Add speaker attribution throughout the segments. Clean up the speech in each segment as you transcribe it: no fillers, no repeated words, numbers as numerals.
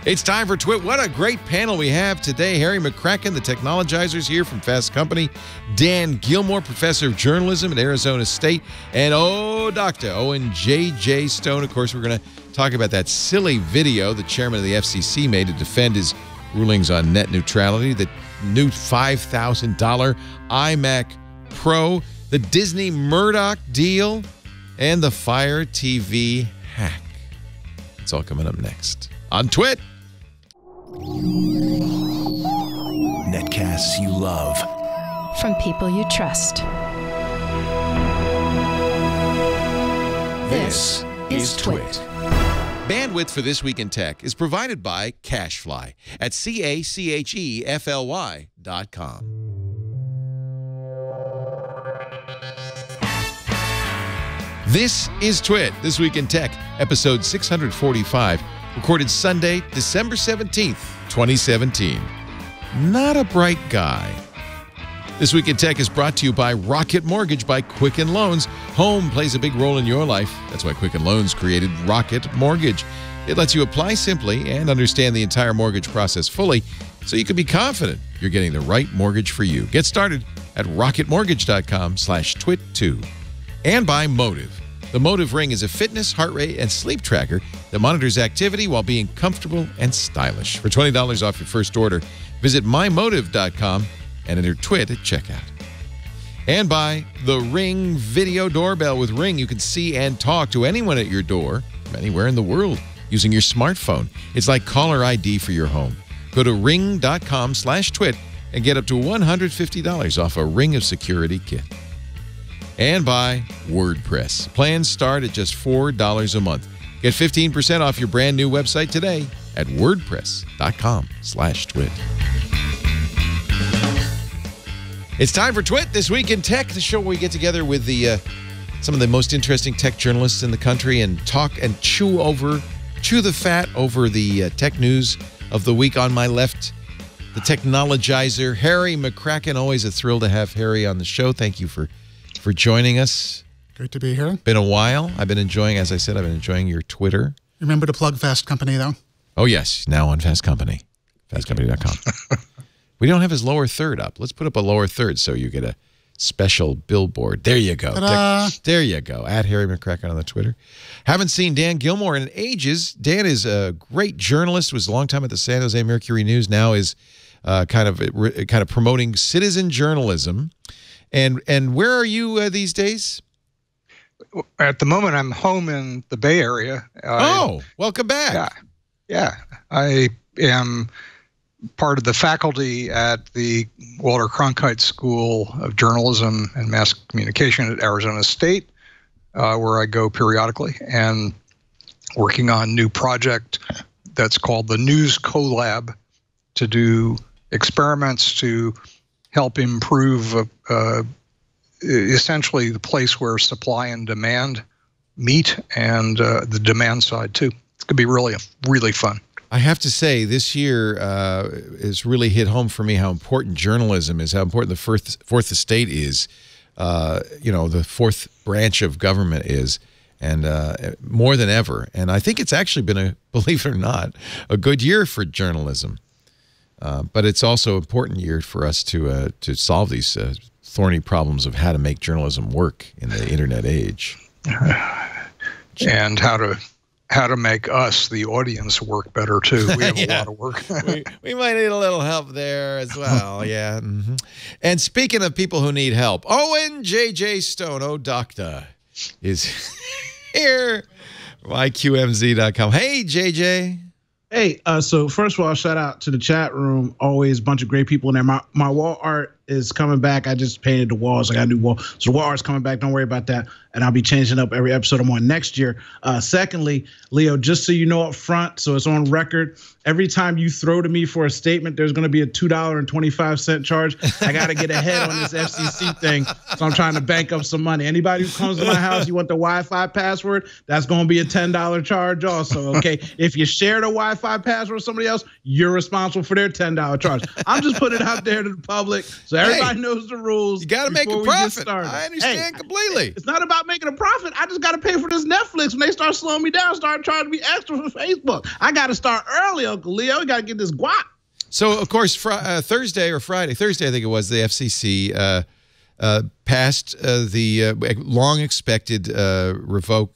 Speaker 1: It's time for Twit. What a great panel we have today. Harry McCracken, the technologizer's here from Fast Company. Dan Gilmore, professor of journalism at Arizona State. And Dr. Owen J.J. Stone. Of course, we're going to talk about that silly video the chairman of the FCC made to defend his rulings on net neutrality, the new $5,000 iMac Pro, the Disney Murdoch deal, and the Fire TV hack. It's all coming up next on Twit.
Speaker 2: Netcasts you love.
Speaker 3: From people you trust.
Speaker 2: This is Twit.
Speaker 1: Bandwidth for This Week in Tech is provided by CacheFly at CacheFly.com. This is Twit, This Week in Tech, episode 645, recorded Sunday, December 17th, 2017. Not a bright guy. This Week in Tech is brought to you by Rocket Mortgage by Quicken Loans. Home plays a big role in your life. That's why Quicken Loans created Rocket Mortgage. It lets you apply simply and understand the entire mortgage process fully so you can be confident you're getting the right mortgage for you. Get started at rocketmortgage.com/twit2. And by Motive. The Motive Ring is a fitness, heart rate, and sleep tracker that monitors activity while being comfortable and stylish. For $20 off your first order, visit mymotive.com and enter Twit at checkout. And by the Ring Video Doorbell. With Ring, you can see and talk to anyone at your door from anywhere in the world using your smartphone. It's like caller ID for your home. Go to ring.com/twit and get up to $150 off a Ring of Security kit. And by WordPress. Plans start at just $4 a month. Get 15% off your brand new website today at wordpress.com/twit. It's time for Twit, This Week in Tech, the show where we get together with the some of the most interesting tech journalists in the country and talk and chew the fat over the tech news of the week. On my left, the technologizer, Harry McCracken. Always a thrill to have Harry on the show. Thank you for joining us.
Speaker 4: Great to be here.
Speaker 1: Been a while. I've been enjoying, as I said, I've been enjoying your Twitter.
Speaker 4: Remember to plug Fast Company, though?
Speaker 1: Oh, yes. Now on Fast Company. FastCompany.com. We don't have his lower third up. Let's put up a lower third so you get a special billboard. There you go. There you go. At Harry McCracken on the Twitter. Haven't seen Dan Gilmore in ages. Dan is a great journalist. Was a long time at the San Jose Mercury News. Now is kind of promoting citizen journalism. And where are you these days?
Speaker 5: At the moment, I'm home in the Bay Area.
Speaker 1: Welcome back.
Speaker 5: Yeah. I am part of the faculty at the Walter Cronkite School of Journalism and Mass Communication at Arizona State, where I go periodically, and working on a new project that's called the News Collab to do experiments to help improve essentially the place where supply and demand meet, and the demand side too. It's going to be really fun.
Speaker 1: I have to say, this year has really hit home for me how important journalism is, how important the Fourth Estate is, the fourth branch of government is, and more than ever. And I think it's actually been, believe it or not, a good year for journalism. But it's also an important year for us to solve these thorny problems of how to make journalism work in the internet age,
Speaker 5: and how to make us, the audience, work better too. We have a lot of work.
Speaker 1: we might need a little help there as well. Yeah. Mm-hmm. And speaking of people who need help, Owen J.J. Stone, Doctor, is here. YQMZ.com. Hey, JJ.
Speaker 6: Hey, so first of all, shout out to the chat room. Always a bunch of great people in there. My wall art is coming back. I just painted the walls. I got a new wall. So the wall art's coming back. Don't worry about that. And I'll be changing up every episode I'm on next year. Secondly, Leo, just so you know up front, so it's on record, every time you throw to me for a statement, there's going to be a $2.25 charge. I got to get ahead on this FCC thing. So I'm trying to bank up some money. Anybody who comes to my house, you want the Wi-Fi password, that's going to be a $10 charge also, okay? If you share the Wi-Fi password with somebody else, you're responsible for their $10 charge. I'm just putting it out there to the public so So everybody knows the rules.
Speaker 1: You got to make a profit. I understand completely.
Speaker 6: It's not about making a profit. I just got to pay for this Netflix. When they start slowing me down, start trying to be extra for Facebook. I got to start early, Uncle Leo. You got to get this guap.
Speaker 1: So, of course, Thursday, I think it was, the FCC passed the long-expected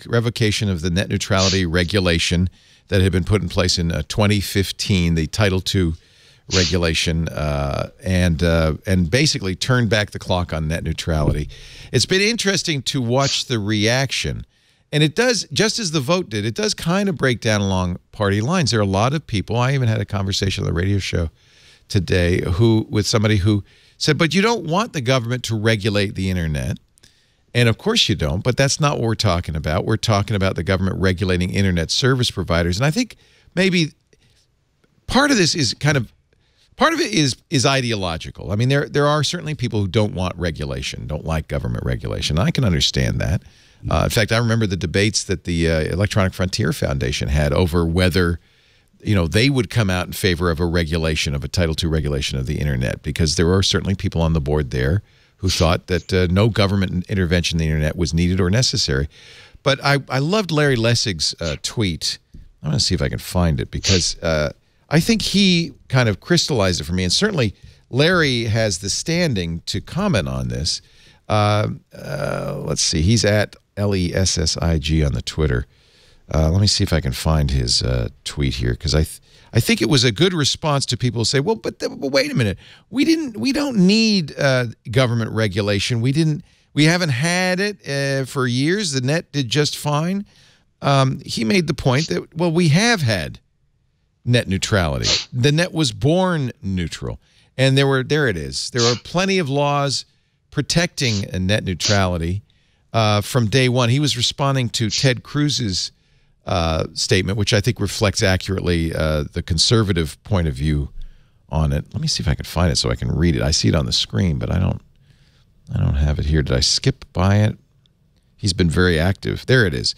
Speaker 1: revocation of the net neutrality regulation that had been put in place in 2015, the Title II regulation, and basically turned back the clock on net neutrality. It's been interesting to watch the reaction. And it does, just as the vote did, it does kind of break down along party lines. There are a lot of people, I even had a conversation on the radio show today with somebody who said, but you don't want the government to regulate the internet. And of course you don't, but that's not what we're talking about. We're talking about the government regulating internet service providers. And I think maybe part of this is part of it is ideological. I mean, there are certainly people who don't want regulation, don't like government regulation. I can understand that. In fact, I remember the debates that the Electronic Frontier Foundation had over whether, they would come out in favor of a regulation, of a Title II regulation of the internet, because there were certainly people on the board there who thought that no government intervention in the internet was needed or necessary. But I loved Larry Lessig's tweet. I'm going to see if I can find it, because I think he kind of crystallized it for me. And certainly Larry has the standing to comment on this. Let's see. He's at LESSIG on the Twitter. Let me see if I can find his tweet here, because I think it was a good response to people who say, well, but wait a minute. We don't need government regulation. We haven't had it for years. The net did just fine. He made the point that, well, we have had net neutrality. The net was born neutral. And there it is. There are plenty of laws protecting net neutrality from day one. He was responding to Ted Cruz's statement, which I think reflects accurately the conservative point of view on it. Let me see if I can find it so I can read it. I see it on the screen, but I don't have it here. Did I skip by it? He's been very active. There it is.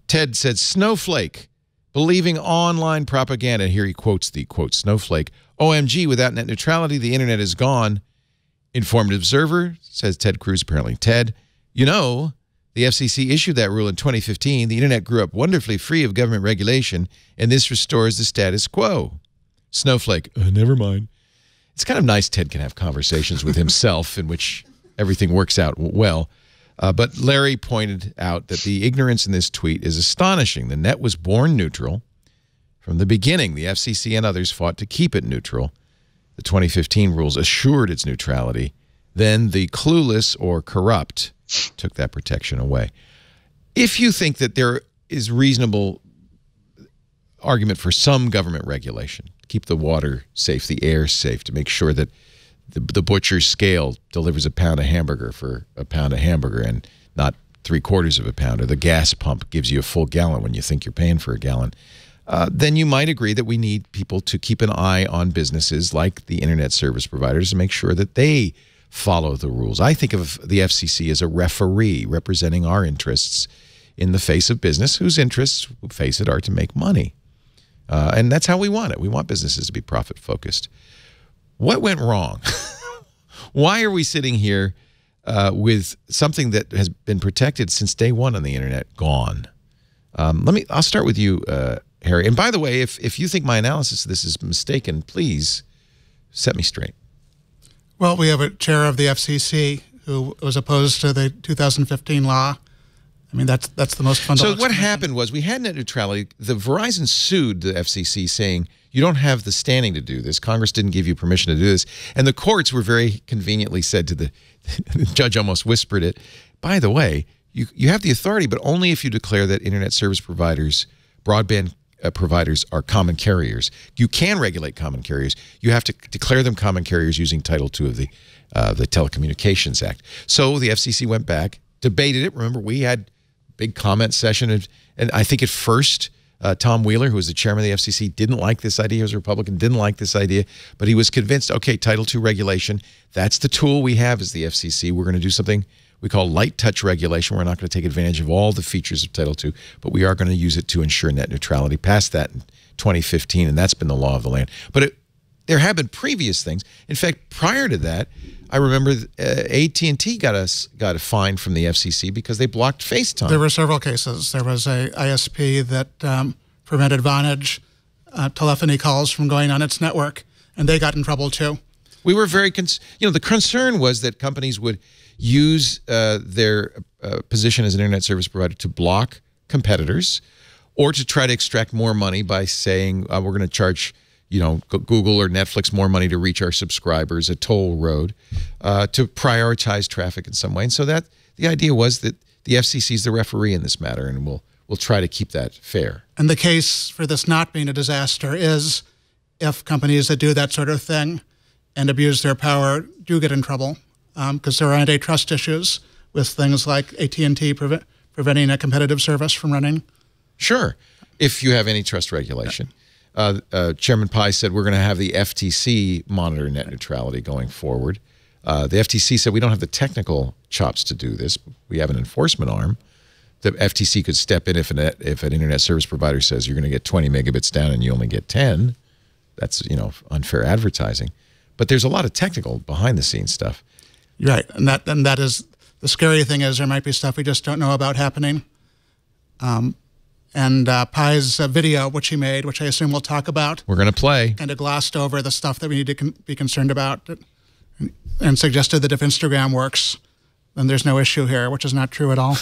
Speaker 1: Ted said, snowflake, believing online propaganda. Here he quotes the, quote, snowflake. OMG, without net neutrality, the internet is gone. Informative observer, says Ted Cruz, apparently. Ted, the FCC issued that rule in 2015. The internet grew up wonderfully free of government regulation, and this restores the status quo. Snowflake, never mind. It's kind of nice Ted can have conversations with himself in which everything works out well. But Larry pointed out that the ignorance in this tweet is astonishing. The net was born neutral. From the beginning, the FCC and others fought to keep it neutral. The 2015 rules assured its neutrality. Then the clueless or corrupt took that protection away. If you think that there is reasonable argument for some government regulation, keep the water safe, the air safe, to make sure that the butcher's scale delivers a pound of hamburger for a pound of hamburger and not 3/4 of a pound, or the gas pump gives you a full gallon when you think you're paying for a gallon, then you might agree that we need people to keep an eye on businesses like the internet service providers and make sure that they follow the rules. I think of the FCC as a referee representing our interests in the face of business, whose interests, face it, are to make money. And that's how we want it. We want businesses to be profit-focused. What went wrong? Why are we sitting here with something that has been protected since day one on the internet gone? I'll start with you, Harry. And by the way, if you think my analysis of this is mistaken, please set me straight.
Speaker 4: Well, we have a chair of the FCC who was opposed to the 2015 law. I mean, that's the most fundamental.
Speaker 1: So what happened was we had net neutrality. The Verizon sued the FCC saying, you don't have the standing to do this. Congress didn't give you permission to do this. And the courts were very conveniently said to the judge, almost whispered it, by the way, you have the authority, but only if you declare that internet service providers, broadband providers, are common carriers. You can regulate common carriers. You have to declare them common carriers using Title II of the Telecommunications Act. So the FCC went back, debated it. Remember, we had big comment session, and I think at first Tom Wheeler, who was the chairman of the FCC, didn't like this idea. He was a Republican, didn't like this idea, but he was convinced, okay, Title II regulation, that's the tool we have as the FCC. We're going to do something we call light touch regulation. We're not going to take advantage of all the features of Title II, but we are going to use it to ensure net neutrality. Passed that in 2015, and that's been the law of the land. But there have been previous things. In fact, prior to that, I remember AT&T got a fine from the FCC because they blocked FaceTime.
Speaker 4: There were several cases. There was a ISP that prevented Vonage telephony calls from going on its network, and they got in trouble too.
Speaker 1: We were very, the concern was that companies would use their position as an internet service provider to block competitors, or to try to extract more money by saying we're going to charge, Google or Netflix more money to reach our subscribers, a toll road, to prioritize traffic in some way. And so that the idea was that the FCC is the referee in this matter, and we'll try to keep that fair. And
Speaker 4: the case for this not being a disaster is if companies that do that sort of thing and abuse their power do get in trouble, because there are antitrust issues with things like AT&T preventing a competitive service from running. Sure, if you have antitrust regulation. Chairman Pai said we're going to have the FTC monitor net neutrality going forward. The FTC said we don't have the technical chops to do this. We have an enforcement arm. The FTC could step in if an internet service provider says you're going to get 20 megabits down and you only get 10. That's, unfair advertising. But there's a lot of technical behind-the-scenes stuff. Right, and that is the scary thing is there might be stuff we just don't know about happening. And Pai's video, which he made, which I assume we'll talk about. We're going to play. Kind of glossed over the stuff that we need to be concerned about and suggested that if Instagram works, then there's no issue here, which is not true at all.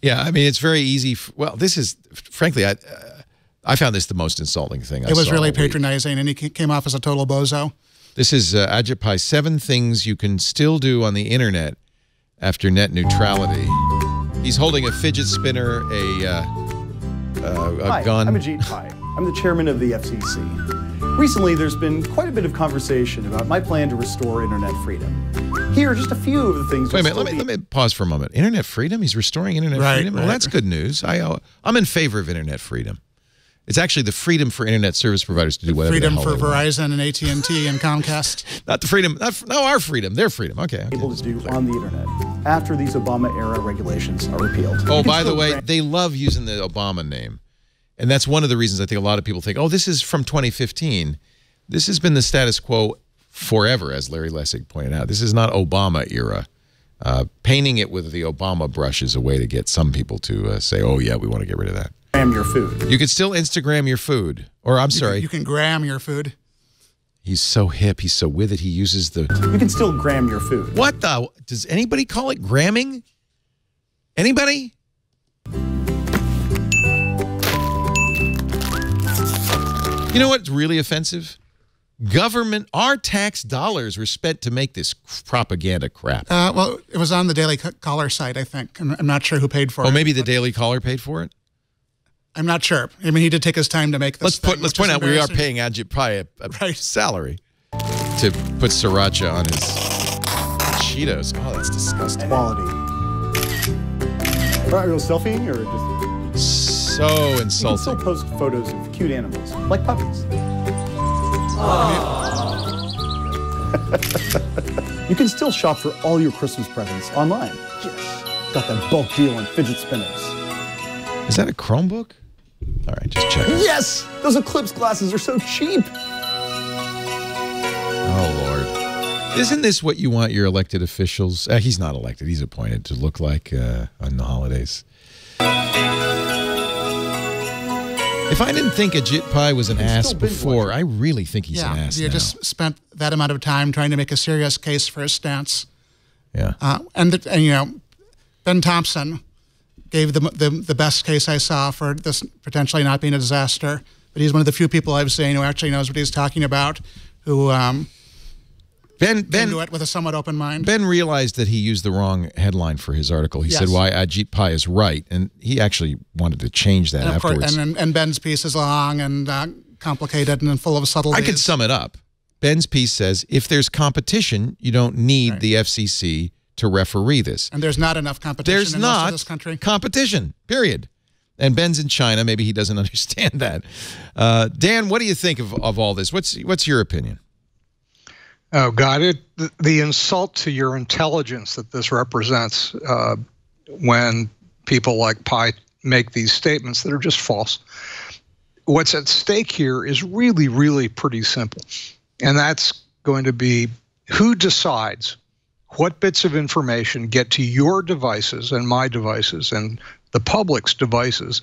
Speaker 4: Yeah, I mean, it's very easy. Well, this is, frankly, I found this the most insulting thing I saw. It was really patronizing, and he came off as a total bozo. This is Ajit Pai, 7 things you can still do on the internet after net neutrality. He's holding a fidget spinner, a gun. I'm Ajit Pai. I'm the chairman of the FCC. Recently, there's been quite a bit of conversation about my plan to restore internet freedom. Here are just a few of the things. Wait a minute, let me pause for a moment. Internet freedom? He's restoring internet freedom? Well, that's good news. I'm in favor of internet freedom. It's actually the freedom for internet service providers to do whatever the hell they want. Freedom for Verizon and AT&T and Comcast. Not the freedom, no, our freedom, their freedom. Okay. Able to do on the internet after these Obama-era regulations are repealed. Oh, by the way, they love using the Obama name. And that's one of the reasons I think a lot of people think, oh, this is from 2015. This has been the status quo forever, as Larry Lessig pointed out. This is not Obama era. Painting it with the Obama brush is a way to get some people to say, oh, yeah, we want to get rid of that. Gram your food. You can still Instagram your food. Or, I'm sorry. You can gram your food. He's so hip. He's so with it. He uses the... You can still gram your food. What the... Does anybody call it gramming? Anybody? You know what's really offensive? Government, our tax dollars were spent to make this propaganda crap. Well, it was on the Daily Caller site, I think. I'm not sure who paid for it. Oh, maybe the Daily Caller paid for it? I'm not sure. I mean, he did take his time to make this. Let's point out we are paying Ajit Pai a salary to put sriracha on his Cheetos. Oh, that's disgusting. Quality. Are you selfieing or just... So insulting. You can still post photos of cute animals, like puppies. You can still shop for all your Christmas presents online. Yes. Got that bulk deal on fidget spinners. Is that a Chromebook? All right, just check it. Yes! Those Eclipse glasses are so cheap. Oh, Lord. Isn't this what you want your elected officials? He's not elected. He's appointed to look like on the holidays. If I didn't think Ajit Pai was an ass before, I really think he's an ass now. You just spent that amount of time trying to make a serious case for his stance. Yeah. And you know, Ben Thompson gave the best case I saw for this potentially not being a disaster. But he's one of the few people I've seen who actually knows what he's talking about, who Ben do it with a somewhat open mind. Ben realized that he used the wrong headline for his article. He said why Ajit Pai is right, and he actually wanted to change that afterwards. And Ben's piece is long and complicated and full of subtleties. I could sum it up. Ben's piece says, if there's competition, you don't need the FCC to referee this. And there's not enough competition in most of this country. Competition, period. And Ben's in China. Maybe he doesn't understand that. Dan, what do you think of all this? What's your opinion?
Speaker 5: Oh, God, the insult to your intelligence that this represents when people like Pai make these statements that are just false. What's at stake here is really, really pretty simple. And that's going to be who decides what bits of information get to your devices and my devices and the public's devices,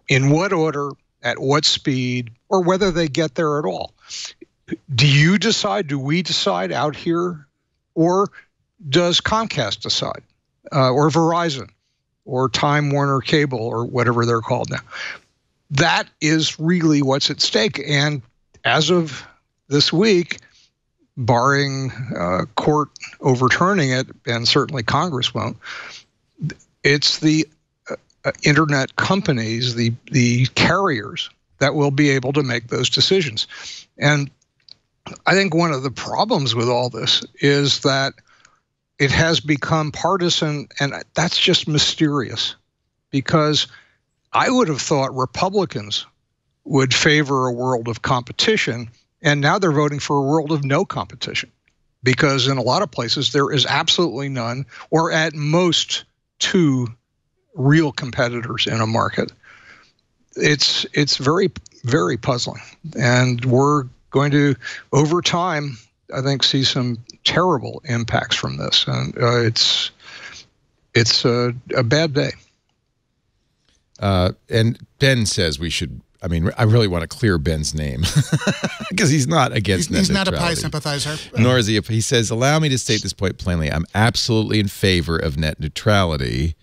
Speaker 5: in what order, at what speed, or whether they get there at all. Do you decide? Do we decide out here? Or does Comcast decide? Or Verizon? Or Time Warner Cable? Or whatever they're called now? That is really what's at stake. And as of this week, barring court overturning it, and certainly Congress won't, it's the internet companies, the carriers, that will be able to make those decisions. And I think one of the problems with all this is that it has become partisan, and that's just mysterious, because I would have thought Republicans would favor a world of competition, and now they're voting for a world of no competition, because in a lot of places there is absolutely none, or at most two real competitors in a market. It's very, very puzzling, and we're going to, over time, I think, see some terrible impacts from this, and it's a bad day.
Speaker 1: And Ben says we should. I mean, I really want to clear Ben's name because he's not against net neutrality.
Speaker 4: He's not a Pi sympathizer.
Speaker 1: Nor is he. He says, allow me to state this point plainly. I'm absolutely in favor of net neutrality.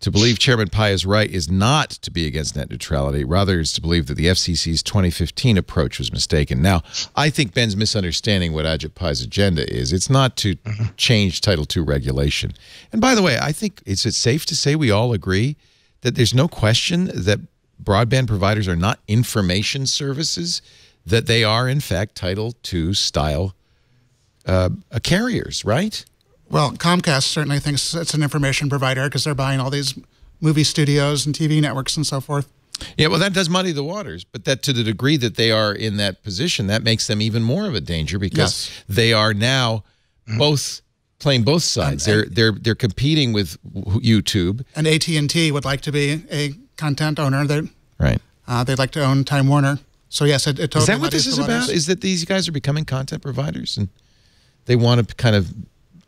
Speaker 1: To believe Chairman Pai is right is not to be against net neutrality. Rather, is to believe that the FCC's 2015 approach was mistaken. Now, I think Ben's misunderstanding what Ajit Pai's agenda is. It's not to change Title II regulation. And by the way, I think, is it safe to say we all agree that there's no question that broadband providers are not information services, that they are, in fact, Title II style carriers, right?
Speaker 4: Well, Comcast certainly thinks it's an information provider because they're buying all these movie studios and TV networks and so forth.
Speaker 1: Yeah, well, that does muddy the waters, but that to the degree that they are in that position, that makes them even more of a danger because they are now both playing both sides. They're competing with YouTube.
Speaker 4: And AT&T would like to be a content owner.
Speaker 1: Right.
Speaker 4: They'd like to own Time Warner. So yes, it totally.
Speaker 1: Is that what this is about? Is that these guys are becoming content providers and they want to kind of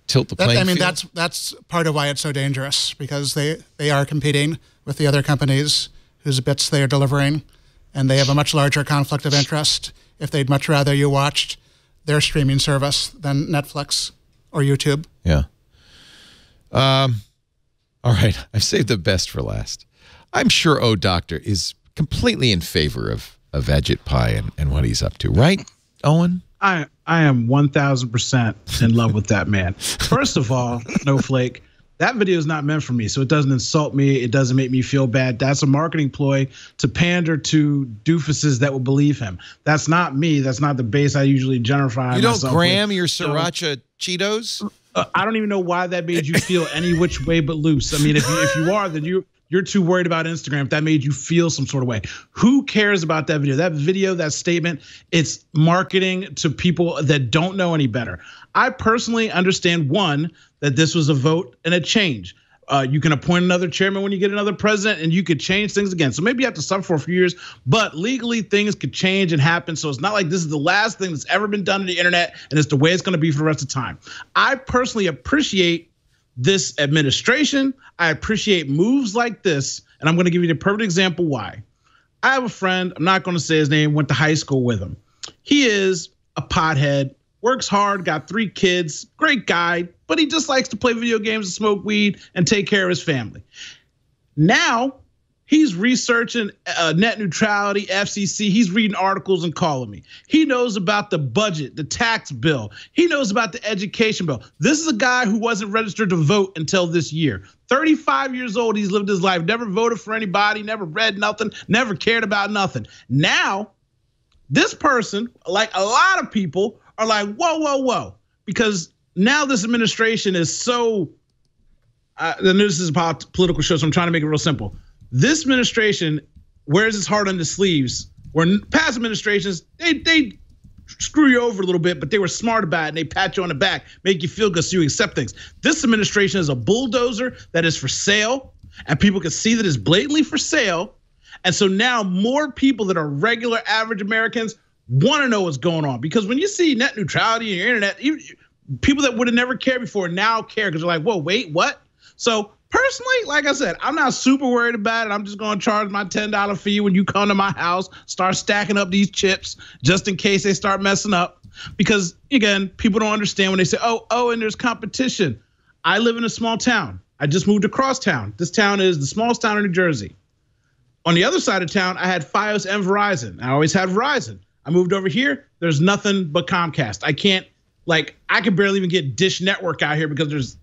Speaker 1: tilt the playing field?
Speaker 4: That's part of why it's so dangerous, because they are competing with the other companies whose bits they are delivering, and they have a much larger conflict of interest if they'd much rather you watched their streaming service than Netflix or YouTube.
Speaker 1: Yeah. All right. I've saved the best for last. I'm sure Doctor is completely in favor of Ajit Pai and what he's up to. Right, Owen?
Speaker 6: I am 1,000% in love with that man. First of all, Snowflake, that video is not meant for me, so it doesn't insult me. It doesn't make me feel bad. That's a marketing ploy to pander to doofuses that will believe him. That's not me. That's not the base I usually generify.
Speaker 1: You don't gram your sriracha Cheetos?
Speaker 6: I don't even know why that made you feel any which way but loose. I mean, if you are, then you're too worried about Instagram. If that made you feel some sort of way, who cares about that video? That video, that statement, it's marketing to people that don't know any better. I personally understand, one, that this was a vote and a change. You can appoint another chairman when you get another president, and you could change things again. So maybe you have to suffer for a few years, but legally things could change and happen. So it's not like this is the last thing that's ever been done on the internet, and it's the way it's going to be for the rest of the time. I personally appreciate this administration. I appreciate moves like this, and I'm going to give you the perfect example why. I have a friend, I'm not going to say his name, went to high school with him. He is a pothead, works hard, got 3 kids, great guy, but he just likes to play video games and smoke weed and take care of his family. Now, he's researching net neutrality, FCC. He's reading articles and calling me. He knows about the budget, the tax bill. He knows about the education bill. This is a guy who wasn't registered to vote until this year. 35 years old, he's lived his life, never voted for anybody, never read nothing, never cared about nothing. Now, this person, like a lot of people, are like, whoa, whoa, whoa. Because now this administration is so, and this is a political show, so I'm trying to make it real simple. This administration wears its heart on the sleeves, where past administrations, they screw you over a little bit, but they were smart about it, and they pat you on the back, make you feel good so you accept things. This administration is a bulldozer that is for sale, and people can see that it's blatantly for sale. And so now more people that are regular average Americans want to know what's going on, because when you see net neutrality and your internet, people that would have never cared before now care because they're like, whoa, wait, what? So personally, like I said, I'm not super worried about it. I'm just going to charge my $10 fee when you come to my house, start stacking up these chips just in case they start messing up. Because again, people don't understand when they say, oh, and there's competition. I live in a small town. I just moved across town. This town is the smallest town in New Jersey. On the other side of town, I had Fios and Verizon. I always had Verizon. I moved over here. There's nothing but Comcast. I can barely even get Dish Network out here because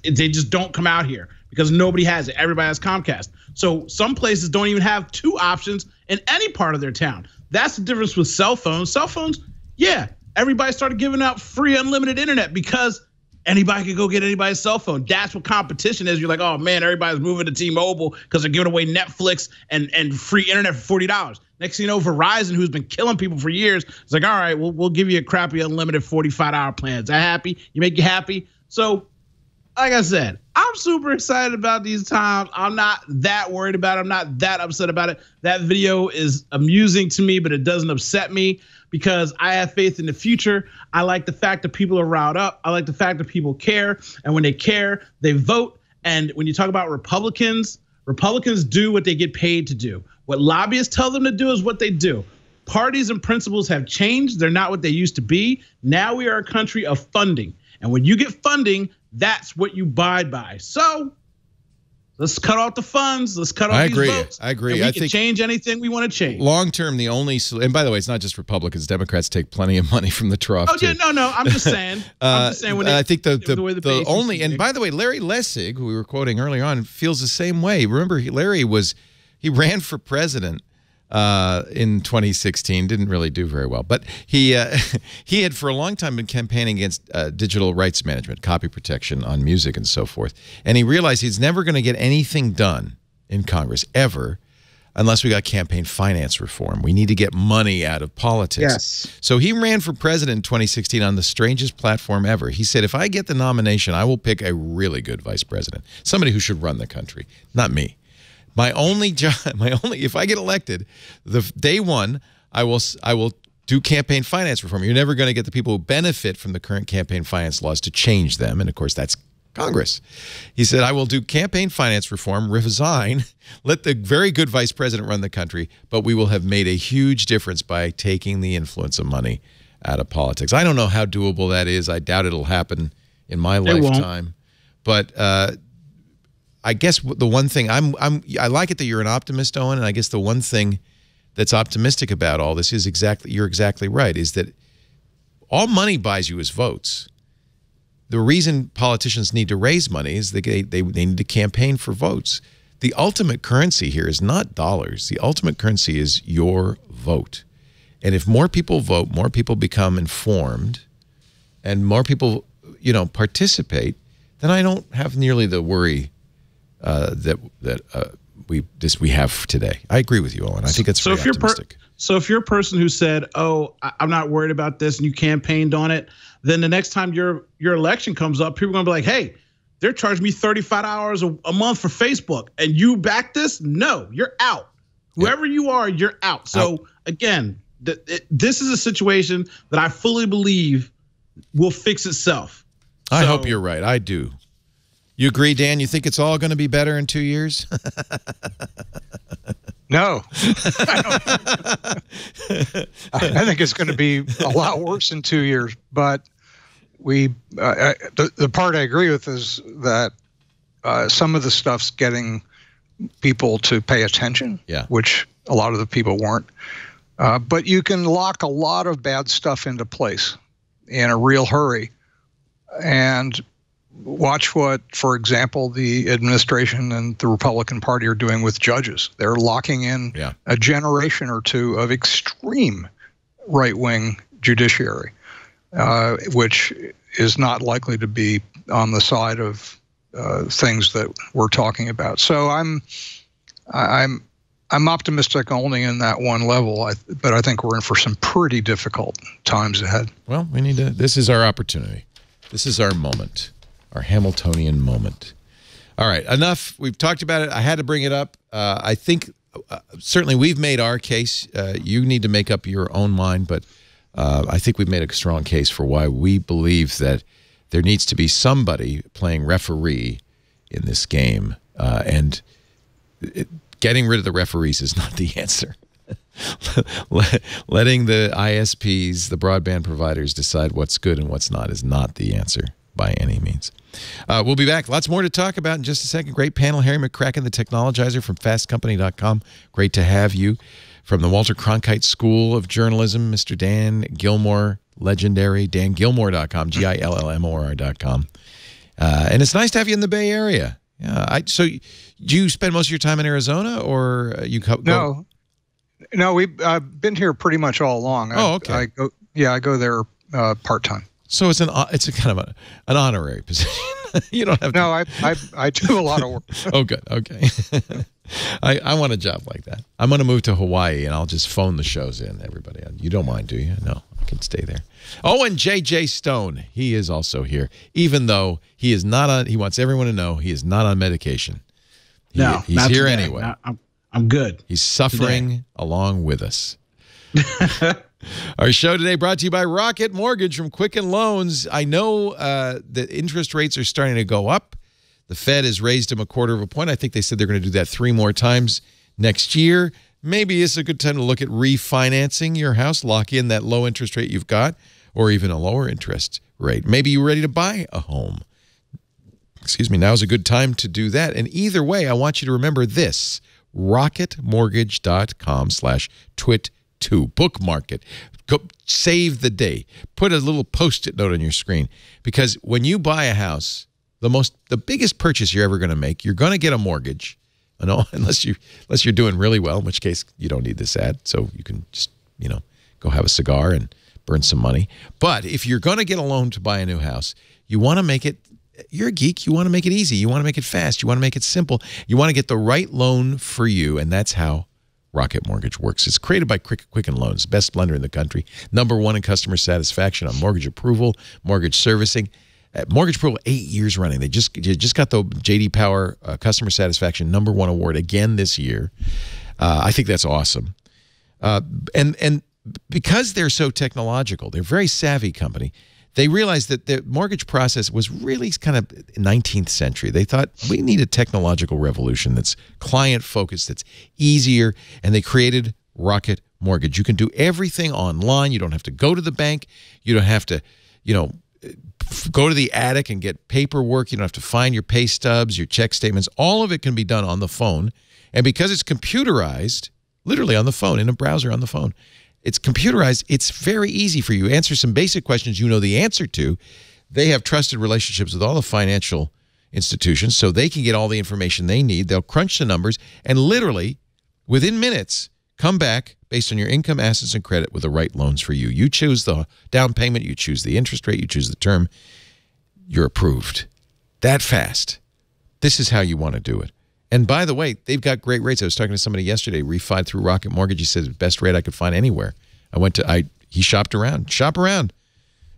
Speaker 6: they just don't come out here because nobody has it. Everybody has Comcast. So some places don't even have two options in any part of their town. That's the difference with cell phones. Cell phones, yeah, everybody started giving out free unlimited internet because anybody could go get anybody's cell phone. That's what competition is. You're like, oh man, everybody's moving to T-Mobile because they're giving away Netflix and free internet for $40. Next thing you know, Verizon, who's been killing people for years, is like, all right, we'll give you a crappy unlimited 45-hour plan. Is that happy? You make you happy? So, like I said, I'm super excited about these times. I'm not that worried about it. I'm not that upset about it. That video is amusing to me, but it doesn't upset me because I have faith in the future. I like the fact that people are riled up. I like the fact that people care. And when they care, they vote. And when you talk about Republicans do what they get paid to do. What lobbyists tell them to do is what they do. Parties and principles have changed. They're not what they used to be. Now we are a country of funding. And when you get funding, that's what you abide by. So let's cut off the funds. Let's cut off these votes.
Speaker 1: I agree.
Speaker 6: And we can change anything we want to change.
Speaker 1: Long term, the only, and by the way, it's not just Republicans. Democrats take plenty of money from the trough.
Speaker 6: Oh, yeah, no. I'm just saying.
Speaker 1: I think the only, and by the way, Larry Lessig, who we were quoting earlier on, feels the same way. Remember, Larry he ran for president in 2016, didn't really do very well, but he had for a long time been campaigning against digital rights management, copy protection on music and so forth, and he realized he's never going to get anything done in Congress ever unless we got campaign finance reform. We need to get money out of politics.
Speaker 6: Yes.
Speaker 1: So he ran for president in 2016 on the strangest platform ever. He said, if I get the nomination, I will pick a really good vice president, somebody who should run the country, not me. My only job, if I get elected, the day one, I will do campaign finance reform. You're never going to get the people who benefit from the current campaign finance laws to change them, and of course that's Congress. He said, I will do campaign finance reform, resign, let the very good vice president run the country, but we will have made a huge difference by taking the influence of money out of politics. I don't know how doable that is. I doubt it'll happen in my lifetime, but I guess the one thing I like it that you're an optimist, Owen, and I guess the one thing that's optimistic about all this is you're exactly right, is that all money buys you is votes. The reason politicians need to raise money is they need to campaign for votes. The ultimate currency here is not dollars. The ultimate currency is your vote. And if more people vote, more people become informed, and more people, participate, then I don't have nearly the worry that we have today. I agree with you, Owen. I think it's very optimistic.
Speaker 6: So if you're a person who said, "Oh, I'm not worried about this," and you campaigned on it, then the next time your election comes up, people are gonna be like, "Hey, they're charging me $35 a month for Facebook, and you back this? No, you're out. Whoever you are, you're out." So again, this is a situation that I fully believe will fix itself.
Speaker 1: I hope you're right. I do. You agree, Dan? You think it's all going to be better in 2 years?
Speaker 5: No. I think it's going to be a lot worse in 2 years. But the part I agree with is that some of the stuff's getting people to pay attention, which a lot of the people weren't. But you can lock a lot of bad stuff into place in a real hurry. And watch what, for example, the administration and the Republican Party are doing with judges. They're locking in a generation or two of extreme right-wing judiciary, which is not likely to be on the side of things that we're talking about. So I'm optimistic only in that one level, but I think we're in for some pretty difficult times ahead.
Speaker 1: Well, we need to. This is our opportunity. This is our moment. Our Hamiltonian moment. All right, enough. We've talked about it. I had to bring it up. I think certainly we've made our case. You need to make up your own mind, but I think we've made a strong case for why we believe that there needs to be somebody playing referee in this game, and getting rid of the referees is not the answer. Letting the ISPs, the broadband providers, decide what's good and what's not is not the answer by any means. We'll be back. Lots more to talk about in just a second. Great panel. Harry McCracken, the technologizer from fastcompany.com. Great to have you. From the Walter Cronkite School of Journalism, Mr. Dan Gilmore, legendary, dangilmore.com, GILLMOR.com. And it's nice to have you in the Bay Area. So do you spend most of your time in Arizona, or you go?
Speaker 5: No, we've been here pretty much all along.
Speaker 1: Oh, okay.
Speaker 5: I go there part-time.
Speaker 1: So it's a kind of an honorary position. You don't have to.
Speaker 5: No, I do a lot of work.
Speaker 1: Oh, good. Okay. I want a job like that. I'm going to move to Hawaii, and I'll just phone the shows in, everybody. You don't mind, do you? No, I can stay there. Oh, and J.J. Stone. He is also here, even though he is not on. He wants everyone to know he is not on medication. He's here today. Anyway.
Speaker 6: I'm good.
Speaker 1: He's suffering along with us. Our show today brought to you by Rocket Mortgage from Quicken Loans. I know that interest rates are starting to go up. The Fed has raised them 1/4 of a point. I think they said they're going to do that 3 more times next year. Maybe it's a good time to look at refinancing your house, lock in that low interest rate you've got, or even a lower interest rate. Maybe you're ready to buy a home. Excuse me, now's a good time to do that. And either way, I want you to remember this. rocketmortgage.com/twit2. Bookmark it. Go save the day. Put a little Post-it note on your screen, because when you buy a house, the biggest purchase you're ever going to make, you're going to get a mortgage. Unless you're doing really well, in which case you don't need this ad, so you can just go have a cigar and burn some money. But if you're going to get a loan to buy a new house, you want to make it. You're a geek. You want to make it easy. You want to make it fast. You want to make it simple. You want to get the right loan for you, and that's how Rocket Mortgage works. It's created by Quicken Loans, best lender in the country, #1 in customer satisfaction on mortgage approval, mortgage servicing. Mortgage approval 8 years running. They just got the J.D. Power customer satisfaction #1 award again this year. I think that's awesome. And because they're so technological, they're a very savvy company. They realized that the mortgage process was really kind of 19th century. They thought we need a technological revolution that's client-focused, that's easier, and they created Rocket Mortgage. You can do everything online. You don't have to go to the bank. You don't have to, go to the attic and get paperwork. You don't have to find your pay stubs, your check statements. All of it can be done on the phone. And because it's computerized, literally on the phone, in a browser on the phone, it's computerized. It's very easy for you. Answer some basic questions you know the answer to. They have trusted relationships with all the financial institutions, so they can get all the information they need. They'll crunch the numbers and literally, within minutes, come back based on your income, assets, and credit with the right loans for you. You choose the down payment, you choose the interest rate, you choose the term. You're approved. That fast. This is how you want to do it. And by the way, they've got great rates. I was talking to somebody yesterday, refied through Rocket Mortgage. He said, best rate I could find anywhere. He shopped around. Shop around.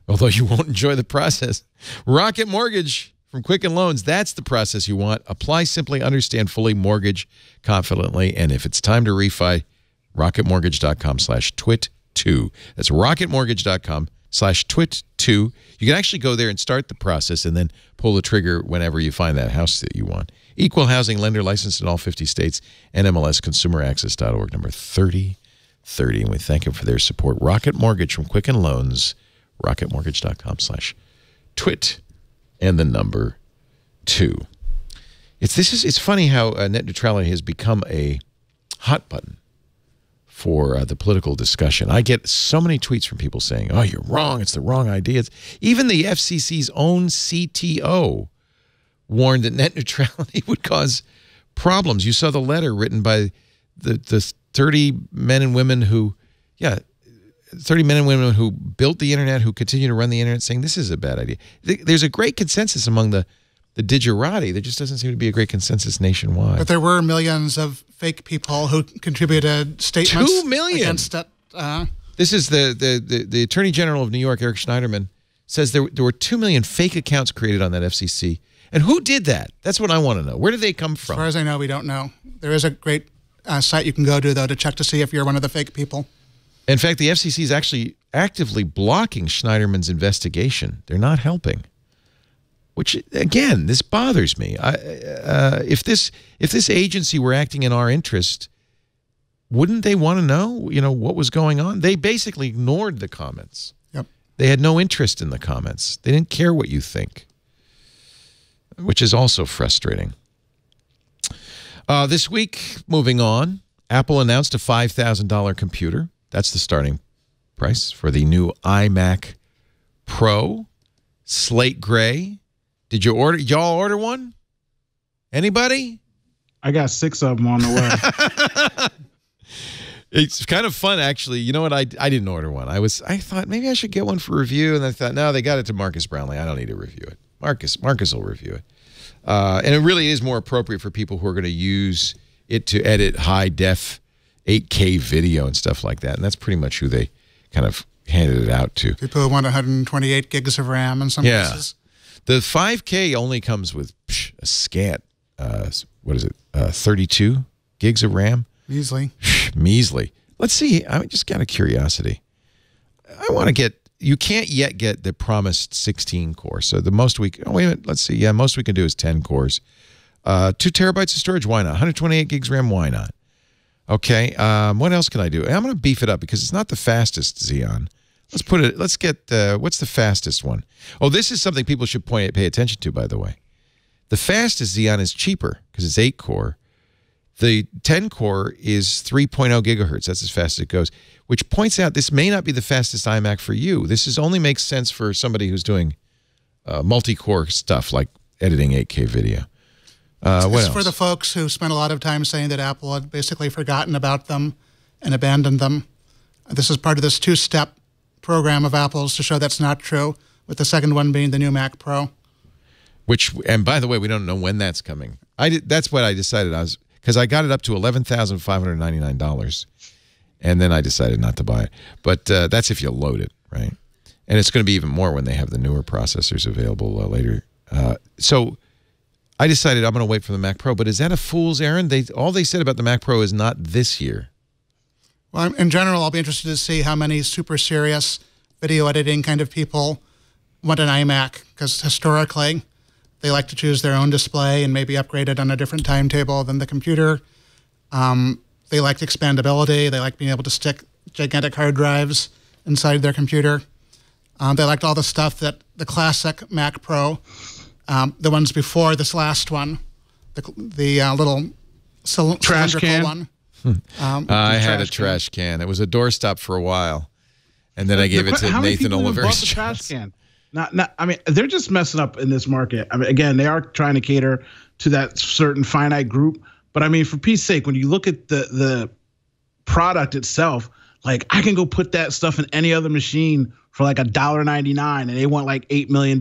Speaker 1: Although you won't enjoy the process. Rocket Mortgage from Quicken Loans. That's the process you want. Apply simply, understand fully, mortgage confidently. And if it's time to refi, rocketmortgage.com/twit2. That's rocketmortgage.com/twit2. You can actually go there and start the process and then pull the trigger whenever you find that house that you want. Equal housing lender, licensed in all 50 states, NMLS, consumeraccess.org, number 3030. And we thank them for their support. Rocket Mortgage from Quicken Loans, rocketmortgage.com/twit, and the number 2. It's funny how net neutrality has become a hot button for the political discussion. I get so many tweets from people saying, oh, you're wrong, it's the wrong idea. Even the FCC's own CTO warned that net neutrality would cause problems. You saw the letter written by the 30 men and women who, 30 men and women who built the internet, who continue to run the internet, saying this is a bad idea. There's a great consensus among the digerati. There just doesn't seem to be a great consensus nationwide.
Speaker 4: But there were millions of fake people who contributed statements
Speaker 1: 2 million
Speaker 4: against it.
Speaker 1: This is the Attorney General of New York, Eric Schneiderman, says there were 2 million fake accounts created on that FCC. And who did that? That's what I want to know. Where did they come from?
Speaker 4: As far as I know, we don't know. There is a great site you can go to, though, to check to see if you're one of the fake people.
Speaker 1: In fact, the FCC is actually actively blocking Schneiderman's investigation. They're not helping. Which, again, this bothers me. If this agency were acting in our interest, wouldn't they want to know, what was going on? They basically ignored the comments.
Speaker 4: Yep.
Speaker 1: They had no interest in the comments. They didn't care what you think, which is also frustrating. This week, moving on, Apple announced a $5,000 computer. That's the starting price for the new iMac Pro, slate gray. Did y'all order one? Anybody?
Speaker 6: I got 6 of them on the way.
Speaker 1: It's kind of fun, actually. You know what? I didn't order one. I thought maybe I should get one for review, and I thought, no, they got it to Marcus Brownlee. I don't need to review it. Marcus will review it. And it really is more appropriate for people who are going to use it to edit high-def 8K video and stuff like that. And that's pretty much who they kind of handed it out to.
Speaker 4: People who want 128 gigs of RAM in some cases.
Speaker 1: The 5K only comes with a scant, 32 gigs of RAM? Measly. Let's see. I'm just out of curiosity. I want to get, you can't yet get the promised 16 cores. So the most wait a minute, let's see. Yeah, most we can do is 10 cores. 2 terabytes of storage, why not? 128 gigs RAM, why not? Okay, what else can I do? I'm going to beef it up because it's not the fastest Xeon. Let's get, what's the fastest one? Oh, this is something people should pay attention to, by the way. The fastest Xeon is cheaper because it's 8-core. The 10-core is 3.0 gigahertz. That's as fast as it goes, which points out this may not be the fastest iMac for you. This only makes sense for somebody who's doing multi-core stuff like editing 8K video. What else?
Speaker 4: For the folks who spent a lot of time saying that Apple had basically forgotten about them and abandoned them. This is part of this 2-step program of Apple's to show that's not true, with the second one being the new Mac Pro.
Speaker 1: And by the way, we don't know when that's coming. That's what I decided because I got it up to $11,599, and then I decided not to buy it. But that's if you load it, right? And it's going to be even more when they have the newer processors available later. So I decided I'm going to wait for the Mac Pro. But is that a fool's errand? All they said about the Mac Pro is not this year.
Speaker 4: Well, in general, I'll be interested to see how many super serious video editing kind of people want an iMac, because historically they like to choose their own display and maybe upgrade it on a different timetable than the computer. They like expandability. They like being able to stick gigantic hard drives inside their computer. They liked all the stuff that the classic Mac Pro, the ones before this last one, the little
Speaker 6: trash can
Speaker 4: one.
Speaker 1: I had a trash can. It was a doorstop for a while, and then I gave it to Nathan Oliver's
Speaker 6: trash can. I mean, they're just messing up in this market. I mean, again, they are trying to cater to that certain finite group. But I mean, for peace sake, when you look at the product itself, like I can go put that stuff in any other machine for like $1.99, and they want like $8 million.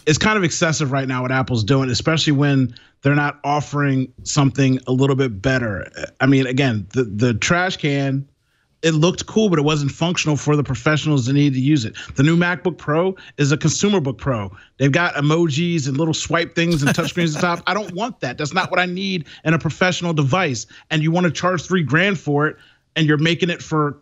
Speaker 6: It's kind of excessive right now what Apple's doing, especially when they're not offering something a little bit better. I mean, again, the trash can, it looked cool, but it wasn't functional for the professionals that need to use it. The new MacBook Pro is a consumer book Pro. They've got emojis and little swipe things and touchscreens at the top. I don't want that. That's not what I need in a professional device. And you want to charge $3,000 for it, and you're making it for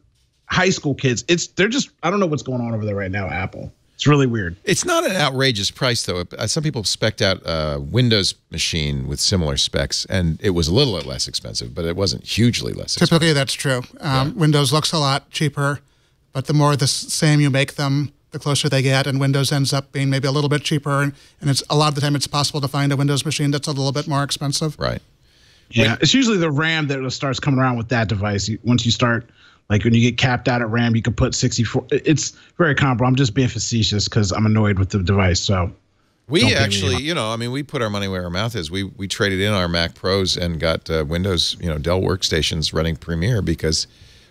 Speaker 6: high school kids. I don't know what's going on over there right now, Apple. It's really weird.
Speaker 1: It's not an outrageous price, though. Some people spec'd out a Windows machine with similar specs, and it was a little less expensive, but it wasn't hugely less expensive.
Speaker 4: Typically, that's true. Windows looks a lot cheaper, but the more the same you make them, the closer they get, and Windows ends up being maybe a little bit cheaper. And it's a lot of the time it's possible to find a Windows machine that's a little bit more expensive.
Speaker 1: Right.
Speaker 6: Yeah, it's usually the RAM that starts coming around with that device. Once you start... Like when you get capped out at RAM, you can put 64. It's very comparable. I'm just being facetious because I'm annoyed with the device. So
Speaker 1: we actually, we put our money where our mouth is. We traded in our Mac Pros and got Windows, Dell workstations running Premiere because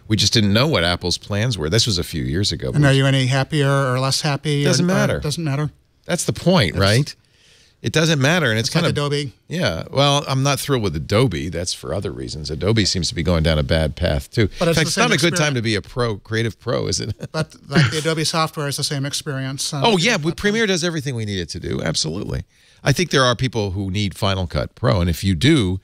Speaker 1: we just didn't know what Apple's plans were. This was a few years ago.
Speaker 4: And are you any happier or less happy?
Speaker 1: Doesn't matter.
Speaker 4: It doesn't matter.
Speaker 1: That's the point, right? It doesn't matter, and it's kind
Speaker 4: like
Speaker 1: of
Speaker 4: Adobe.
Speaker 1: Yeah, well, I'm not thrilled with Adobe. That's for other reasons. Adobe seems to be going down a bad path too.
Speaker 4: But
Speaker 1: in fact, it's not a good time to be a creative pro, is it?
Speaker 4: But like the Adobe software is the same experience.
Speaker 1: Oh yeah, Premiere does everything we need it to do. Absolutely. I think there are people who need Final Cut Pro, and if you do,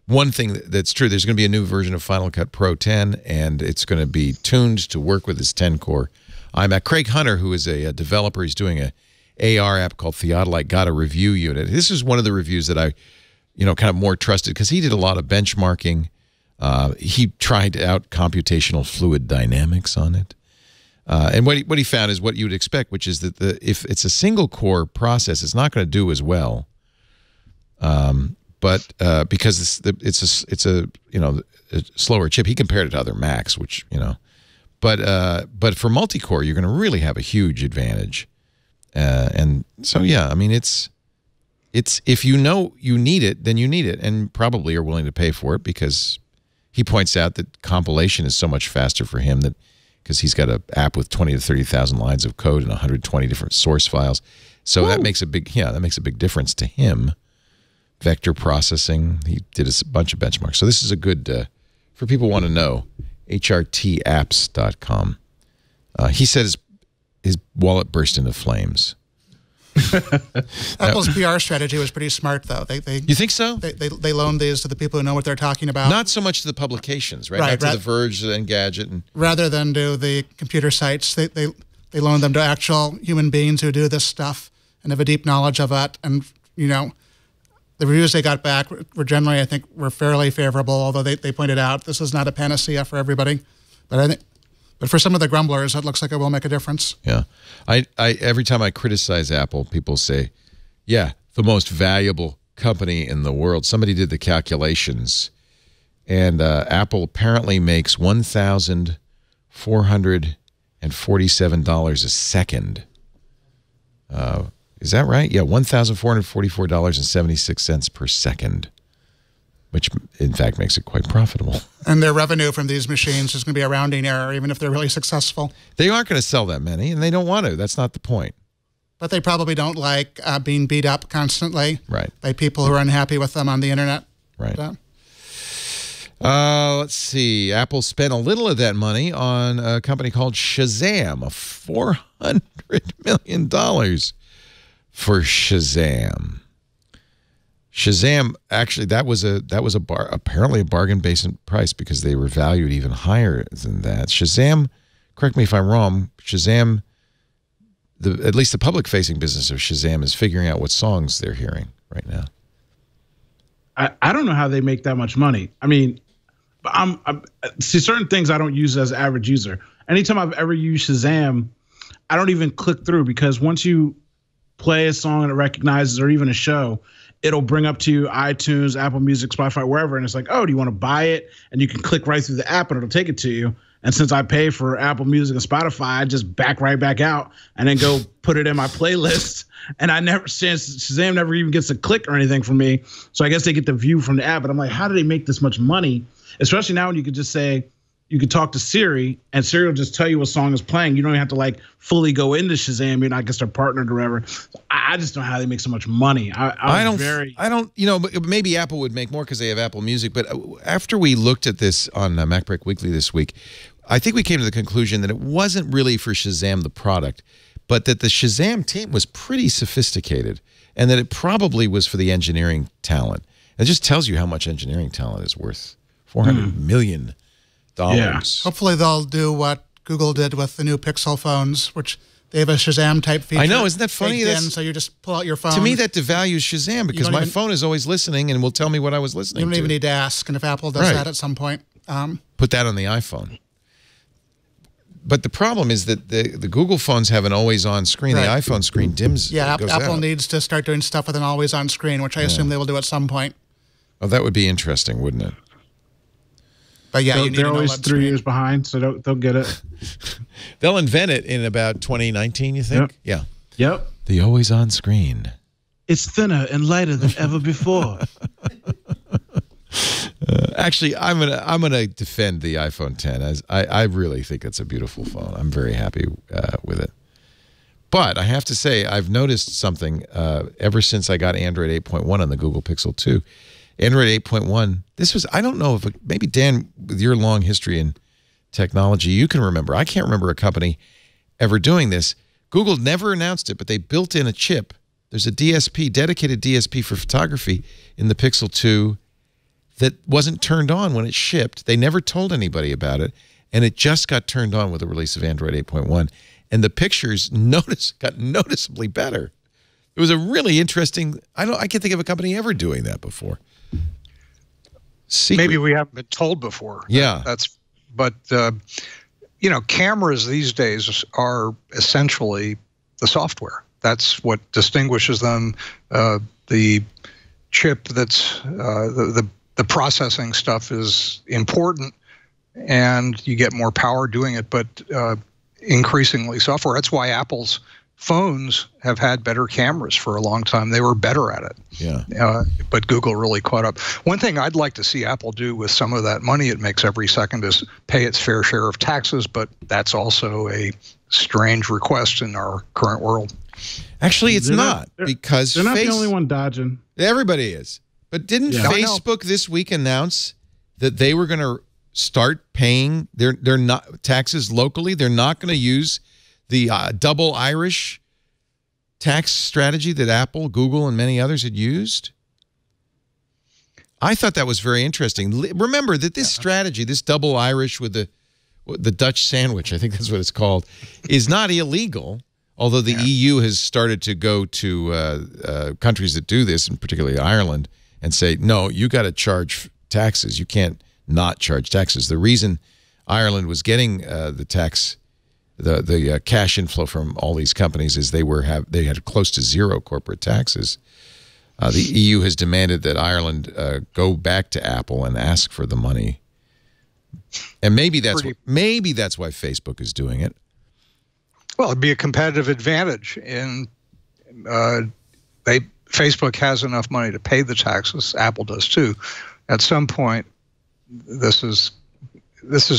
Speaker 1: one thing that's true, there's going to be a new version of Final Cut Pro 10, and it's going to be tuned to work with this 10-core iMac. Craig Hunter, who is a developer, he's doing a AR app called Theodolite, got a review unit. This is one of the reviews that I, kind of more trusted because he did a lot of benchmarking. He tried out computational fluid dynamics on it. And what he found is what you would expect, which is that if it's a single-core process, it's not going to do as well. But because it's a slower chip, he compared it to other Macs, which but for multi-core, you're going to really have a huge advantage. And so yeah, I mean it's if you know you need it, then you need it, and probably are willing to pay for it because he points out that compilation is so much faster for him because he's got an app with 20 to 30,000 lines of code and 120 different source files. So that makes a big difference to him. Vector processing, he did a bunch of benchmarks. So this is a good, for people who want to know, hrtapps.com. He said his wallet burst into flames.
Speaker 4: Apple's PR strategy was pretty smart, though.
Speaker 1: You think so?
Speaker 4: They loaned these to the people who know what they're talking about.
Speaker 1: Not so much to the publications, right? Not to The Verge and Engadget. Rather
Speaker 4: than to the computer sites, they loaned them to actual human beings who do this stuff and have a deep knowledge of it. And, the reviews they got back were generally, I think, were fairly favorable, although they pointed out this is not a panacea for everybody. But for some of the grumblers, it looks like it will make a difference.
Speaker 1: Yeah. I every time I criticize Apple, people say, yeah, the most valuable company in the world. Somebody did the calculations, and Apple apparently makes $1,447 a second. Is that right? Yeah, $1,444.76 per second, which in fact makes it quite profitable.
Speaker 4: And their revenue from these machines is going to be a rounding error, even if they're really successful.
Speaker 1: They aren't going to sell that many, and they don't want to. That's not the point.
Speaker 4: But they probably don't like being beat up constantly by people who are unhappy with them on the internet.
Speaker 1: Right. Let's see. Apple spent a little of that money on a company called Shazam, $400 million for Shazam. Shazam, actually, that was apparently a bargain basement price because they were valued even higher than that. Shazam, correct me if I'm wrong, Shazam, at least the public-facing business of Shazam is figuring out what songs they're hearing right now.
Speaker 6: I don't know how they make that much money. I mean, see, certain things I don't use as an average user. Anytime I've ever used Shazam, I don't even click through because once you play a song and it recognizes, or even a show, it'll bring up to you iTunes, Apple Music, Spotify, wherever, and it's like, oh, do you want to buy it? And you can click right through the app and it'll take it to you. And since I pay for Apple Music and Spotify, I just back right back out and then go put it in my playlist. And Shazam never even gets a click or anything from me. So I guess they get the view from the app. But I'm like, how do they make this much money? Especially now when you could just say, you could talk to Siri and Siri will just tell you what song is playing. You don't even have to like fully go into Shazam. I guess they're partnered or whatever. I just don't know how they make so much money. I don't,
Speaker 1: maybe Apple would make more because they have Apple Music. But after we looked at this on MacBreak Weekly this week, I think we came to the conclusion that it wasn't really for Shazam, the product, but that the Shazam team was pretty sophisticated and that it probably was for the engineering talent. It just tells you how much engineering talent is worth. $400 million.
Speaker 6: Yeah.
Speaker 4: Hopefully they'll do what Google did with the new Pixel phones, which they have a Shazam type feature.
Speaker 1: I know, isn't that funny?
Speaker 4: So you just pull out your phone.
Speaker 1: To me, that devalues Shazam because my phone is always listening and will tell me what I was listening to.
Speaker 4: You don't even need to ask, and if Apple does that at some point.
Speaker 1: Put that on the iPhone. But the problem is that the Google phones have an always-on screen. The iPhone screen dims.
Speaker 4: Yeah,
Speaker 1: goes
Speaker 4: Apple
Speaker 1: out.
Speaker 4: needs to start doing stuff with an always-on screen, which I assume they will do at some point.
Speaker 1: Oh, that would be interesting, wouldn't it?
Speaker 4: But yeah,
Speaker 6: they're always 3 years behind, so they'll get it.
Speaker 1: They'll invent it in about 2019, you think?
Speaker 6: Yep.
Speaker 1: Yeah.
Speaker 6: Yep.
Speaker 1: The always-on screen.
Speaker 6: It's thinner and lighter than ever before.
Speaker 1: Actually, I'm gonna defend the iPhone 10 as I really think it's a beautiful phone. I'm very happy with it. But I have to say, I've noticed something ever since I got Android 8.1 on the Google Pixel 2. Android 8.1, I don't know if maybe Dan, with your long history in technology, you can remember. I can't remember a company ever doing this. Google never announced it, but they built in a chip. There's a DSP, dedicated DSP for photography in the Pixel 2, that wasn't turned on when it shipped. They never told anybody about it, and it just got turned on with the release of Android 8.1. And the pictures got noticeably better. It was a really interesting. I can't think of a company ever doing that before.
Speaker 5: Maybe we haven't been told before.
Speaker 1: Yeah,
Speaker 5: but you know, cameras these days are essentially the software. That's what distinguishes them. The chip that's the processing stuff is important, and you get more power doing it, but increasingly software. That's why Apple's phones have had better cameras for a long time. They were better at it.
Speaker 1: Yeah.
Speaker 5: But Google really caught up. One thing I'd like to see Apple do with some of that money it makes every second is pay its fair share of taxes, but that's also a strange request in our current world.
Speaker 1: Actually, it's not, because
Speaker 6: they're not the only one dodging.
Speaker 1: Everybody is. But didn't Facebook this week announce that they were going to start paying their taxes locally? They're not going to use the double Irish tax strategy that Apple, Google, and many others had used. I thought that was very interesting. Remember that this strategy, this double Irish with the Dutch sandwich, I think that's what it's called, is not illegal, although the EU has started to go to countries that do this, and particularly Ireland, and say, no, you got to charge taxes. You can't not charge taxes. The reason Ireland was getting the cash inflow from all these companies is they had close to zero corporate taxes. The EU has demanded that Ireland go back to Apple and ask for the money, and maybe that's why Facebook is doing it.
Speaker 5: Well, it'd be a competitive advantage, and Facebook has enough money to pay the taxes. Apple does too. At some point, this is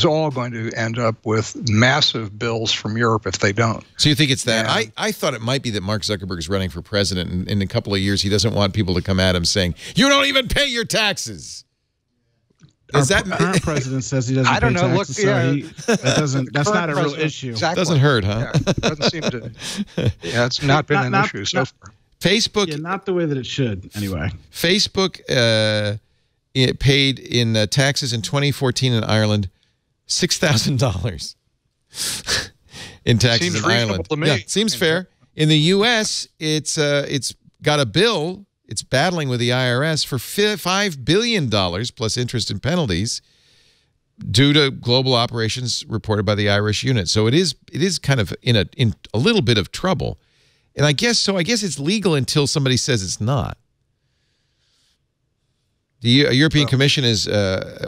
Speaker 5: all going to end up with massive bills from Europe if they don't.
Speaker 1: So you think it's that? I thought it might be that Mark Zuckerberg is running for president, and in a couple of years he doesn't want people to come at him saying, "You don't even pay your taxes."
Speaker 6: Our current president says he doesn't pay taxes, that's not a real issue.
Speaker 1: Exactly. Doesn't hurt, huh?
Speaker 5: Yeah, doesn't seem to. Yeah, it's not been an issue so far.
Speaker 1: Facebook,
Speaker 6: not the way that it should. Anyway,
Speaker 1: Facebook it paid in taxes in 2014 in Ireland $6,000 in taxes in Ireland.
Speaker 5: To me.
Speaker 1: Yeah, seems fair. In the U.S., it's got a bill. It's battling with the IRS for $5 billion plus interest and penalties due to global operations reported by the Irish unit. So it is kind of in a little bit of trouble. And I guess it's legal until somebody says it's not. The European Commission has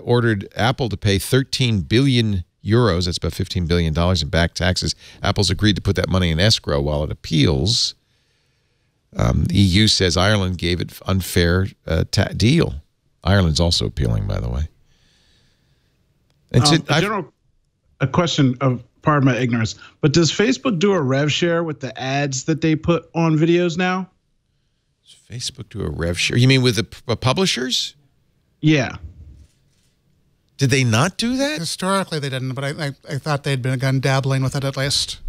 Speaker 1: ordered Apple to pay 13 billion euros, that's about $15 billion in back taxes. Apple's agreed to put that money in escrow while it appeals. The EU says Ireland gave it unfair deal. Ireland's also appealing, by the way. And
Speaker 6: a question of, pardon my ignorance, but does Facebook do a rev share with the ads that they put on videos now?
Speaker 1: Does Facebook do a rev share? You mean with the publishers?
Speaker 6: Yeah.
Speaker 1: Did they not do that?
Speaker 4: Historically, they didn't, but I thought they'd begun dabbling with it at least.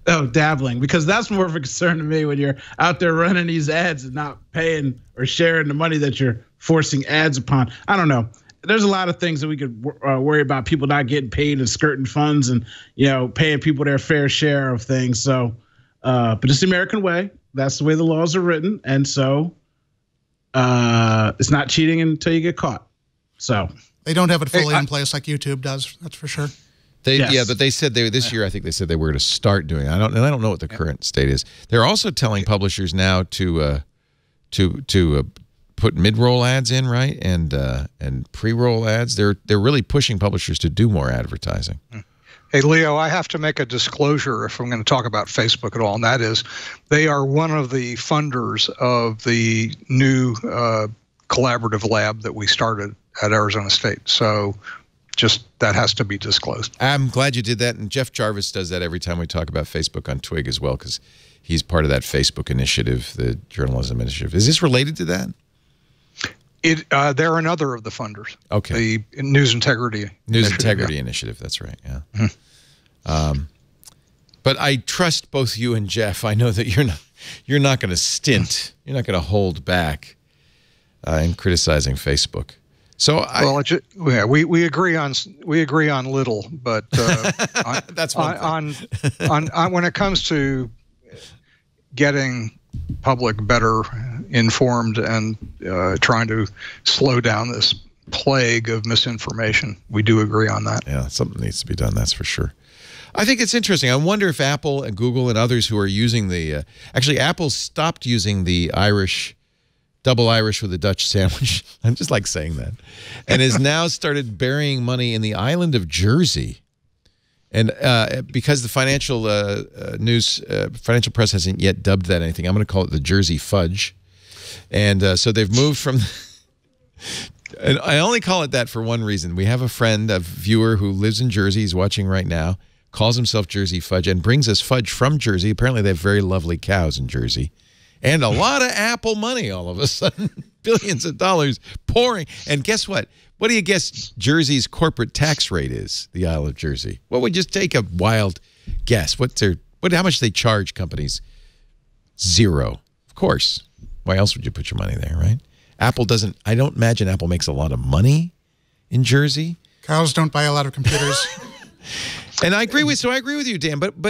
Speaker 6: Oh, dabbling, because that's more of a concern to me when you're out there running these ads and not paying or sharing the money that you're forcing ads upon. I don't know. There's a lot of things that we could worry about, people not getting paid and skirting funds and, paying people their fair share of things. So, but it's the American way. That's the way the laws are written. And so it's not cheating until you get caught. So
Speaker 4: they don't have it fully in place like YouTube does. That's for sure.
Speaker 1: Yeah, but they said this year, I think they said they were going to start doing it. I don't know what the current state is. They're also telling publishers now to put mid-roll ads in, right, and pre-roll ads. They're really pushing publishers to do more advertising.
Speaker 5: Hey, Leo, I have to make a disclosure if I'm going to talk about Facebook at all, and that is they are one of the funders of the new collaborative lab that we started at Arizona State. So just that has to be disclosed.
Speaker 1: I'm glad you did that, and Jeff Jarvis does that every time we talk about Facebook on Twig as well, because he's part of that Facebook initiative, the journalism initiative. Is this related to that?
Speaker 5: They're another of the funders.
Speaker 1: Okay.
Speaker 5: The News Integrity
Speaker 1: Initiative. That's right. Yeah. Mm-hmm. But I trust both you and Jeff. I know that you're not going to stint. You're not going to hold back in criticizing Facebook. So
Speaker 5: we agree on little, but
Speaker 1: that's one
Speaker 5: on when it comes to getting public better informed and trying to slow down this plague of misinformation, we do agree on that.
Speaker 1: Yeah, something needs to be done. That's for sure. I think it's interesting. I wonder if Apple and Google and others who are using the actually Apple stopped using the double Irish with a Dutch sandwich. I'm just like saying that. And has now started burying money in the island of Jersey. And because the financial financial press hasn't yet dubbed that anything, I'm going to call it the Jersey Fudge. And so they've moved from... and I only call it that for one reason. We have a friend, a viewer who lives in Jersey. He's watching right now, calls himself Jersey Fudge, and brings us fudge from Jersey. Apparently they have very lovely cows in Jersey. And a lot of Apple money all of a sudden. Billions of dollars pouring. And guess what? What do you guess Jersey's corporate tax rate is, the Isle of Jersey? Well, we just take a wild guess. How much they charge companies? 0. Of course. Why else would you put your money there, right? Apple doesn't, I don't imagine Apple makes a lot of money in Jersey.
Speaker 4: Cows don't buy a lot of computers.
Speaker 1: And I agree with you, Dan, but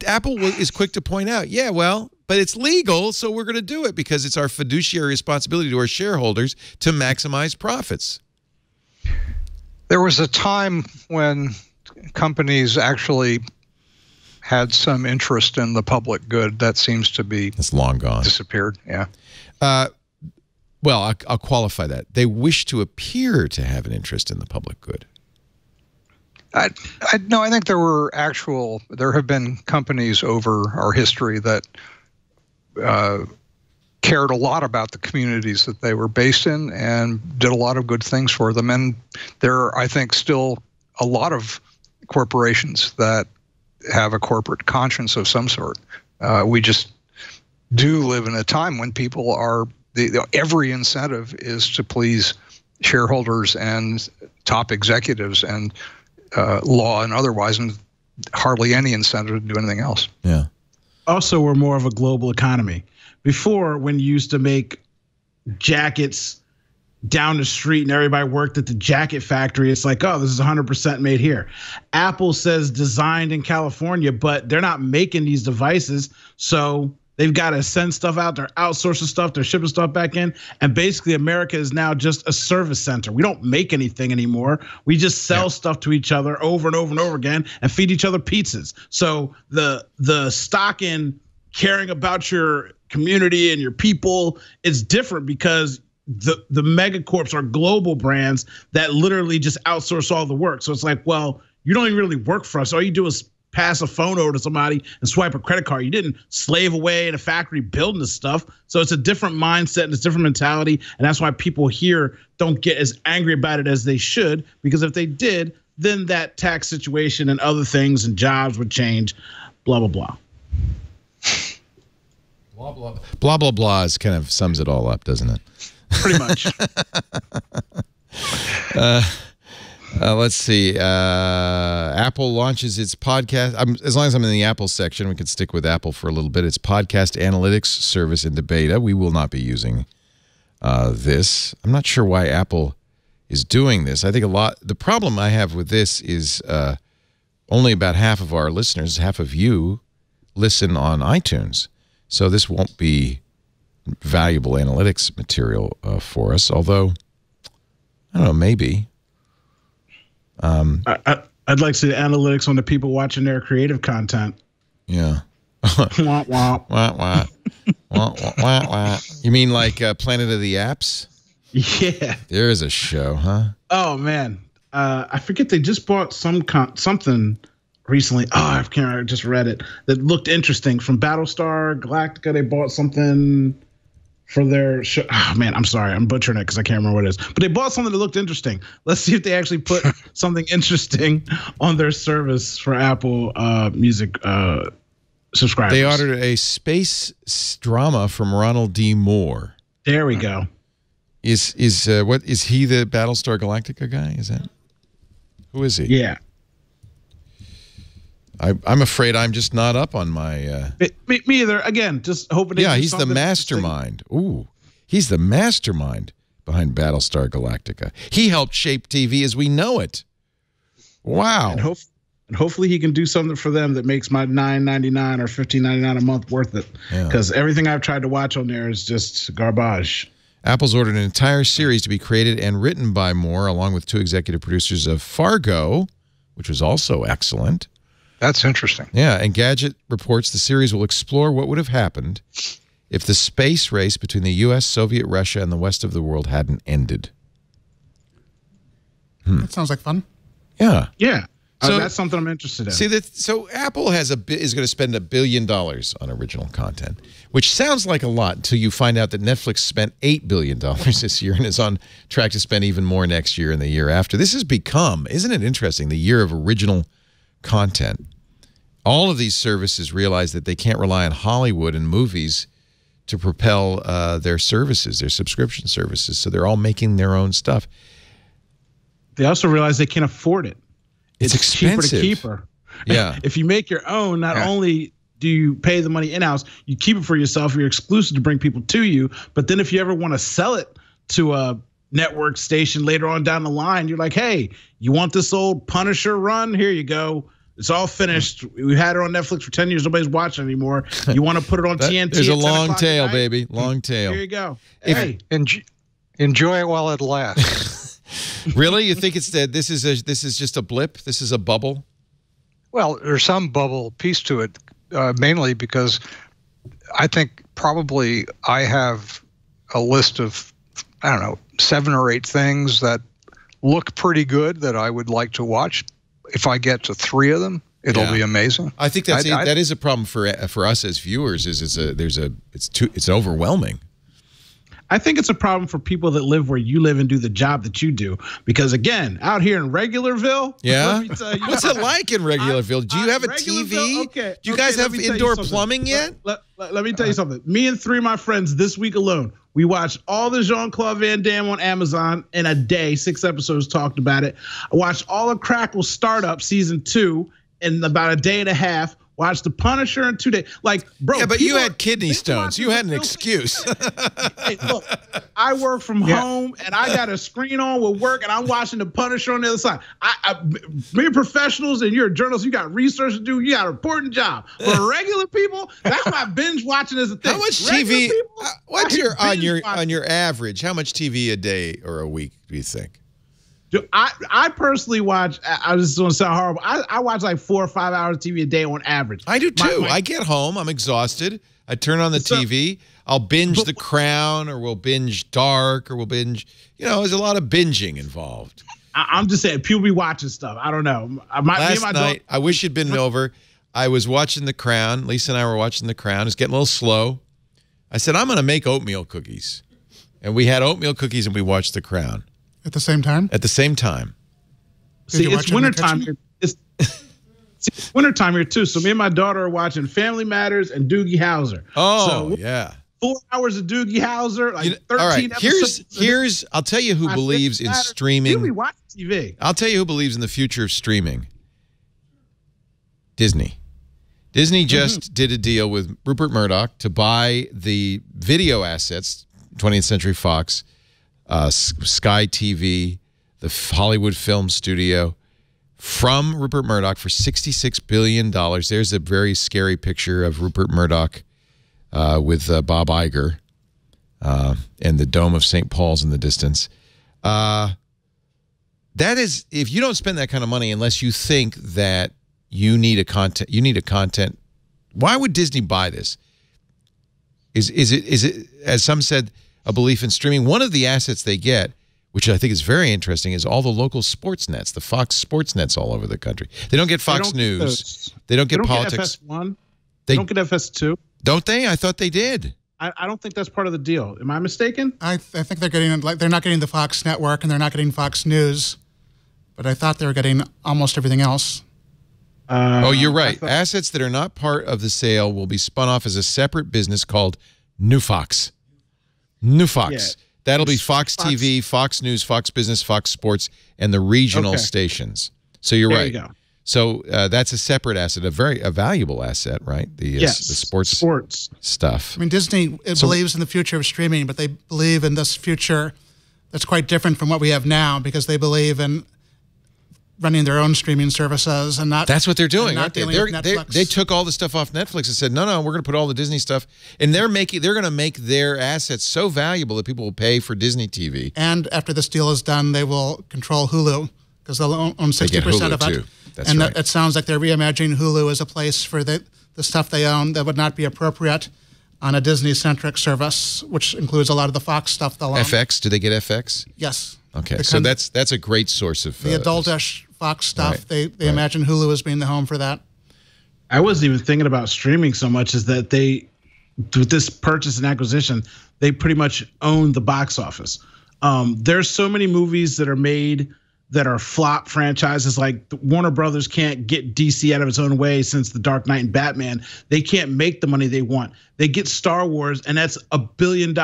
Speaker 1: Apple is quick to point out, yeah, well, but it's legal, so we're going to do it because it's our fiduciary responsibility to our shareholders to maximize profits.
Speaker 5: There was a time when companies actually had some interest in the public good. That seems to be...
Speaker 1: It's long gone.
Speaker 5: Disappeared, yeah.
Speaker 1: Well, I'll qualify that. They wish to appear to have an interest in the public good.
Speaker 5: No, I think there have been companies over our history that cared a lot about the communities that they were based in and did a lot of good things for them. And there are, I think, still a lot of corporations that have a corporate conscience of some sort. We just do live in a time when people are, every incentive is to please shareholders and top executives and law and otherwise, and hardly any incentive to do anything else.
Speaker 1: Yeah.
Speaker 6: Also, we're more of a global economy. Before, when you used to make jackets down the street and everybody worked at the jacket factory, it's like, oh, this is 100% made here. Apple says designed in California, but they're not making these devices. So they've got to send stuff out. They're outsourcing stuff. They're shipping stuff back in. And basically, America is now just a service center. We don't make anything anymore. We just sell stuff to each other over and over and over again and feed each other pizzas. So the stock in caring about your community and your people is different because the megacorps are global brands that literally just outsource all the work. So it's like, well, you don't even really work for us. All you do is pass a phone over to somebody and swipe a credit card. You didn't slave away in a factory building this stuff. So it's a different mindset and it's a different mentality. And that's why people here don't get as angry about it as they should, because if they did, then that tax situation and other things and jobs would change, blah, blah, blah.
Speaker 1: Blah, blah, blah, blah, blah is kind of sums it all up, doesn't it?
Speaker 6: Pretty much.
Speaker 1: Let's see. Apple launches its podcast. As long as I'm in the Apple section, we can stick with Apple for a little bit. It's podcast analytics service into beta. We will not be using this. I'm not sure why Apple is doing this. I think the problem I have with this is only about half of our listeners, half of you, listen on iTunes. So this won't be valuable analytics material for us, although, I don't know, maybe.
Speaker 6: I'd like to see the analytics on the people watching their creative content.
Speaker 1: Yeah.
Speaker 6: Wah, wah.
Speaker 1: Wah, wah. Wah, wah, wah, wah. You mean like Planet of the Apps?
Speaker 6: Yeah.
Speaker 1: There is a show, huh?
Speaker 6: Oh, man. I forget, they just bought something recently. Oh, I can't remember. I just read it. That looked interesting. From Battlestar Galactica, they bought something for their show. Oh, man, I'm sorry. I'm butchering it because I can't remember what it is. But they bought something that looked interesting. Let's see if they actually put something interesting on their service for Apple Music subscribers.
Speaker 1: They ordered a space drama from Ronald D. Moore.
Speaker 6: There we go.
Speaker 1: Is he the Battlestar Galactica guy? Is that? Who is he?
Speaker 6: Yeah.
Speaker 1: I'm afraid I'm just not up on my...
Speaker 6: Me either. Again, just hoping...
Speaker 1: Yeah, he's the mastermind. Ooh, he's the mastermind behind Battlestar Galactica. He helped shape TV as we know it. Wow.
Speaker 6: And hopefully he can do something for them that makes my $9.99 or $15.99 a month worth it. Because everything I've tried to watch on there is just garbage.
Speaker 1: Apple's ordered an entire series to be created and written by Moore, along with 2 executive producers of Fargo, which was also excellent.
Speaker 5: That's interesting.
Speaker 1: Yeah, and Gadget reports the series will explore what would have happened if the space race between the U.S., Soviet Russia, and the rest of the world hadn't ended.
Speaker 4: That sounds like fun.
Speaker 1: Yeah.
Speaker 6: Yeah.
Speaker 1: So
Speaker 6: that's something I'm interested in.
Speaker 1: See, so Apple is going to spend $1 billion on original content, which sounds like a lot until you find out that Netflix spent $8 billion this year and is on track to spend even more next year and the year after. This has become, isn't it interesting, the year of original content. All of these services realize that they can't rely on Hollywood and movies to propel their services, their subscription services, so they're all making their own stuff.
Speaker 6: They also realize they can't afford it.
Speaker 1: It's expensive.
Speaker 6: Cheaper to keep her.
Speaker 1: Yeah.
Speaker 6: If you make your own, not only do you pay the money in-house, you keep it for yourself, you're exclusive to bring people to you, but then if you ever want to sell it to a network station later on down the line, you're like, hey, you want this old Punisher run? Here you go. It's all finished. We had it on Netflix for 10 years. Nobody's watching anymore. You want to put it on TNT?
Speaker 1: There's a long tail, baby. Long tail.
Speaker 6: Here you go.
Speaker 5: Hey, enjoy it while it lasts.
Speaker 1: Really? You think it's that this is just a blip? This is a bubble?
Speaker 5: Well, there's some bubble piece to it, mainly because I think probably I have a list of, I don't know, 7 or 8 things that look pretty good that I would like to watch. If I get to 3 of them, it'll be amazing.
Speaker 1: I think that is a problem for us as viewers. It's overwhelming.
Speaker 6: I think it's a problem for people that live where you live and do the job that you do. Because again, out here in Regularville,
Speaker 1: what's it like in Regularville? Do you have a TV?
Speaker 6: Okay.
Speaker 1: Do you guys have indoor plumbing yet?
Speaker 6: Let me tell you something. Me and 3 of my friends this week alone, we watched all the Jean-Claude Van Damme on Amazon in a day. 6 episodes talked about it. I watched all of Crackle Startup season 2 in about a day and a half. Watched The Punisher in 2 days. Like, bro.
Speaker 1: Yeah, but you had kidney stones. You had an excuse.
Speaker 6: Hey, look, I work from home, and I got a screen on with work, and I'm watching The Punisher on the other side. We're professionals, and you're a journalist. You got research to do. You got an important job. For regular people, that's why binge watching is a thing.
Speaker 1: How much TV? What's on your average? How much TV a day or a week do you think?
Speaker 6: I personally watch, I just want to sound horrible, I watch like 4 or 5 hours of TV a day on average.
Speaker 1: I do too. I get home, I'm exhausted. I turn on the TV. I'll binge The Crown, or we'll binge Dark, or we'll binge, there's a lot of binging involved.
Speaker 6: I'm just saying, people be watching stuff. I don't know.
Speaker 1: Last night, I wish you'd been over. I was watching The Crown. Lisa and I were watching The Crown. It's getting a little slow. I said, I'm going to make oatmeal cookies. And we had oatmeal cookies and we watched The Crown.
Speaker 4: At the same time?
Speaker 1: At the same time.
Speaker 6: See, it's wintertime here. It's wintertime here, too. So me and my daughter are watching Family Matters and Doogie Howser.
Speaker 1: Oh, so yeah.
Speaker 6: 4 hours of Doogie Howser, like 13
Speaker 1: all right,
Speaker 6: episodes.
Speaker 1: I'll tell you who believes in streaming.
Speaker 6: We watch TV.
Speaker 1: I'll tell you who believes in the future of streaming. Disney. Disney just did a deal with Rupert Murdoch to buy the video assets, 20th Century Fox, Sky TV, the Hollywood Film Studio, from Rupert Murdoch for $66 billion. There's a very scary picture of Rupert Murdoch with Bob Iger and the Dome of St. Paul's in the distance. That is, if you don't spend that kind of money unless you think that you need a content, why would Disney buy this? Is it, as some said, a belief in streaming? One of the assets they get, which I think is very interesting, is all the local sports nets, the Fox sports nets all over the country. They don't get Fox News. They don't get politics.
Speaker 6: Get FS1. They don't get FS2.
Speaker 1: Don't they? I thought they did.
Speaker 6: I don't think that's part of the deal. Am I mistaken?
Speaker 4: I think they're getting, like, they're not getting the Fox network and they're not getting Fox News, but I thought they were getting almost everything else.
Speaker 1: Oh, you're right. Assets that are not part of the sale will be spun off as a separate business called New Fox. New Fox. Yeah. That'll be Fox TV, Fox News, Fox Business, Fox Sports, and the regional stations. So you're right. You go. So that's a separate asset, a valuable asset, right? The sports stuff.
Speaker 4: I mean, Disney believes in the future of streaming, but they believe in this future that's quite different from what we have now, because they believe in running their own streaming services and not.
Speaker 1: That's what they're doing, aren't they?
Speaker 4: They
Speaker 1: took all the stuff off Netflix and said, no, we're going to put all the Disney stuff, and they're going to make their assets so valuable that people will pay for Disney TV.
Speaker 4: And after this deal is done, they will control Hulu, because they'll own 60% of it.
Speaker 1: Too. That's
Speaker 4: and
Speaker 1: right.
Speaker 4: it sounds like they're reimagining Hulu as a place for the stuff they own that would not be appropriate on a Disney-centric service, which includes a lot of the Fox stuff they'll own.
Speaker 1: FX? Do they get FX?
Speaker 4: Yes.
Speaker 1: Okay, so that's a great source of...
Speaker 4: the adultish Fox stuff,
Speaker 1: right,
Speaker 4: they imagine Hulu as being the home for that.
Speaker 6: I wasn't even thinking about streaming so much as that with this purchase and acquisition, they pretty much own the box office. There's so many movies that are made that are flop franchises. Like Warner Brothers can't get DC out of its own way since The Dark Knight and Batman. They can't make the money they want. They get Star Wars, and that's $1 billion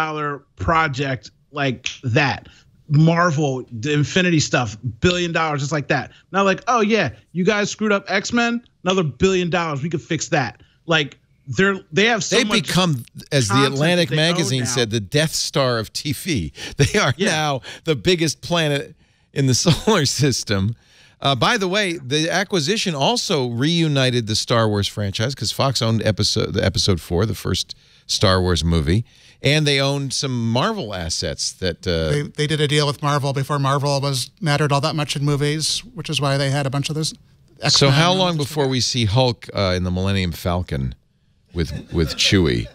Speaker 6: project like that. Marvel, the Infinity stuff, $1 billion, just like that. Now, like, oh yeah, you guys screwed up X-Men, another $1 billion. We could fix that. Like they have so much. They become,
Speaker 1: as the Atlantic magazine said, the Death Star of TV. They are now the biggest planet in the solar system. By the way, the acquisition also reunited the Star Wars franchise, because Fox owned episode 4, the first Star Wars movie. And they owned some Marvel assets that...
Speaker 4: They did a deal with Marvel before Marvel mattered all that much in movies, which is why they had a bunch of those.
Speaker 1: So how long before we see Hulk in the Millennium Falcon with Chewie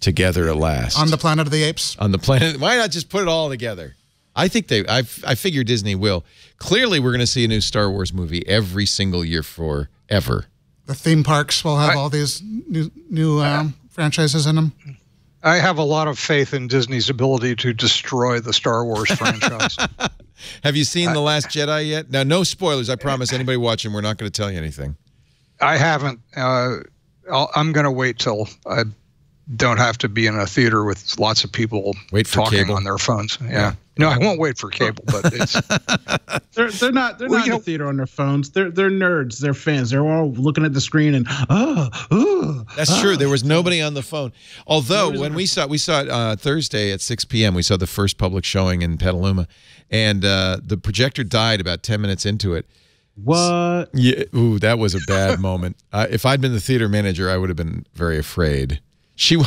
Speaker 1: together at last?
Speaker 4: On the Planet of the Apes?
Speaker 1: On the planet. Why not just put it all together? I think I figure Disney will. Clearly, we're going to see a new Star Wars movie every single year forever.
Speaker 4: The theme parks will have all these new franchises in them.
Speaker 5: I have a lot of faith in Disney's ability to destroy the Star Wars franchise.
Speaker 1: Have you seen The Last Jedi yet? Now, no spoilers. I promise anybody watching, we're not going to tell you anything.
Speaker 5: I haven't. I'm going to wait till I don't have to be in a theater with lots of people talking on their phones. Yeah. No, I won't wait for cable, but it's
Speaker 6: they're not in the theater on their phones. They're nerds. They're fans. They're all looking at the screen and
Speaker 1: That's true. There was nobody on the phone. Although when we saw it Thursday at 6 p.m. We saw the first public showing in Petaluma, and the projector died about 10 minutes into it.
Speaker 6: What?
Speaker 1: Yeah. Ooh, that was a bad moment. If I'd been the theater manager, I would have been very afraid. It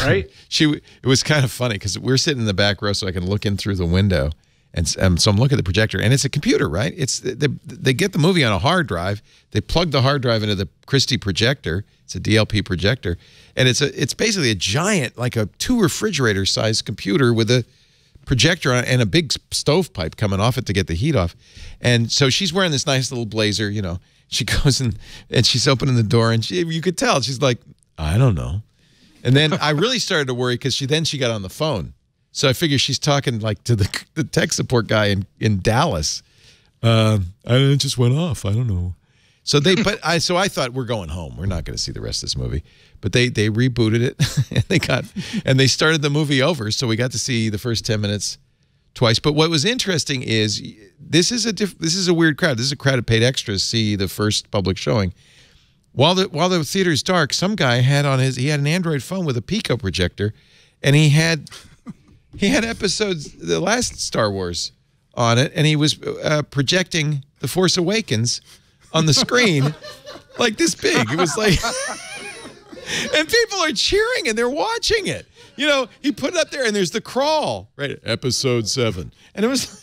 Speaker 1: was kind of funny because we're sitting in the back row, so I can look in through the window, and so I'm looking at the projector, and it's a computer, right? They get the movie on a hard drive. They plug the hard drive into the Christie projector. It's a DLP projector, and it's basically a giant, like a 2 refrigerator sized computer with a projector on it and a big stovepipe coming off it to get the heat off. And so she's wearing this nice little blazer, you know. She goes and she's opening the door, and you could tell she's like, I don't know. And then I really started to worry because she got on the phone. So I figure she's talking like to the tech support guy in Dallas. It just went off. I don't know. So I thought we're going home. We're not going to see the rest of this movie. But they rebooted it and they started the movie over. So we got to see the first 10 minutes twice. But what was interesting is this is a weird crowd. This is a crowd that paid extra to see the first public showing. While the theater's dark, some guy had an Android phone with a Pico projector, and he had episodes, the last Star Wars on it, and he was projecting The Force Awakens on the screen like this big. It was like, and people are cheering and they're watching it. You know, he put it up there, and there's the crawl, right? Episode 7, and it was.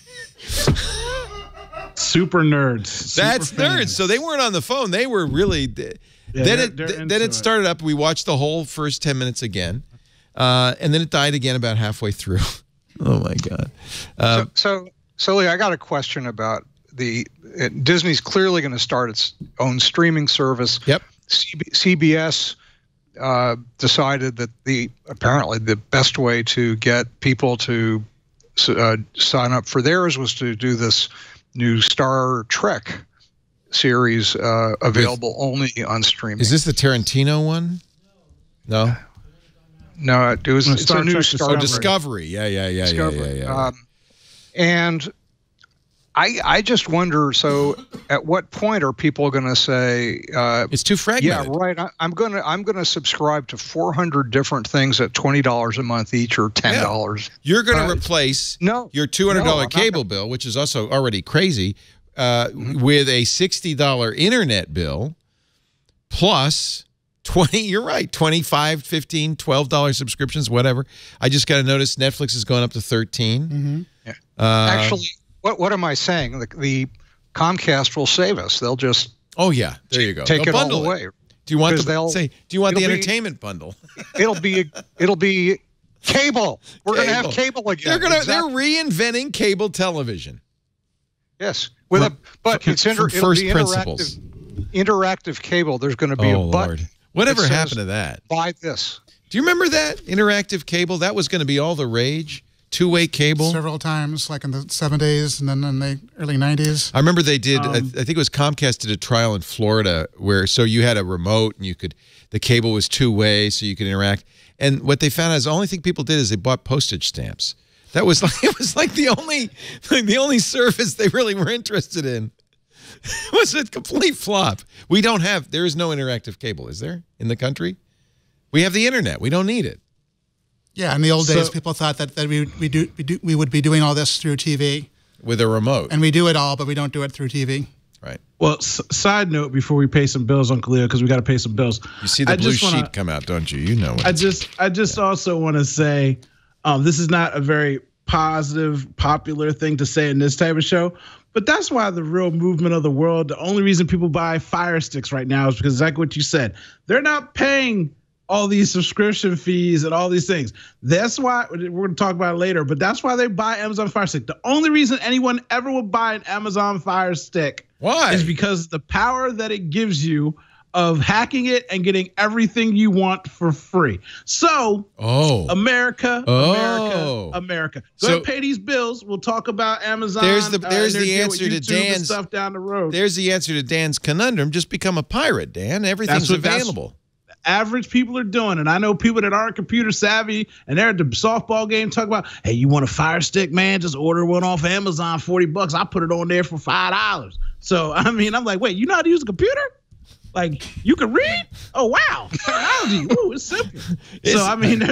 Speaker 6: Super nerds.
Speaker 1: That's nerds. So they weren't on the phone. They were really. Then it started up. We watched the whole first 10 minutes again, and then it died again about halfway through. Oh my God.
Speaker 5: So Lee, I got a question about Disney's clearly going to start its own streaming service.
Speaker 1: Yep.
Speaker 5: CBS decided that apparently the best way to get people to sign up for theirs was to do this new Star Trek series available only on streaming.
Speaker 1: Is this the Tarantino one? No.
Speaker 5: No, it's a new Star
Speaker 1: Discovery. Yeah.
Speaker 5: And I just wonder. So, at what point are people going to say
Speaker 1: it's too fragmented?
Speaker 5: Yeah, right. I'm gonna subscribe to 400 different things at $20 a month each, or $10. Yeah.
Speaker 1: You're going to replace your $200 cable bill, which is also already crazy, with a $60 internet bill plus 20. You're right. $25, $15, $12 subscriptions, whatever. I just got to notice Netflix is going up to $13.
Speaker 4: Mm-hmm.
Speaker 5: Yeah. Actually. What am I saying? The Comcast will save us. They'll just
Speaker 1: there you go.
Speaker 5: Take it all away.
Speaker 1: Do you want the entertainment bundle?
Speaker 5: It'll be cable. We're going to have cable again.
Speaker 1: They're reinventing cable television.
Speaker 5: Yes, but it's interactive cable. There's going to be a button.
Speaker 1: Lord. Whatever happened to that?
Speaker 5: Buy this.
Speaker 1: Do you remember that interactive cable? That was going to be all the rage. Two-way cable
Speaker 4: several times, like in the 70s and then in the early 90s.
Speaker 1: I remember they did. I think it was Comcast did a trial in Florida where you had a remote and the cable was two-way, so you could interact. And what they found is the only thing people did is they bought postage stamps. That was like the only service they really were interested in. It was a complete flop. There is no interactive cable, is there, in the country? We have the internet. We don't need it.
Speaker 4: Yeah, in the old days, people thought that we would be doing all this through TV.
Speaker 1: With a remote.
Speaker 4: And we do it all, but we don't do it through TV.
Speaker 1: Right.
Speaker 6: Well, side note before we pay some bills, Uncle Leo, because we got to pay some bills.
Speaker 1: You see the blue sheet come out, don't you? You know what
Speaker 6: I just also want to say this is not a very positive, popular thing to say in this type of show. But that's why the real movement of the world, the only reason people buy Fire Sticks right now is because exactly what you said. They're not paying all these subscription fees and all these things. That's why we're going to talk about it later, but that's why they buy Amazon Fire Stick. The only reason anyone ever would buy an Amazon Fire Stick is because the power that it gives you of hacking it and getting everything you want for free. So, America. Go ahead and pay these bills. We'll talk about Amazon.
Speaker 1: There's the answer to Dan's
Speaker 6: stuff down the road.
Speaker 1: There's the answer to Dan's conundrum. Just become a pirate, Dan. Everything's available.
Speaker 6: Average people are doing, and I know people that aren't computer savvy and they're at the softball game talk about, hey, you want a Fire Stick, man? Just order one off Amazon, $40. I put it on there for $5. So I mean, I'm like, wait, you know how to use a computer? Like, you can read? Oh wow, technology. Ooh, it's simple. So I mean,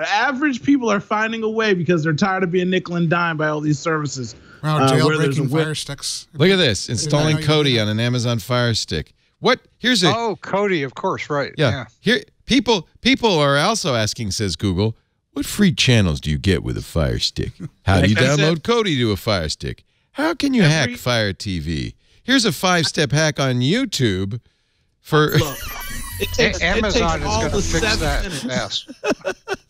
Speaker 6: average people are finding a way because they're tired of being nickel and dime by all these services.
Speaker 4: Wow, jailbreaking Fire Sticks.
Speaker 1: Look at this, installing Kodi on an Amazon Fire Stick.
Speaker 5: Kodi, of course, right.
Speaker 1: Yeah. Here, people are also asking, says Google, what free channels do you get with a Fire Stick? How do you download Kodi to a Fire Stick? How can you hack Fire TV? Here's a 5-step hack on YouTube for...
Speaker 5: Amazon is going to fix that fast.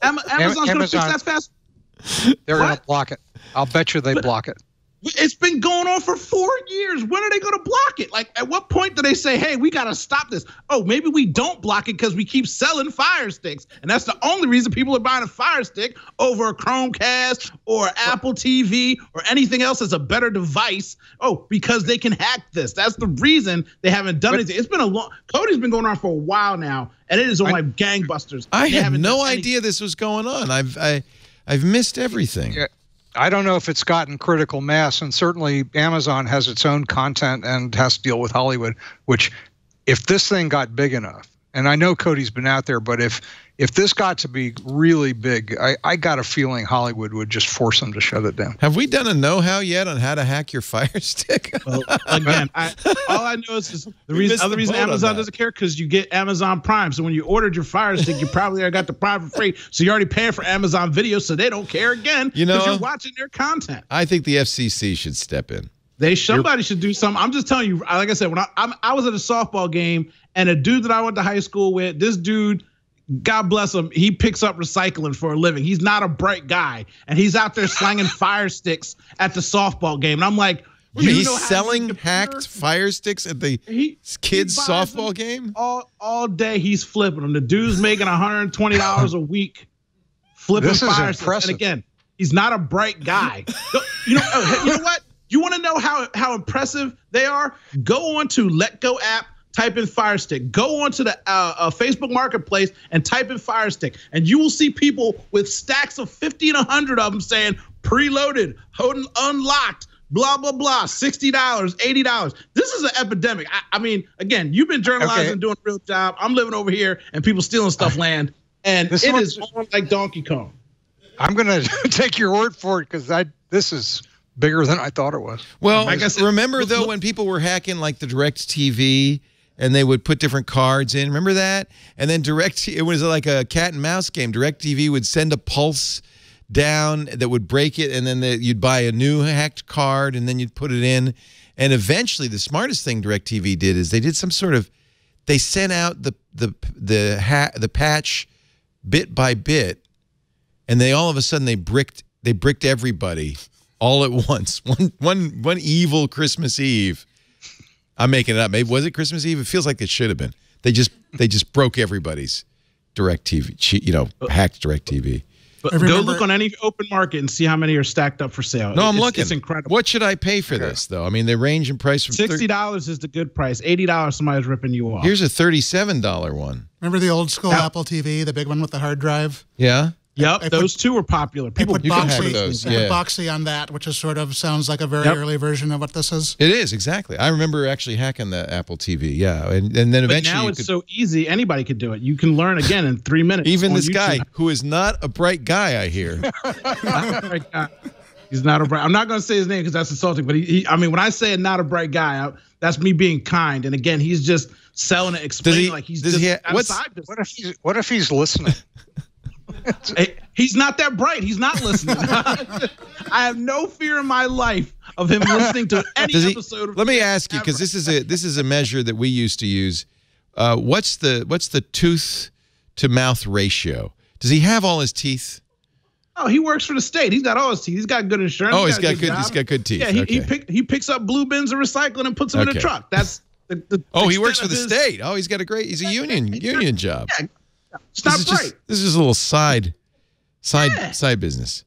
Speaker 6: Amazon's going to fix that fast?
Speaker 5: They're going to block it. I'll bet you they block it.
Speaker 6: It's been going on for 4 years. When are they going to block it? Like, at what point do they say, hey, we got to stop this? Oh, maybe we don't block it because we keep selling Fire Sticks. And that's the only reason people are buying a Fire Stick over a Chromecast or Apple TV or anything else that's a better device. Oh, because they can hack this. That's the reason they haven't done anything. It's been Kodi's been going on for a while now, and it is on like gangbusters.
Speaker 1: I had no idea this was going on. I've missed everything.
Speaker 5: Yeah. I don't know if it's gotten critical mass, and certainly Amazon has its own content and has to deal with Hollywood, which if this thing got big enough, and I know Kodi's been out there, but if this got to be really big, I got a feeling Hollywood would just force them to shut it down.
Speaker 1: Have we done a know-how yet on how to hack your Fire Stick?
Speaker 6: Well, again, all I know is the other reason Amazon doesn't care because you get Amazon Prime. So when you ordered your Fire Stick, you probably already got the Prime for free. So you're already paying for Amazon Video, so they don't care again because you're watching their content.
Speaker 1: I think the FCC should step in.
Speaker 6: Somebody should do something. I'm just telling you, like I said, when I was at a softball game, and a dude that I went to high school with, this dude, God bless him, he picks up recycling for a living. He's not a bright guy, and he's out there slanging Fire Sticks at the softball game. And I'm like,
Speaker 1: he's selling hacked Fire Sticks at the kids' softball game?
Speaker 6: All day he's flipping them. The dude's making $120 a week flipping Fire Sticks. And again, he's not a bright guy. You know what? You want to know how impressive they are? Go on to Let Go app. Type in Fire Stick. Go onto the Facebook Marketplace and type in Fire Stick, and you will see people with stacks of 50 and 100 of them saying, preloaded, unlocked, blah, blah, blah, $60, $80. This is an epidemic. I mean, again, you've been journalizing and doing a real job. I'm living over here and people stealing stuff land. And it is on like Donkey Kong.
Speaker 5: I'm going to take your word for it because this is bigger than I thought it was.
Speaker 1: Well, remember though when people were hacking like the DirecTV and they would put different cards in? Remember that? And then it was like a cat and mouse game. DirecTV would send a pulse down that would break it, and then you'd buy a new hacked card, and then you'd put it in. And eventually, the smartest thing DirecTV did is they did some sort of, they sent out the patch bit by bit, and they all of a sudden they bricked everybody all at once. One evil Christmas Eve. I'm making it up. Maybe was it Christmas Eve? It feels like it should have been. They just broke everybody's DirecTV, hacked DirecTV.
Speaker 6: But go look on any open market and see how many are stacked up for sale.
Speaker 1: No, I'm looking.
Speaker 6: It's incredible.
Speaker 1: What should I pay for this, though? I mean, they range in price from
Speaker 6: $60 is the good price. $80, somebody's ripping you off.
Speaker 1: Here's a $37 one.
Speaker 4: Remember the old school Apple TV, the big one with the hard drive?
Speaker 1: Yeah.
Speaker 6: Yep, those two were popular.
Speaker 4: People
Speaker 1: you can have those. Yeah.
Speaker 4: Boxy on that, which is sort of sounds like a very early version of what this is.
Speaker 1: It is, exactly. I remember actually hacking the Apple TV, yeah. And then eventually
Speaker 6: but now it's so easy, anybody could do it. You can learn again in 3 minutes.
Speaker 1: Even this guy, who is not a bright guy, I hear.
Speaker 6: He's not a bright. I'm not going to say his name because that's insulting, but I mean, when I say not a bright guy, that's me being kind. And again, he's just selling it, explaining like he's just outside.
Speaker 5: What if he's listening?
Speaker 6: Hey, he's not that bright. He's not listening. I have no fear in my life of him listening to any episode.
Speaker 1: Let me ask you, because this is a measure that we used to use. What's the tooth to mouth ratio? Does he have all his teeth?
Speaker 6: Oh, he works for the state. He's got all his teeth. He's got good insurance.
Speaker 1: Oh, he's got good teeth.
Speaker 6: Yeah, he picks up blue bins of recycling and puts them in a truck. That's
Speaker 1: he works for the state. Oh, he's a union job.
Speaker 6: Yeah. It's not bright.
Speaker 1: This is a little side business.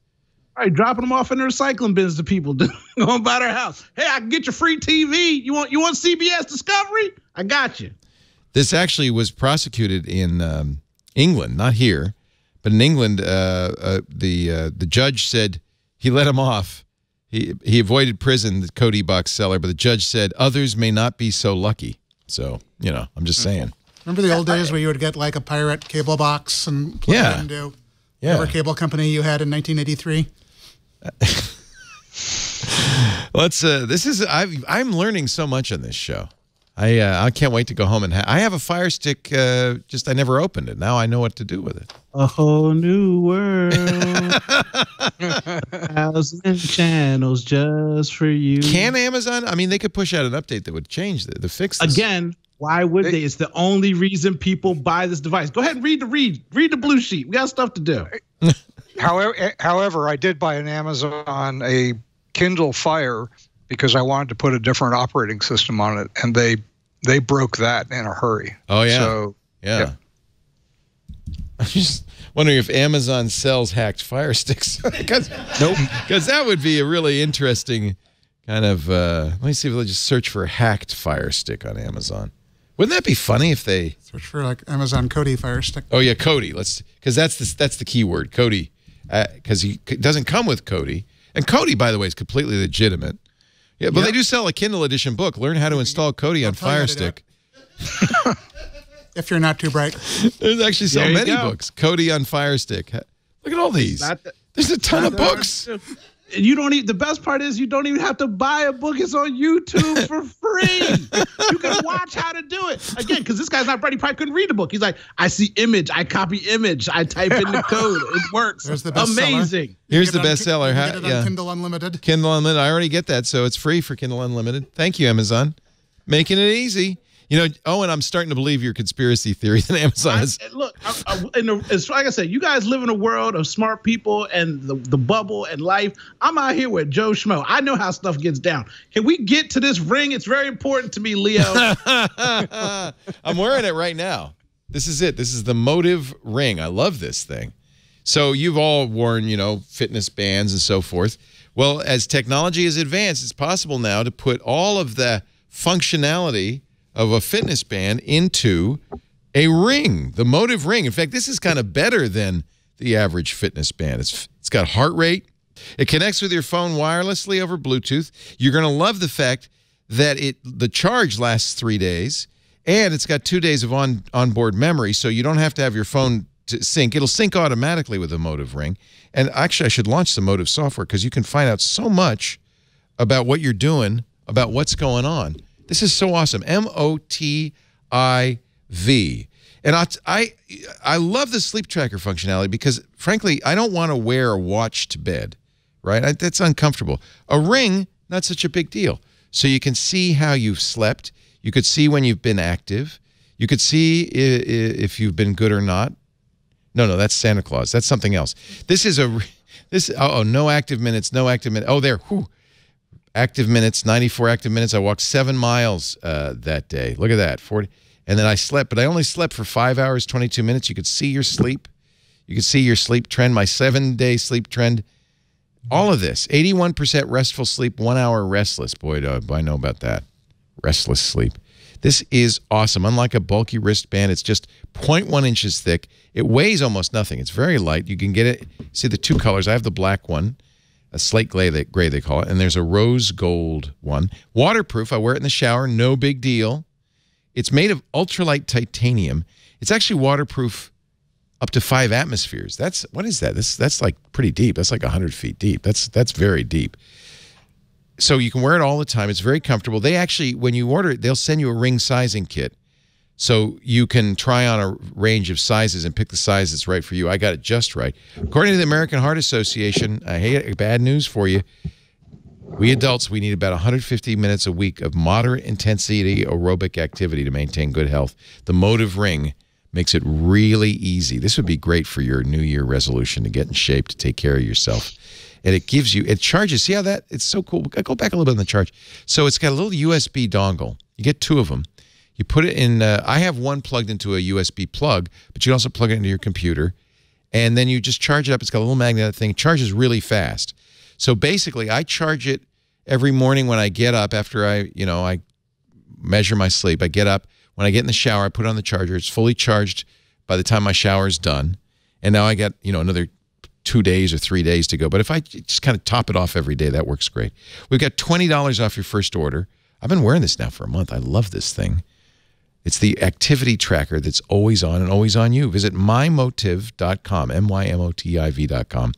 Speaker 6: All right, dropping them off in the recycling bins to people going by their house. Hey, I can get your free TV. You want CBS Discovery? I got you.
Speaker 1: This actually was prosecuted in England, not here, but in England. The judge said he let him off. He avoided prison, the Kodi box seller, but the judge said others may not be so lucky. So I'm just saying.
Speaker 4: Remember the old days where you would get like a pirate cable box and plug it into whatever cable company you had in 1983? I'm learning so much on this show. I can't wait to go home and I have a Fire Stick. I never opened it. Now I know what to do with it.
Speaker 6: A whole new world, 1,000 channels just for you.
Speaker 1: Can Amazon? I mean, they could push out an update that would change the fix this.
Speaker 6: Again. Why would they? It's the only reason people buy this device. Go ahead and read the blue sheet. We got stuff to do.
Speaker 5: However, I did buy an Amazon a Kindle Fire because I wanted to put a different operating system on it, and they broke that in a hurry.
Speaker 1: Oh yeah.
Speaker 5: So
Speaker 1: yeah. I'm just wondering if Amazon sells hacked Fire Sticks. Because that would be a really interesting kind of. Let me see if they'll just search for hacked Fire Stick on Amazon. Wouldn't that be funny if they
Speaker 4: search for like Amazon Kodi Fire Stick?
Speaker 1: Oh yeah, Kodi. Because that's the key word, Kodi. Because he doesn't come with Kodi, and Kodi, by the way, is completely legitimate. Yeah, but they do sell a Kindle edition book. Learn how to install Kodi on Fire Stick.
Speaker 4: If you're not too bright.
Speaker 1: There's actually so many books. Kodi on Fire Stick. Look at all these. There's a ton of books.
Speaker 6: You don't even. The best part is you don't even have to buy a book. It's on YouTube for free. You can watch how to do it again because this guy's not bright. He probably couldn't read the book. He's like, I see image, I copy image, I type in the code. It works.
Speaker 4: There's the best
Speaker 6: amazing.
Speaker 1: Here's the bestseller.
Speaker 4: Get it on Kindle Unlimited.
Speaker 1: Kindle Unlimited. I already get that, so it's free for Kindle Unlimited. Thank you, Amazon, making it easy. Owen, I'm starting to believe your conspiracy theory that Amazon is.
Speaker 6: Look, it's like I said, you guys live in a world of smart people and the bubble and life. I'm out here with Joe Schmo. I know how stuff gets down. Can we get to this ring? It's very important to me, Leo.
Speaker 1: I'm wearing it right now. This is it. This is the Motive ring. I love this thing. So you've all worn, fitness bands and so forth. Well, as technology has advanced, it's possible now to put all of the functionality of a fitness band into a ring, the Motive ring. In fact, this is kind of better than the average fitness band. It's got heart rate It connects with your phone wirelessly over Bluetooth. You're going to love the fact that the charge lasts 3 days, and it's got 2 days of onboard memory, so you don't have to have your phone to sync. It'll sync automatically with the Motive Ring. And actually, I should launch the Motive software because you can find out so much about what you're doing, about what's going on. This is so awesome. MOTIV. And I love the sleep tracker functionality because, frankly, I don't want to wear a watch to bed, right? That's uncomfortable. A ring, not such a big deal. So you can see how you've slept. You could see when you've been active. You could see if you've been good or not. No, that's Santa Claus. That's something else. This is no active minutes, no active minutes. Oh, there. Whew. Active minutes, 94 active minutes. I walked 7 miles that day. Look at that, 40. And then I slept, but I only slept for 5 hours, 22 minutes. You could see your sleep. You could see your sleep trend, my 7-day sleep trend. All of this, 81% restful sleep, 1 hour restless. Boy, do I know about that. Restless sleep. This is awesome. Unlike a bulky wristband, it's just 0.1 inches thick. It weighs almost nothing. It's very light. You can get it. See the 2 colors. I have the black one, a slate gray they call it, and there's a rose gold one. Waterproof. I wear it in the shower. No big deal. It's made of ultralight titanium. It's actually waterproof up to 5 atmospheres. What is that? That's like pretty deep. That's like 100 feet deep. That's very deep. So you can wear it all the time. It's very comfortable. They actually, when you order it, they'll send you a ring sizing kit. So you can try on a range of sizes and pick the size that's right for you. I got it just right. According to the American Heart Association, bad news for you. We adults, we need about 150 minutes a week of moderate intensity aerobic activity to maintain good health. The Motive Ring makes it really easy. This would be great for your New Year resolution to get in shape, to take care of yourself. And it gives you, it charges. See how that, it's so cool. I go back a little bit on the charge. So it's got a little USB dongle. You get 2 of them. You put it in, I have one plugged into a USB plug, but you can also plug it into your computer. And then you just charge it up. It's got a little magnetic thing. It charges really fast. So basically, I charge it every morning when I get up after I measure my sleep. I get up. When I get in the shower, I put it on the charger. It's fully charged by the time my shower is done. And now I got, another 2 days or 3 days to go. But if I just kind of top it off every day, that works great. We've got $20 off your first order. I've been wearing this now for a month. I love this thing. It's the activity tracker that's always on and always on you. Visit mymotiv.com, mymotiv.com,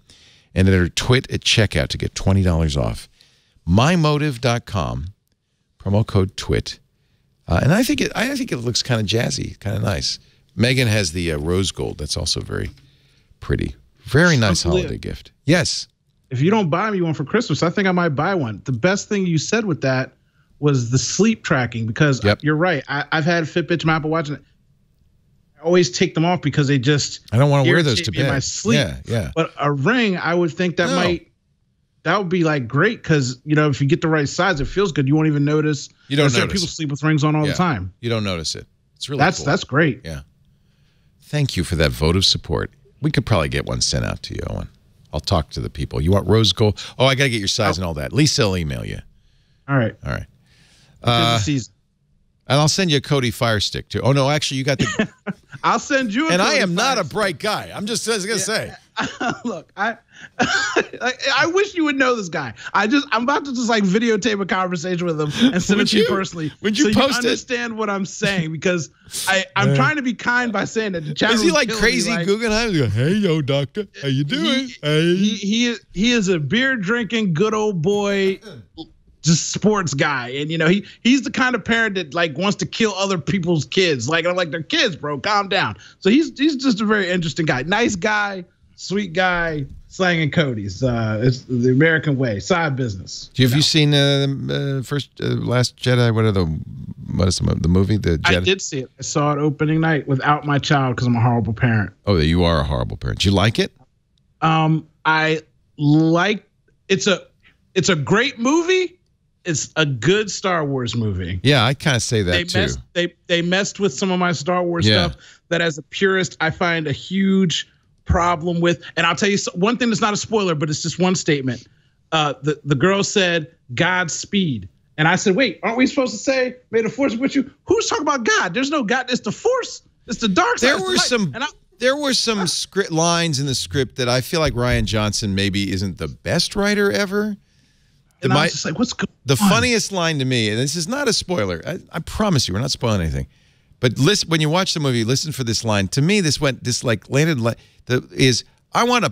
Speaker 1: and enter TWIT at checkout to get $20 off. mymotiv.com, promo code TWIT. And I think it looks kind of jazzy, kind of nice. Megan has the rose gold. That's also very pretty. Very nice holiday gift. Yes.
Speaker 6: If you don't buy me one for Christmas, I think I might buy one. The best thing you said with that was the sleep tracking, because you're right. I've had Fitbits, my Apple Watch, and I always take them off because they just
Speaker 1: I don't want to wear those to bed.
Speaker 6: My sleep.
Speaker 1: Yeah.
Speaker 6: But a ring, I would think that would be like great, because if you get the right size, it feels good. You won't even notice.
Speaker 1: You don't notice.
Speaker 6: People sleep with rings on all the time.
Speaker 1: You don't notice it. It's really cool.
Speaker 6: That's great.
Speaker 1: Yeah. Thank you for that vote of support. We could probably get one sent out to you, Owen. I'll talk to the people. You want rose gold? Oh, I got to get your size and all that. Lisa will email you.
Speaker 6: All right.
Speaker 1: And I'll send you a Kodi Fire Stick too. Oh no, actually, you got the.
Speaker 6: I'll send you.
Speaker 1: And I am not a bright guy. I'm just gonna say.
Speaker 6: Look, I wish you would know this guy. I'm about to just videotape a conversation with him and send it to you personally.
Speaker 1: Would you post it?
Speaker 6: Understand what I'm saying, because I'm trying to be kind by saying that. The chat
Speaker 1: is he like crazy Guggenheim? He goes, hey yo, doctor, how you doing?
Speaker 6: He is a beer drinking good old boy. Just sports guy, and he's the kind of parent that wants to kill other people's kids. I'm like, they're kids, bro. Calm down. So he's just a very interesting guy, nice guy, sweet guy, slanging Kodis. It's the American way, side business.
Speaker 1: Have you seen the Last Jedi? What is the movie? The Jedi?
Speaker 6: I did see it. I saw it opening night without my child because I'm a horrible parent.
Speaker 1: Oh, you are a horrible parent. Do you like it?
Speaker 6: I like. It's a great movie. It's a good Star Wars movie.
Speaker 1: Yeah, I kind of say that too.
Speaker 6: They messed with some of my Star Wars stuff that, as a purist, I find a huge problem with. And I'll tell you one thing that's not a spoiler, but it's just one statement. The girl said, Godspeed. And I said, wait, aren't we supposed to say, may the force be with you? Who's talking about God? There's no God. It's the force. It's the dark side.
Speaker 1: There were some script lines in the script that I feel like Rian Johnson maybe isn't the best writer ever.
Speaker 6: And I was just like, what's going on?
Speaker 1: The funniest line to me, and this is not a spoiler. I promise you, we're not spoiling anything. But listen, when you watch the movie, listen for this line. To me, what is I want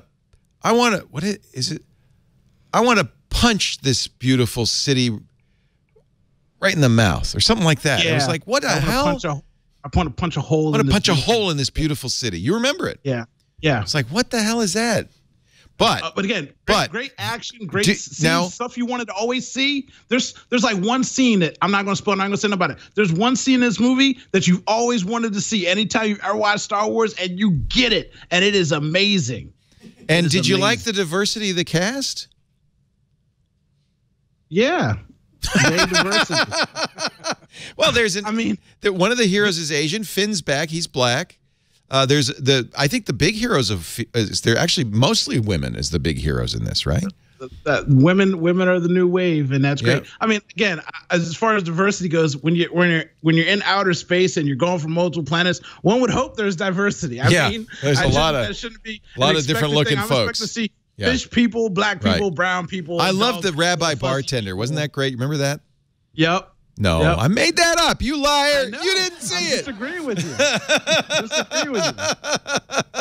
Speaker 1: to punch this beautiful city right in the mouth or something like that. Yeah. It was like, what the hell?
Speaker 6: I want to punch a hole.
Speaker 1: I want to punch a hole in this beautiful city. You remember it?
Speaker 6: Yeah, yeah.
Speaker 1: It's like, what the hell is that? But
Speaker 6: again, great action, great scenes, stuff you wanted to always see. There's like one scene that I'm not going to spoil. I'm not going to say about it. There's one scene in this movie that you've always wanted to see. Anytime you've ever watched Star Wars, and you get it, and it is amazing.
Speaker 1: And did you like the diversity of the cast?
Speaker 6: Yeah. Diversity.
Speaker 1: Well, one of the heroes is Asian. Finn's back. He's black. I think the big heroes they're actually mostly women as the big heroes in this, right?
Speaker 6: Women are the new wave, and that's great. Yeah. I mean, again, as far as diversity goes, when you're in outer space and you're going from multiple planets, one would hope there's diversity. I mean,
Speaker 1: there's a lot of different looking folks.
Speaker 6: I'm expecting to see fish people, black people, brown people.
Speaker 1: I love the rabbi bartender. Wasn't that great? Remember that?
Speaker 6: Yep.
Speaker 1: No, I made that up. You liar. You didn't see it.
Speaker 6: I'm disagreeing with you.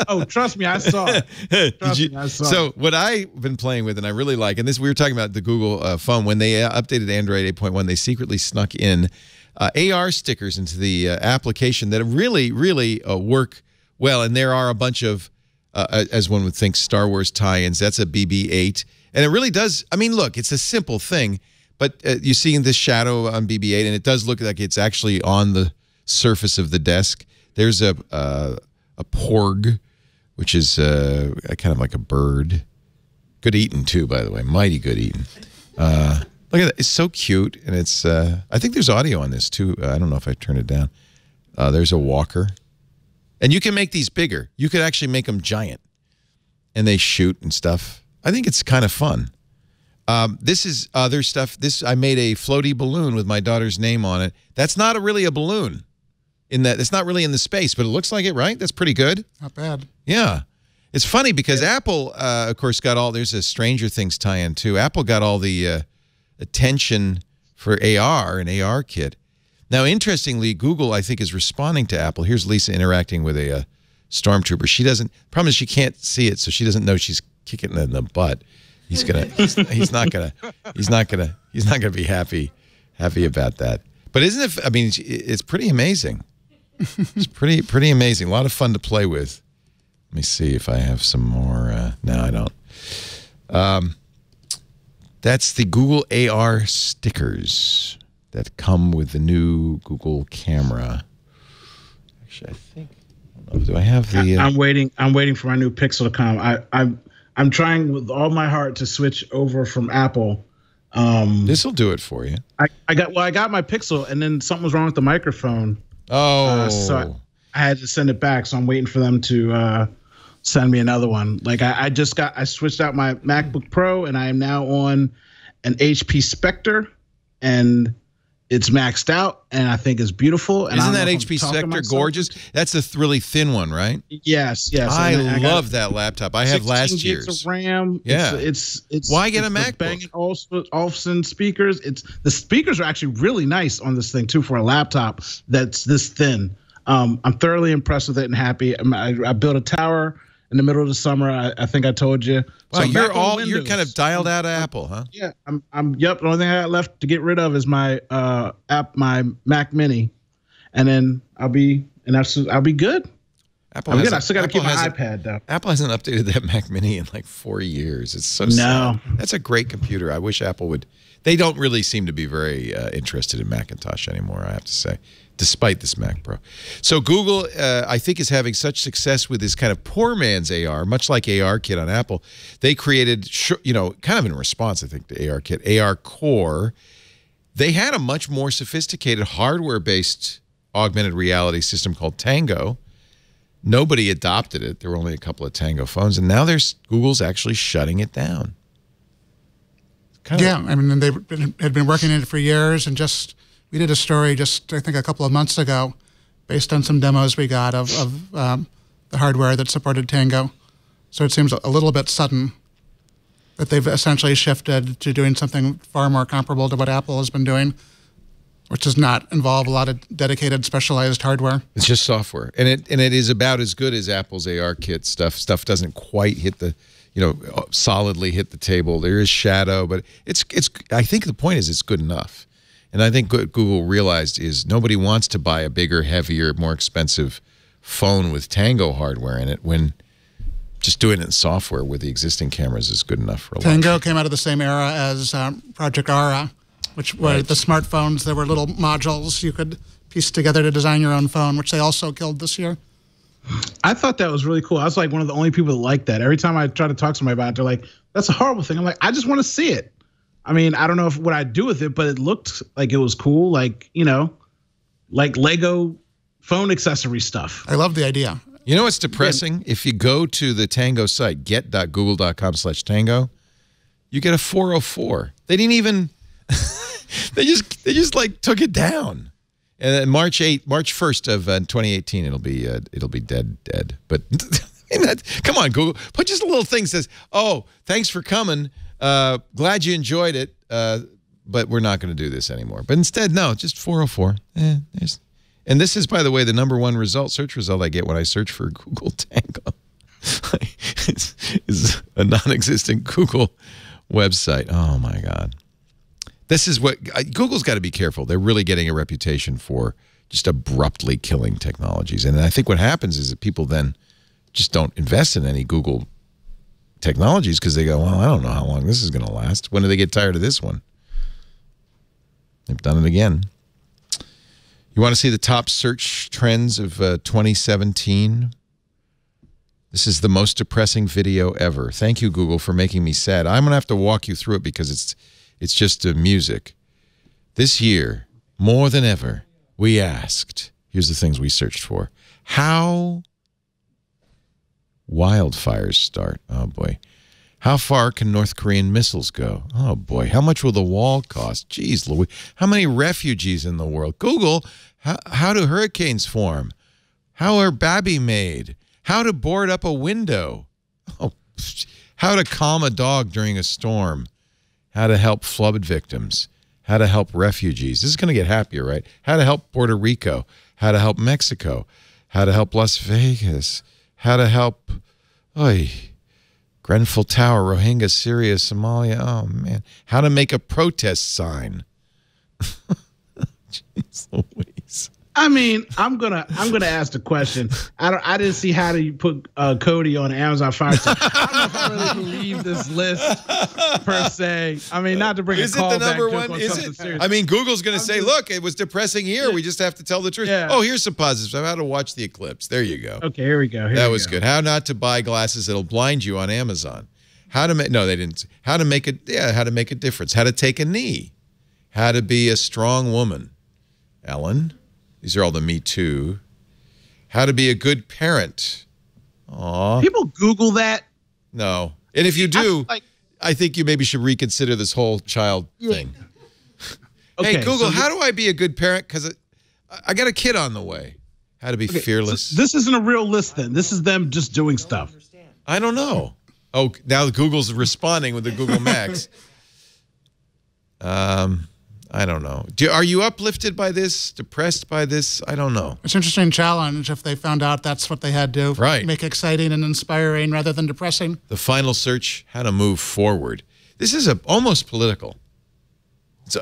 Speaker 6: Oh, trust me, I saw it. I saw
Speaker 1: it. What I've been playing with, and I really like, and this we were talking about the Google phone, when they updated Android 8.1, they secretly snuck in AR stickers into the application that really, really work well. And there are a bunch of, as one would think, Star Wars tie-ins. That's a BB-8. And it really does, I mean, look, it's a simple thing. But you see in this shadow on BB-8, and it does look like it's actually on the surface of the desk. There's a porg, which is kind of like a bird. Good eating, too, by the way. Mighty good eating. Look at that. It's so cute. And it's, I think there's audio on this, too. I don't know if I turned it down. There's a walker. And you can make these bigger. You could actually make them giant. And they shoot and stuff. I think it's kind of fun. This is other stuff. I made a floaty balloon with my daughter's name on it. That's not really a balloon. It's not really in the space, but it looks like it, right? That's pretty good.
Speaker 4: Not bad.
Speaker 1: Yeah. It's funny because Apple, of course, there's a Stranger Things tie-in too. Apple got all the attention for AR and AR kit. Now, interestingly, Google, I think, is responding to Apple. Here's Lisa interacting with a stormtrooper. Problem is she can't see it, so she doesn't know she's kicking it in the butt. He's not gonna be happy about that. But isn't it? I mean, it's pretty amazing. It's pretty amazing. A lot of fun to play with. Let me see if I have some more. No, I don't. That's the Google AR stickers that come with the new Google camera. Actually, I think. I don't know, do I have the?
Speaker 6: I'm waiting for my new Pixel to come. I'm trying with all my heart to switch over from Apple.
Speaker 1: This will do it for you.
Speaker 6: I got my Pixel, and then something was wrong with the microphone.
Speaker 1: Oh,
Speaker 6: so I had to send it back. So I'm waiting for them to send me another one. Like I switched out my MacBook Pro, and I am now on an HP Spectre, and it's maxed out, and I think it's beautiful. And
Speaker 1: isn't that HP Spectre gorgeous? That's a really thin one, right?
Speaker 6: Yes.
Speaker 1: I love that laptop. I have last year's.
Speaker 6: 16 gigs of RAM.
Speaker 1: Yeah.
Speaker 6: It's
Speaker 1: why get a MacBook?
Speaker 6: Bang & Olufsen speakers. The speakers are actually really nice on this thing too for a laptop that's this thin. I'm thoroughly impressed with it and happy. I built a tower in the middle of the summer. I think I told you.
Speaker 1: Wow, so you're kind of dialed out of Apple, huh?
Speaker 6: Yeah, yep. The only thing I got left to get rid of is my my Mac Mini, and then I'll be good. I still got to keep my iPad though.
Speaker 1: Apple hasn't updated that Mac Mini in like 4 years. It's so sad. That's a great computer. I wish Apple would. They don't really seem to be very interested in Macintosh anymore, I have to say, despite this Mac Pro. So Google, I think, is having such success with this kind of poor man's AR, much like ARKit on Apple. They created, kind of in response, I think, to ARKit, AR Core. They had a much more sophisticated hardware-based augmented reality system called Tango. Nobody adopted it. There were only a couple of Tango phones, and now Google's actually shutting it down.
Speaker 4: I mean, they had been working on it for years, and we did a story I think a couple of months ago, based on some demos we got of the hardware that supported Tango. So it seems a little bit sudden that they've essentially shifted to doing something far more comparable to what Apple has been doing, which does not involve a lot of dedicated, specialized hardware.
Speaker 1: It's just software, and it is about as good as Apple's AR kit stuff. Stuff doesn't quite hit the, solidly hit the table. There is shadow, but it's. I think the point is it's good enough, and I think what Google realized is nobody wants to buy a bigger, heavier, more expensive phone with Tango hardware in it when just doing it in software with the existing cameras is good enough for a lot.
Speaker 4: Tango came out of the same era as Project Aura, which were the smartphones. There were little modules you could piece together to design your own phone, which they also killed this year.
Speaker 6: I thought that was really cool. I was like one of the only people that liked that. Every time I try to talk to somebody about it, they're like, that's a horrible thing. I'm like, I just want to see it. I mean, I don't know what I'd do with it, but it looked like it was cool. Like, like Lego phone accessory stuff.
Speaker 4: I love the idea.
Speaker 1: You know what's depressing? If you go to the Tango site, get.google.com/Tango, you get a 404. They didn't even... they just like took it down. And then March 1st of 2018, it'll be dead. But come on, Google, put just a little thing that says, "Oh, thanks for coming. Glad you enjoyed it. But we're not going to do this anymore." But instead, no, just 404. And this is, by the way, the #1 search result I get when I search for Google Tango. It's a non-existent Google website. Oh my God. This is what Google's got to be careful. They're really getting a reputation for just abruptly killing technologies. And I think what happens is that people then just don't invest in any Google technologies because they go, well, I don't know how long this is going to last. When do they get tired of this one? They've done it again. You want to see the top search trends of 2017? This is the most depressing video ever. Thank you, Google, for making me sad. I'm going to have to walk you through it because it's just music. This year, more than ever, we asked, here's the things we searched for. How wildfires start? Oh, boy. How far can North Korean missiles go? Oh, boy. How much will the wall cost? Jeez, Louis. How many refugees in the world? Google, how do hurricanes form? How are Babby made? How to board up a window? Oh, how to calm a dog during a storm? How to help flood victims? How to help refugees? This is going to get happier, right? How to help Puerto Rico? How to help Mexico? How to help Las Vegas? How to help Grenfell Tower, Rohingya, Syria, Somalia? Oh, man. How to make a protest sign? Jeez Louise.
Speaker 6: I mean, I'm gonna ask the question. I didn't see how to put Kodi on Amazon Fire Stick. I don't know if I really believe this list per se. I mean, not to bring a call back joke on something serious.
Speaker 1: I mean, Google's going to say, look, it was depressing here. Yeah. We just have to tell the truth. Yeah. Oh, here's some positives. How to watch the eclipse. There you go.
Speaker 6: Okay, here we go.
Speaker 1: That was good. How not to buy glasses that'll blind you on Amazon. How to make they didn't. How to make it. Yeah, how to make a difference. How to take a knee. How to be a strong woman. Ellen. These are all the Me Too. How to be a good parent. Aw.
Speaker 6: People Google that?
Speaker 1: No. And if you do, I think you maybe should reconsider this whole child thing. Okay, hey, Google, how do I be a good parent? Because I got a kid on the way. How to be fearless.
Speaker 6: So this isn't a real list then. This is them just doing stuff.
Speaker 1: I don't know. Oh, now Google's responding with the Google Max. I don't know. Are you uplifted by this? Depressed by this? I don't know.
Speaker 4: It's an interesting challenge if they found out that's what they had to make exciting and inspiring rather than depressing.
Speaker 1: The final search, how to move forward. This is almost political.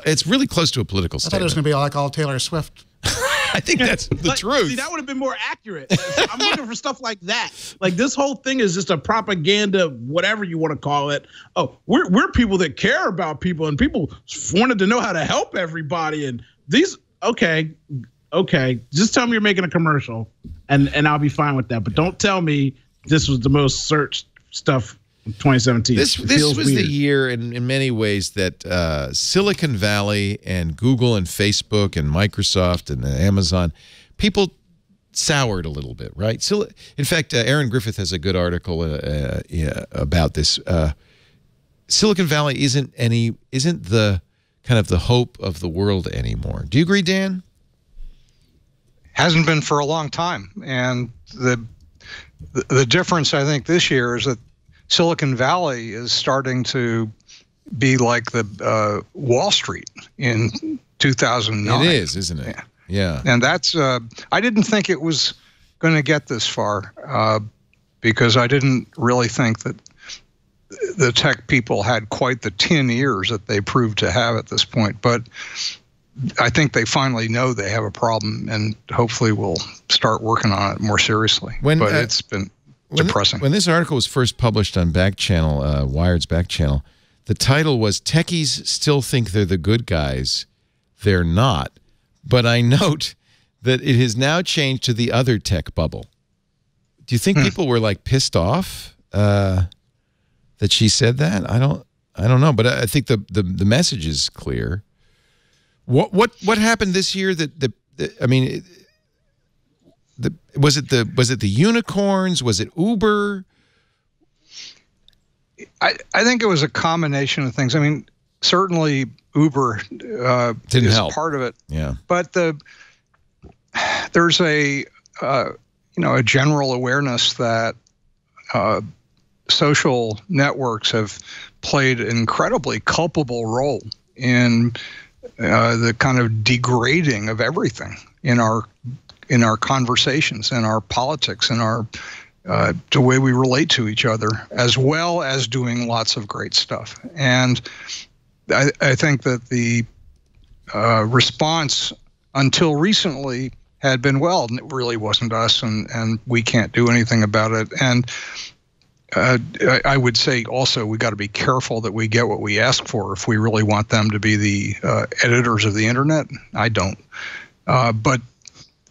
Speaker 1: It's really close to a political statement.
Speaker 4: I thought it was going to be like all Taylor Swift.
Speaker 1: I think that's the truth.
Speaker 6: See, that would have been more accurate. I'm looking for stuff like that. Like this whole thing is just a propaganda, whatever you want to call it. Oh, we're people that care about people, and people wanted to know how to help everybody. And these, okay, just tell me you're making a commercial, and I'll be fine with that. But don't tell me this was the most searched stuff. 2017.
Speaker 1: This was weird. The year in many ways that Silicon Valley and Google and Facebook and Microsoft and Amazon, people soured a little bit, right? In fact, Aaron Griffith has a good article about this. Silicon Valley isn't the kind of the hope of the world anymore. Do you agree, Dan?
Speaker 5: Hasn't been for a long time, and the difference, I think, this year is that Silicon Valley is starting to be like the Wall Street in 2009.
Speaker 1: It is, isn't it? Yeah.
Speaker 5: And that's, I didn't think it was going to get this far because I didn't really think that the tech people had quite the 10 ears that they proved to have at this point. But I think they finally know they have a problem, and hopefully will start working on it more seriously. But it's been depressing.
Speaker 1: When this article was first published on Back Channel, Wired's Back Channel, the title was "Techies Still Think They're the Good Guys. They're Not." But I note that it has now changed to the other tech bubble. Do you think people were like pissed off that she said that? I don't know, but I think the message is clear. What happened this year? I mean, was it the unicorns? Was it Uber?
Speaker 5: I think it was a combination of things. I mean, certainly Uber
Speaker 1: didn't help.
Speaker 5: Part of it.
Speaker 1: Yeah,
Speaker 5: but there's a general awareness that social networks have played an incredibly culpable role in the kind of degrading of everything in our conversations, in our politics, in our the way we relate to each other, as well as doing lots of great stuff. And I think that the response until recently had been, well, it really wasn't us, and we can't do anything about it. And I would say also we got to be careful that we get what we ask for if we really want them to be the editors of the internet. I don't. But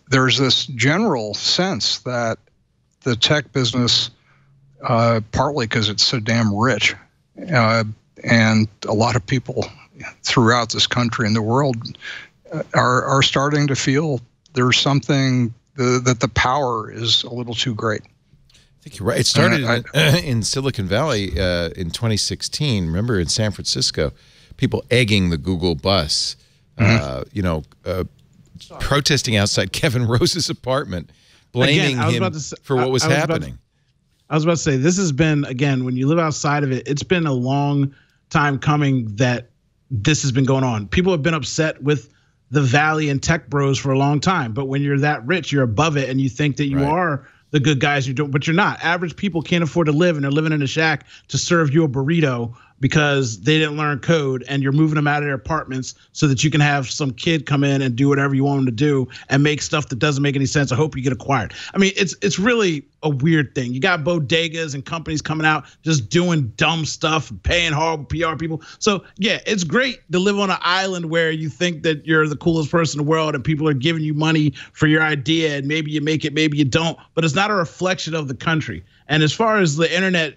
Speaker 5: there's this general sense that the tech business, partly because it's so damn rich, and a lot of people throughout this country and the world are starting to feel there's something that the power is a little too great.
Speaker 1: I think you're right. It started in Silicon Valley in 2016. Remember, in San Francisco, people egging the Google bus, protesting outside Kevin Rose's apartment, blaming him for what was happening.
Speaker 6: I was about to say, this has been, again, when you live outside of it, it's been a long time coming that this has been going on. People have been upset with the Valley and tech bros for a long time. But when you're that rich, you're above it, and you think that you are the good guys, but you're not. Average people can't afford to live, and they're living in a shack to serve you a burrito because they didn't learn code, and you're moving them out of their apartments so that you can have some kid come in and do whatever you want them to do and make stuff that doesn't make any sense. I hope you get acquired. I mean, it's really a weird thing. You got bodegas and companies coming out just doing dumb stuff, paying horrible PR people. So yeah, it's great to live on an island where you think that you're the coolest person in the world and people are giving you money for your idea, and maybe you make it, maybe you don't, but it's not a reflection of the country. And as far as the internet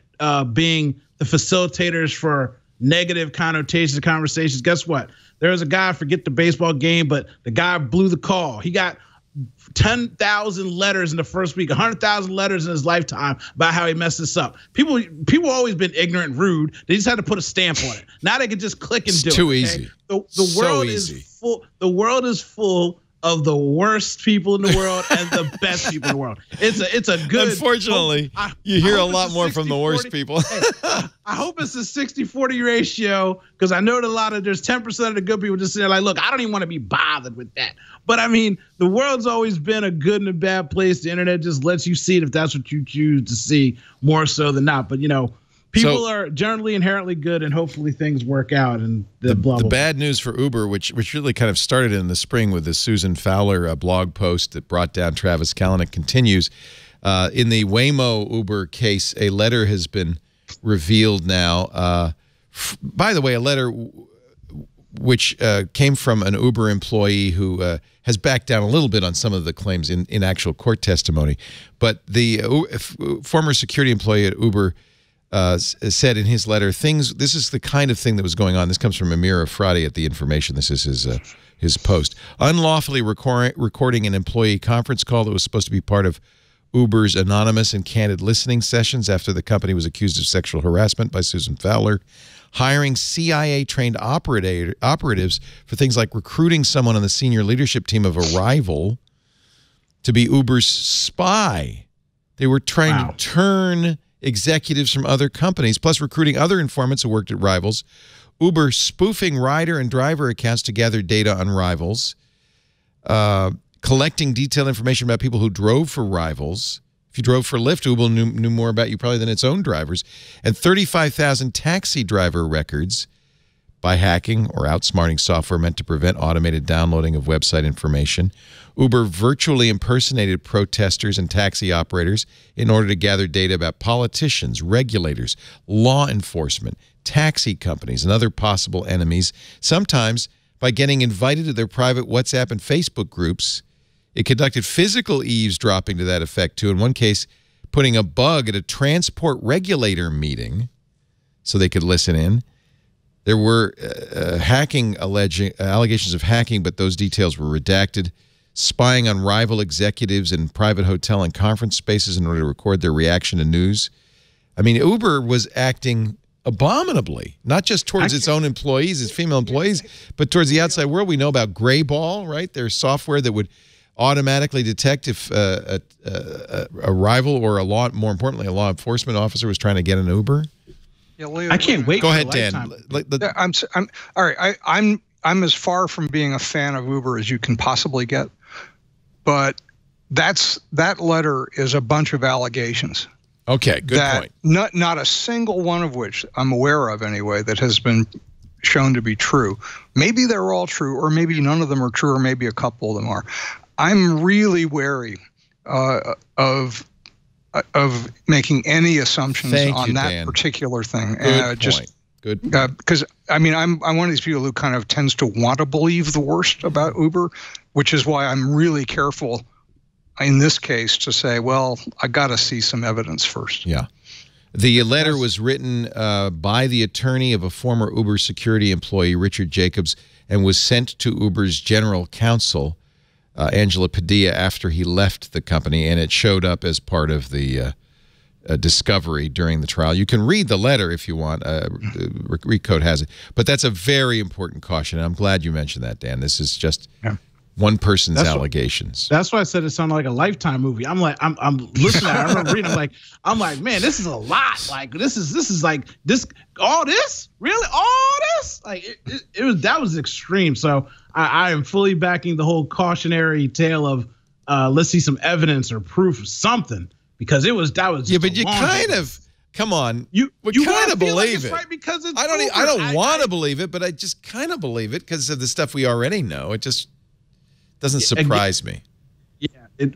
Speaker 6: being the facilitators for negative connotations of conversations, guess what? There was a guy, forget the baseball game, but the guy blew the call. He got 10,000 letters in the first week, 100,000 letters in his lifetime about how he messed this up. People always been ignorant and rude. They just had to put a stamp on it. Now they can just click and do it.
Speaker 1: It's too easy.
Speaker 6: The world is full. The world is full of the worst people in the world and the best people in the world. It's a good.
Speaker 1: Unfortunately, you hear a lot more from the worst people.
Speaker 6: Hey, I hope it's a 60-40 ratio, because I know that there's 10% of the good people just saying like, look, I don't even want to be bothered with that. But I mean, the world's always been a good and a bad place. The internet just lets you see it if that's what you choose to see, more so than not. But people are generally inherently good, and hopefully things work out. And the
Speaker 1: bad news for Uber, which really kind of started in the spring with the Susan Fowler blog post that brought down Travis Kalanick, continues. In the Waymo Uber case, a letter has been revealed now. By the way, a letter which came from an Uber employee who has backed down a little bit on some of the claims in actual court testimony. But the former security employee at Uber said in his letter, this is the kind of thing that was going on. This comes from Amir Friday at The Information. This is his post. Unlawfully recording an employee conference call that was supposed to be part of Uber's anonymous and candid listening sessions after the company was accused of sexual harassment by Susan Fowler. Hiring CIA-trained operatives for things like recruiting someone on the senior leadership team of a rival to be Uber's spy. They were trying to turn executives from other companies, plus recruiting other informants who worked at rivals. Uber spoofing rider and driver accounts to gather data on rivals. Collecting detailed information about people who drove for rivals. If you drove for Lyft, Uber knew more about you probably than its own drivers. And 35,000 taxi driver records by hacking or outsmarting software meant to prevent automated downloading of website information. Uber virtually impersonated protesters and taxi operators in order to gather data about politicians, regulators, law enforcement, taxi companies, and other possible enemies, sometimes by getting invited to their private WhatsApp and Facebook groups. It conducted physical eavesdropping to that effect, too. In one case, putting a bug at a transport regulator meeting so they could listen in. There were allegations of hacking, but those details were redacted. Spying on rival executives in private hotel and conference spaces in order to record their reaction to news. I mean, Uber was acting abominably, not just towards its own employees, its female employees, but towards the outside world. We know about Grayball, right? There's software that would automatically detect if a rival or more importantly, a law enforcement officer was trying to get an Uber.
Speaker 5: Yeah, Leo,
Speaker 6: I can't wait.
Speaker 1: Go ahead, Dan.
Speaker 5: I'm all right. I'm as far from being a fan of Uber as you can possibly get, but that letter is a bunch of allegations.
Speaker 1: Okay, good point.
Speaker 5: Not a single one of which I'm aware of anyway that has been shown to be true. Maybe they're all true, or maybe none of them are true, or maybe a couple of them are. I'm really wary of making any assumptions on that Dan. Particular thing.
Speaker 1: Good point. Good.
Speaker 5: Because I mean, I'm one of these people who kind of tends to want to believe the worst about Uber, which is why I'm really careful in this case to say, well, I got to see some evidence first.
Speaker 1: Yeah. The letter was written by the attorney of a former Uber security employee, Richard Jacobs, and was sent to Uber's general counsel, Angela Padilla, after he left the company, and it showed up as part of the discovery during the trial. You can read the letter if you want. Recode has it. But that's a very important caution, and I'm glad you mentioned that, Dan. This is just one person's allegations.
Speaker 6: That's why I said it sounded like a Lifetime movie. I'm like, I'm listening. I remember reading. I'm like, man, this is a lot. Like, this is like this. All this, really, all this. Like, that was extreme. So I am fully backing the whole cautionary tale of let's see some evidence or proof of something, because that was just
Speaker 1: but you kind of. Come on, you kind of believe it,
Speaker 6: right? Because it's
Speaker 1: I don't want to believe it, but I just kind of believe it because of the stuff we already know. It just doesn't surprise me.
Speaker 6: Yeah,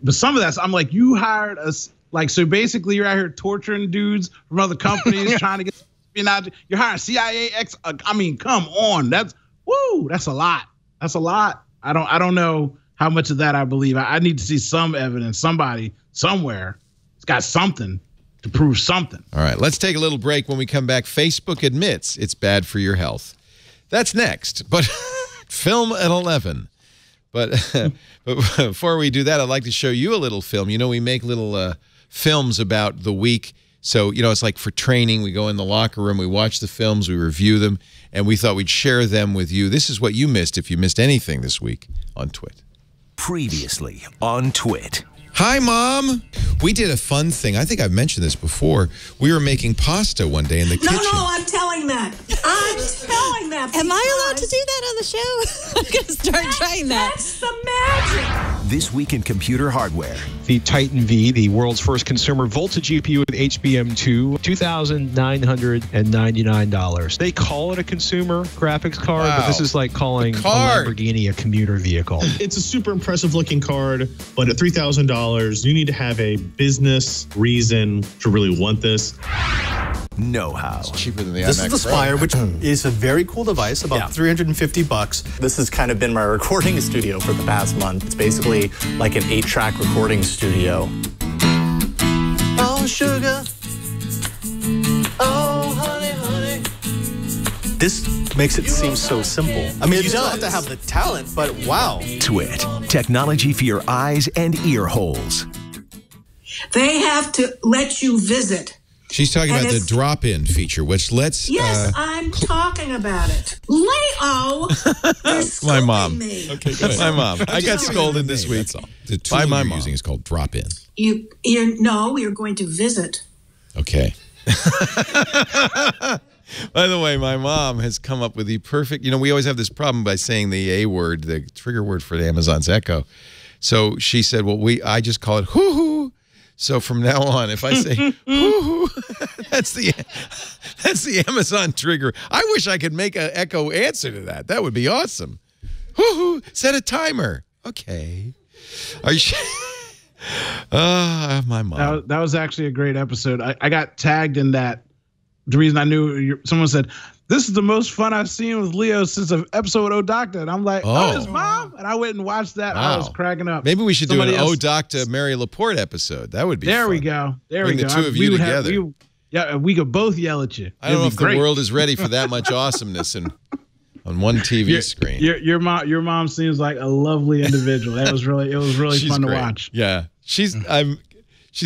Speaker 6: but some of that, I'm like, you hired us, like, so basically you're out here torturing dudes from other companies trying to get espionage. You're hiring CIA I mean, come on, that's a lot. That's a lot. I don't know how much of that I believe. I need to see some evidence. Somebody somewhere has got something to prove something.
Speaker 1: All right, let's take a little break. When we come back, Facebook admits it's bad for your health. That's next, but film at 11. But before we do that, I'd like to show you a little film. You know, we make little films about the week. So, you know, it's like for training. We go in the locker room, we watch the films, we review them, and we thought we'd share them with you. This is what you missed if you missed anything this week on Twit.
Speaker 2: Previously on Twit.
Speaker 1: Hi, Mom. We did a fun thing. I think I've mentioned this before. We were making pasta one day in the kitchen.
Speaker 7: No, I'm telling that. I'm telling that.
Speaker 8: Am I allowed to do that on the show? I'm going to start trying that.
Speaker 7: That's the magic.
Speaker 2: This week in computer hardware.
Speaker 9: The Titan V, the world's first consumer voltage GPU with HBM2, $2,999. They call it a consumer graphics card, but this is like calling a Lamborghini a commuter vehicle.
Speaker 10: It's a super impressive looking card, but at $3,000, you need to have a business reason to really want this.
Speaker 2: Know-how.
Speaker 1: It's cheaper than the iMac.
Speaker 11: This is the Spire, which is a very cool device, about $350. This has kind of been my recording studio for the past month. It's basically like an 8-track recording studio. Oh, sugar. Oh, honey, honey. This makes it seem so simple. I mean, you still have to have the talent, but wow.
Speaker 2: Twit. Technology for your eyes and ear holes.
Speaker 7: They have to let you visit
Speaker 1: She's talking about the drop-in feature, which lets...
Speaker 7: Yes, I'm talking about it. Leo!
Speaker 1: My mom.
Speaker 7: Me.
Speaker 1: Okay, good. My mom. I got scolded this week. The tool you're using is called drop-in.
Speaker 7: You're going to visit.
Speaker 1: Okay. By the way, my mom has come up with the perfect... You know, we always have this problem by saying the A word, the trigger word for Amazon's Echo. So she said, well, I just call it hoo-hoo. So from now on, if I say hoo-hoo, that's the Amazon trigger. I wish I could make an Echo answer to that. That would be awesome. Hoo-hoo, set a timer. Okay. Are you sure? My mom.
Speaker 6: That was actually a great episode. I got tagged in that. The reason I knew, someone said, this is the most fun I've seen with Leo since an episode of Oh Doctor. And I'm like, oh, his mom? And I went and watched that. Wow. I was cracking up.
Speaker 1: Maybe we should do an Oh Doctor Mary Laporte episode. That would be fun.
Speaker 6: We go. There
Speaker 1: Bring
Speaker 6: we go.
Speaker 1: the two of you together.
Speaker 6: We could both yell at you.
Speaker 1: I don't know if the world is ready for that much awesomeness on one TV screen.
Speaker 6: Your mom seems like a lovely individual. It was really fun to watch.
Speaker 1: Yeah. She's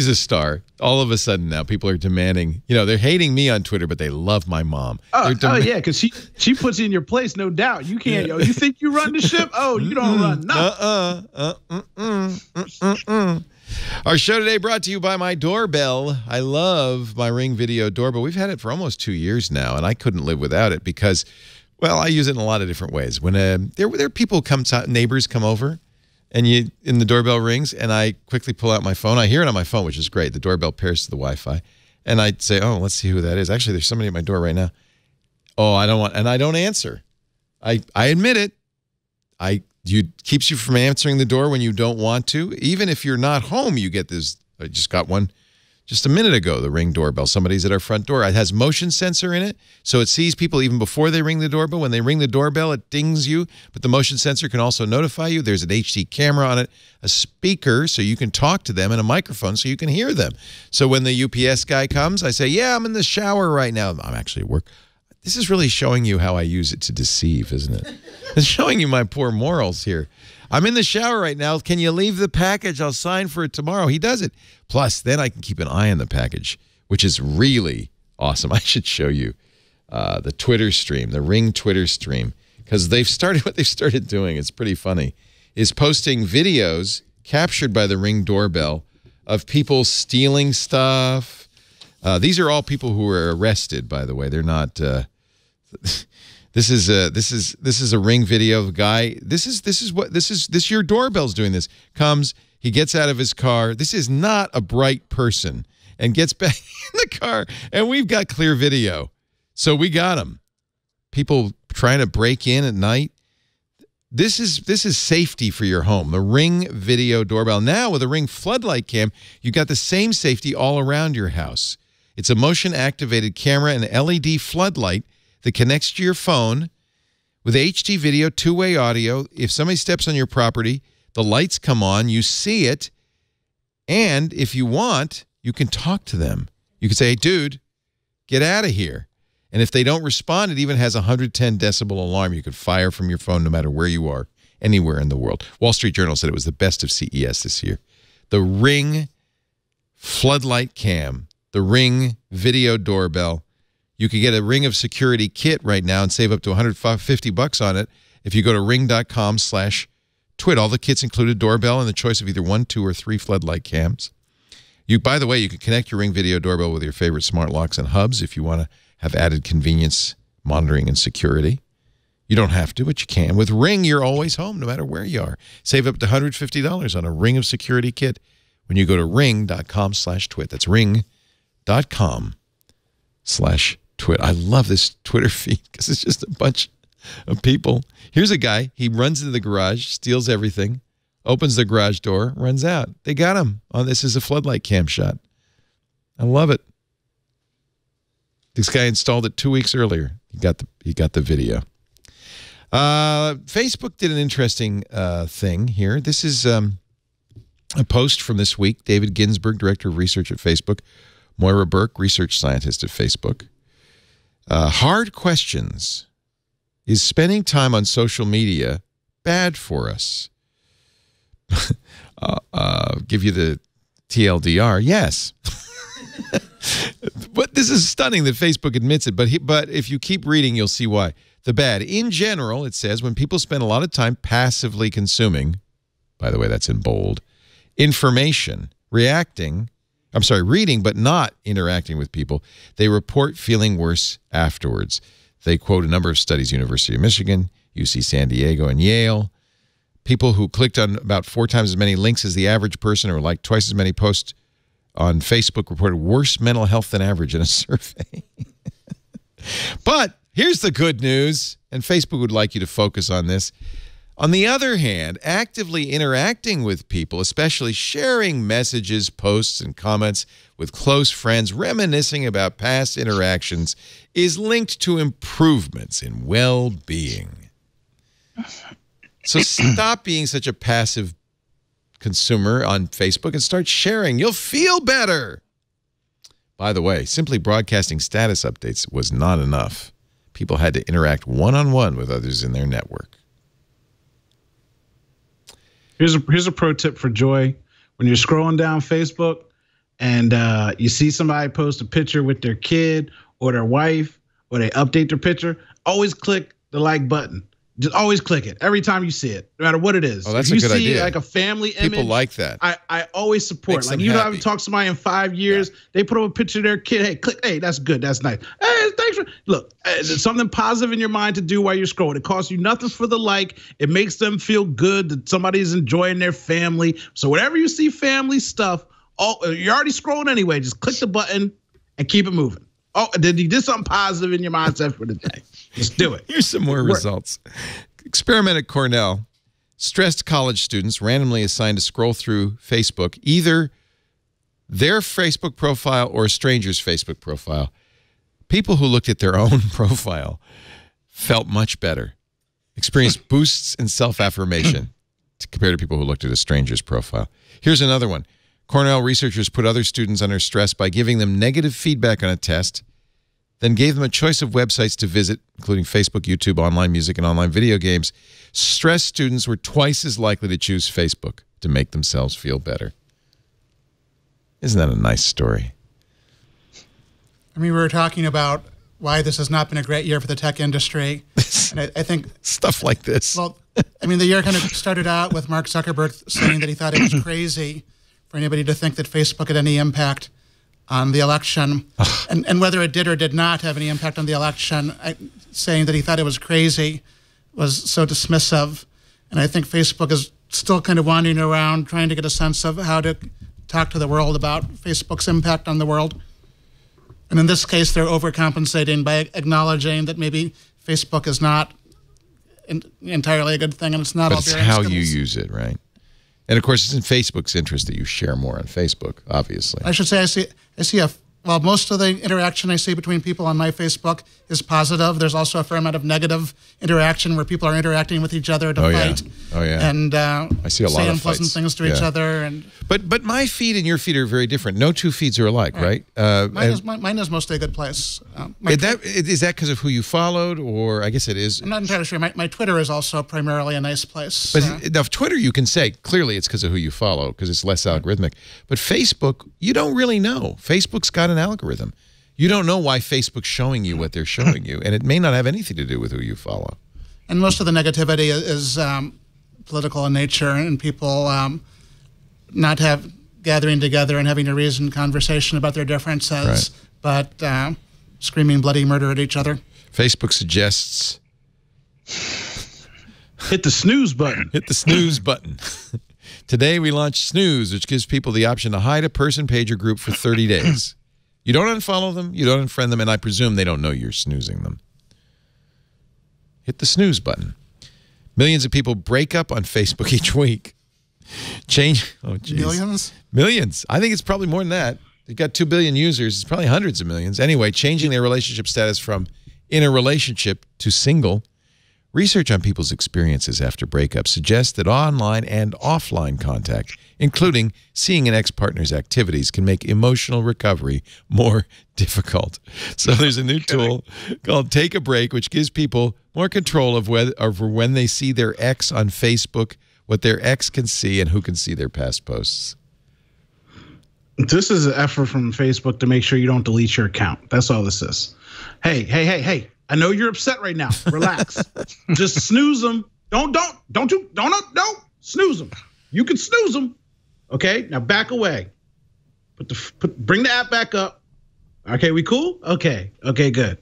Speaker 1: a star. All of a sudden now, people are demanding. You know, they're hating me on Twitter, but they love my mom.
Speaker 6: Oh yeah, because she puts you in your place, no doubt. You can't. You think you run the ship? Oh, you don't run nothing.
Speaker 1: Our show today brought to you by my doorbell. I love my Ring video doorbell. We've had it for almost 2 years now, and I couldn't live without it because, well, I use it in a lot of different ways. When there are people neighbors come over. And the doorbell rings, and I quickly pull out my phone. I hear it on my phone, which is great. The doorbell pairs to the Wi-Fi, and I say, "Oh, let's see who that is." Actually, there's somebody at my door right now. Oh, I don't answer. I admit it. Keeps you from answering the door when you don't want to. Even if you're not home, you get this. I just got one just a minute ago, the Ring doorbell. Somebody's at our front door. It has motion sensor in it, so it sees people even before they ring the doorbell. When they ring the doorbell, it dings you, but the motion sensor can also notify you. There's an HD camera on it, a speaker so you can talk to them, and a microphone so you can hear them. So when the UPS guy comes, I say, yeah, I'm in the shower right now. I'm actually at work. This is really showing you how I use it to deceive, isn't it? It's showing you my poor morals here. I'm in the shower right now. Can you leave the package? I'll sign for it tomorrow. He does it. Plus, then I can keep an eye on the package, which is really awesome. I should show you the Twitter stream, the Ring Twitter stream, because what they've started doing, it's pretty funny, is posting videos captured by the Ring doorbell of people stealing stuff. These are all people who were arrested, by the way. They're not... This is a Ring video of a guy. This your doorbell's doing this. Comes, he gets out of his car. This is not a bright person, and gets back in the car, and we've got clear video. So we got him. People trying to break in at night. This is safety for your home. The Ring video doorbell. Now with a Ring floodlight cam, you got the same safety all around your house. It's a motion activated camera and LED floodlight that connects to your phone with HD video, two-way audio. If somebody steps on your property, the lights come on, you see it, and if you want, you can talk to them. You can say, hey, dude, get out of here. And if they don't respond, it even has a 110 decibel alarm you could fire from your phone no matter where you are, anywhere in the world. Wall Street Journal said it was the best of CES this year. The Ring floodlight cam, the Ring video doorbell. You can get a Ring of Security kit right now and save up to $150 on it if you go to ring.com/twit. All the kits include a doorbell and the choice of either 1, 2, or 3 floodlight cams. By the way, you can connect your Ring video doorbell with your favorite smart locks and hubs if you want to have added convenience, monitoring, and security. You don't have to, but you can. With Ring, you're always home, no matter where you are. Save up to $150 on a Ring of Security kit when you go to ring.com/twit. That's ring.com/twit. I love this Twitter feed because it's just a bunch of people. Here's a guy. He runs into the garage, steals everything, opens the garage door, runs out. They got him. Oh, this is a floodlight cam shot. I love it. This guy installed it 2 weeks earlier. He got the video. Facebook did an interesting thing here. This is a post from this week. David Ginsburg, Director of Research at Facebook. Moira Burke, Research Scientist at Facebook. Hard questions. Is spending time on social media bad for us? Give you the TLDR. Yes. But this is stunning that Facebook admits it. But if you keep reading, you'll see why. The bad. In general, it says, when people spend a lot of time passively consuming, by the way, that's in bold, information, reading, but not interacting with people, they report feeling worse afterwards. They quote a number of studies, University of Michigan, UC San Diego, and Yale. People who clicked on about 4 times as many links as the average person or liked twice as many posts on Facebook reported worse mental health than average in a survey. But here's the good news, and Facebook would like you to focus on this. On the other hand, actively interacting with people, especially sharing messages, posts, and comments with close friends, reminiscing about past interactions, is linked to improvements in well-being. So stop being such a passive consumer on Facebook and start sharing. You'll feel better. By the way, simply broadcasting status updates was not enough. People had to interact one-on-one with others in their network.
Speaker 6: Here's a pro tip for Joy. When you're scrolling down Facebook and you see somebody post a picture with their kid or their wife, or they update their picture, always click the like button. Just always click it every time you see it, no matter what it is.
Speaker 1: Oh, that's a good idea.
Speaker 6: If you see like a family image,
Speaker 1: people like that.
Speaker 6: I always support. Like, you know, I haven't talked to somebody in 5 years. Yeah. They put up a picture of their kid. Hey, click. Hey, that's good. That's nice. Hey, thanks for look. There's something positive in your mind to do while you're scrolling. It costs you nothing for the like. It makes them feel good that somebody's enjoying their family. So whenever you see family stuff, you're already scrolling anyway. Just click the button and keep it moving. Oh, you did something positive in your mindset for the day. Let's do it.
Speaker 1: Here's some more results. Experiment at Cornell. Stressed college students randomly assigned to scroll through Facebook, either their Facebook profile or a stranger's Facebook profile. People who looked at their own profile felt much better, experienced boosts in self-affirmation compared to people who looked at a stranger's profile. Here's another one. Cornell researchers put other students under stress by giving them negative feedback on a test, then gave them a choice of websites to visit, including Facebook, YouTube, online music, and online video games. Stressed students were twice as likely to choose Facebook to make themselves feel better. Isn't that a nice story?
Speaker 4: I mean, we were talking about why this has not been a great year for the tech industry. And I think
Speaker 1: stuff like this.
Speaker 4: Well, I mean, the year kind of started out with Mark Zuckerberg saying that he thought it was crazy for anybody to think that Facebook had any impact on the election, and whether it did or did not have any impact on the election, saying that he thought it was crazy was so dismissive. And I think Facebook is still kind of wandering around trying to get a sense of how to talk to the world about Facebook's impact on the world. And in this case, they're overcompensating by acknowledging that maybe Facebook is not entirely a good thing, and it's not all
Speaker 1: beer and skittles. But it's how you use it, right? And of course, it's in Facebook's interest that you share more on Facebook, obviously.
Speaker 4: I should say I see well, most of the interaction I see between people on my Facebook is positive. There's also a fair amount of negative interaction where people are interacting with each other to fight.
Speaker 1: Yeah. Oh, yeah.
Speaker 4: And
Speaker 1: I see a lot of
Speaker 4: unpleasant things to each other. And
Speaker 1: But my feed and your feed are very different. No two feeds are alike, right?
Speaker 4: Mine is mostly a good place.
Speaker 1: Is that because of who you followed, or I guess it is?
Speaker 4: I'm not entirely sure. My Twitter is also primarily a nice place.
Speaker 1: But now, Twitter, you can say, clearly it's because of who you follow, because it's less algorithmic. But Facebook, you don't really know. Facebook's got an algorithm. You don't know why Facebook's showing you what they're showing you, and it may not have anything to do with who you follow.
Speaker 4: And most of the negativity is political in nature, and people not gathering together and having a reasoned conversation about their differences, but screaming bloody murder at each other.
Speaker 1: Facebook suggests
Speaker 6: hit the snooze button.
Speaker 1: Hit the snooze button. Today we launched Snooze, which gives people the option to hide a person, page, or group for 30 days. You don't unfollow them, you don't unfriend them, and I presume they don't know you're snoozing them. Hit the snooze button. Millions of people break up on Facebook each week.
Speaker 4: Millions?
Speaker 1: Millions. I think it's probably more than that. They've got 2 billion users. It's probably hundreds of millions. Anyway, changing their relationship status from in a relationship to single. Research on people's experiences after breakups suggests that online and offline contact, including seeing an ex-partner's activities, can make emotional recovery more difficult. So there's a new tool called Take a Break, which gives people more control of when they see their ex on Facebook, what their ex can see, and who can see their past posts.
Speaker 6: This is an effort from Facebook to make sure you don't delete your account. That's all this is. Hey. I know you're upset right now. Relax. Just snooze them. Don't snooze them. You can snooze them. Okay, now back away. Bring the app back up. Okay, we cool? Okay, good.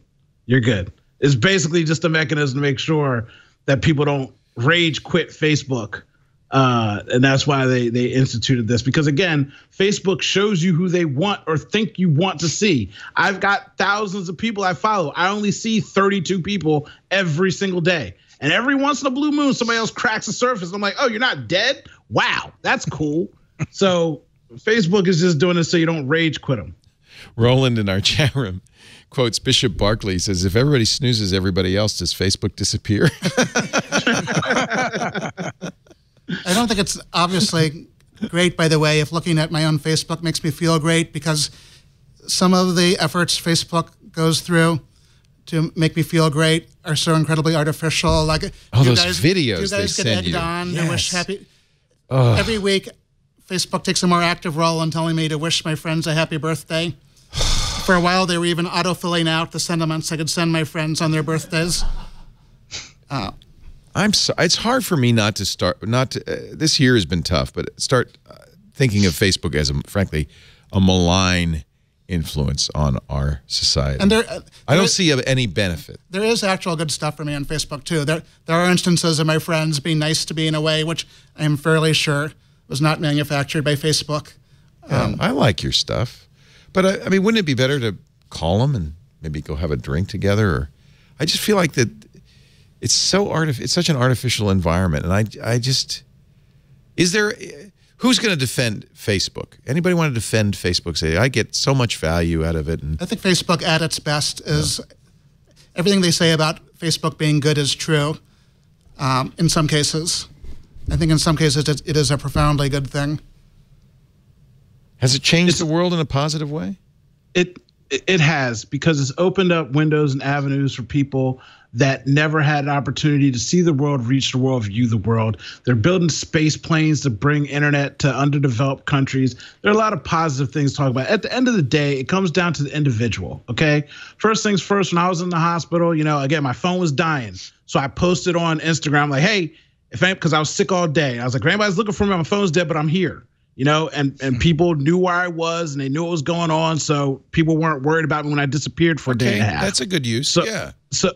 Speaker 6: You're good. It's basically just a mechanism to make sure that people don't rage quit Facebook. And that's why they instituted this, because again, Facebook shows you who they want or think you want to see. I've got thousands of people I follow. I only see 32 people every single day. And every once in a blue moon, somebody else cracks the surface. I'm like, oh, you're not dead? Wow, that's cool. So Facebook is just doing this so you don't rage quit them.
Speaker 1: Roland in our chat room quotes Bishop Barkley, says, if everybody snoozes everybody else, does Facebook disappear?
Speaker 4: I don't think it's obviously great, by the way, if looking at my own Facebook makes me feel great, because some of the efforts Facebook goes through to make me feel great are so incredibly artificial. Like,
Speaker 1: those videos
Speaker 4: you guys
Speaker 1: they
Speaker 4: get
Speaker 1: send
Speaker 4: egged
Speaker 1: you.
Speaker 4: on
Speaker 1: Yes.
Speaker 4: to wish happy. Every week, Facebook takes a more active role in telling me to wish my friends a happy birthday. For a while, they were even auto-filling out the sentiments I could send my friends on their birthdays.
Speaker 1: It's hard for me not to start. This year has been tough, but start thinking of Facebook as, frankly, a malign influence on our society.
Speaker 4: And
Speaker 1: I don't see any benefit.
Speaker 4: There is actual good stuff for me on Facebook too. There are instances of my friends being nice to me in a way which I am fairly sure was not manufactured by Facebook.
Speaker 1: I like your stuff, but I mean, wouldn't it be better to call them and maybe go have a drink together? Or I just feel like that. It's such an artificial environment, and I just, who's going to defend Facebook? Anybody want to defend Facebook? Say, I get so much value out of it. And
Speaker 4: I think Facebook at its best is everything they say about Facebook being good is true. In some cases, I think in some cases it is a profoundly good thing.
Speaker 1: Has it changed the world in a positive way?
Speaker 6: It has, because it's opened up windows and avenues for people that never had an opportunity to see the world, reach the world, view the world. They're building space planes to bring internet to underdeveloped countries. There are a lot of positive things to talk about. At the end of the day, it comes down to the individual, okay? First things first, when I was in the hospital, again, my phone was dying. So I posted on Instagram like, hey, because I was sick all day. I was like, if anybody's looking for me, my phone's dead, but I'm here. And people knew where I was and they knew what was going on. So people weren't worried about me when I disappeared for a day and a half.
Speaker 1: That's a good use.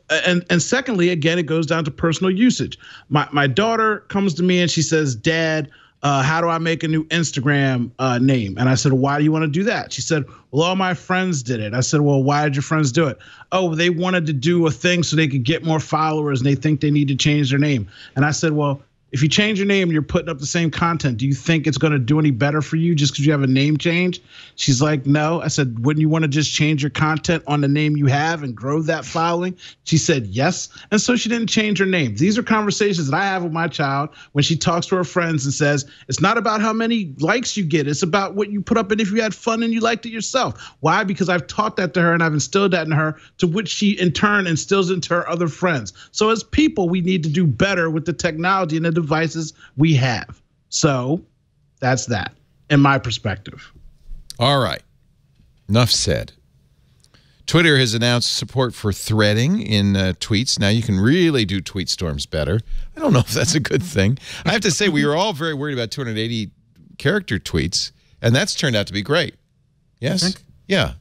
Speaker 6: And secondly, again, it goes down to personal usage. My daughter comes to me and she says, Dad, how do I make a new Instagram name? And I said, well, why do you want to do that? She said, well, all my friends did it. I said, well, why did your friends do it? Oh, they wanted to do a thing so they could get more followers and they think they need to change their name. And I said, well, if you change your name and you're putting up the same content, do you think it's going to do any better for you just because you have a name change? She's like, no. I said, wouldn't you want to just change your content on the name you have and grow that following? She said, yes. And so she didn't change her name. These are conversations that I have with my child when she talks to her friends and says, it's not about how many likes you get. It's about what you put up and if you had fun and you liked it yourself. Why? Because I've taught that to her and I've instilled that in her, to which she in turn instills into her other friends. So as people, we need to do better with the technology and the devices we have. So that's that in my perspective.
Speaker 1: All right. Enough said. Twitter has announced support for threading in tweets. Now you can really do tweet storms better. I don't know if that's a good thing. I have to say, we were all very worried about 280 character tweets, and that's turned out to be great. Yes? Yeah.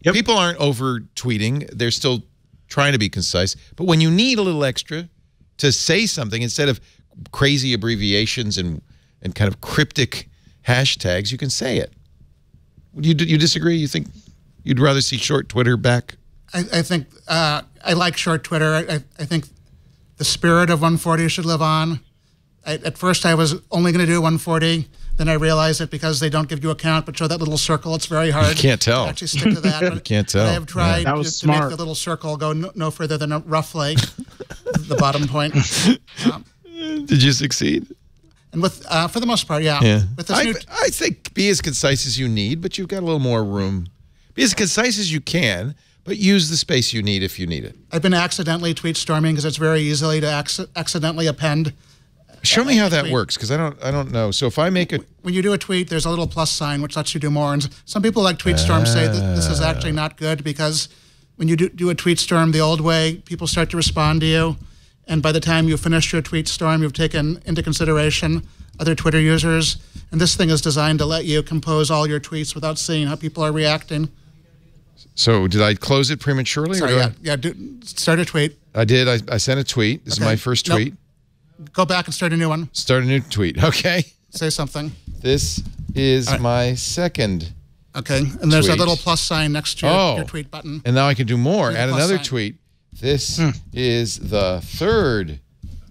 Speaker 1: Yep. People aren't over tweeting. They're still trying to be concise. But when you need a little extra to say something, instead of crazy abbreviations and kind of cryptic hashtags, you can say it. You disagree? You think you'd rather see short Twitter back?
Speaker 4: I think I like short Twitter. I think the spirit of 140 should live on. At first, I was only going to do 140. Then I realized that because they don't give you a count but show that little circle, it's very hard.
Speaker 1: You can't tell.
Speaker 4: To actually stick to that.
Speaker 1: You can't tell.
Speaker 4: I have tried to make the little circle go no further than roughly the bottom point.
Speaker 1: Did you succeed?
Speaker 4: And with for the most part, yeah. With this
Speaker 1: I think be as concise as you need, but you've got a little more room. Be as concise as you can, but use the space you need if you need it.
Speaker 4: I've been accidentally tweet storming because it's very easily to accidentally append
Speaker 1: Show me how that works, because I don't know. So if I make a...
Speaker 4: When you do a tweet, there's a little plus sign, which lets you do more. And some people like Tweetstorm say that this is actually not good, because when you do a Tweetstorm the old way, people start to respond to you. And by the time you finish your Tweetstorm, you've taken into consideration other Twitter users. And this thing is designed to let you compose all your tweets without seeing how people are reacting.
Speaker 1: So did I close it prematurely?
Speaker 4: Sorry, start a tweet.
Speaker 1: I did. I sent a tweet. This is my first tweet.
Speaker 4: Go back and start a new one.
Speaker 1: Start a new tweet. Okay.
Speaker 4: Say something.
Speaker 1: This is my second.
Speaker 4: Okay. And there's a little plus sign next to your tweet button.
Speaker 1: And now I can do more. Add another tweet. This is the third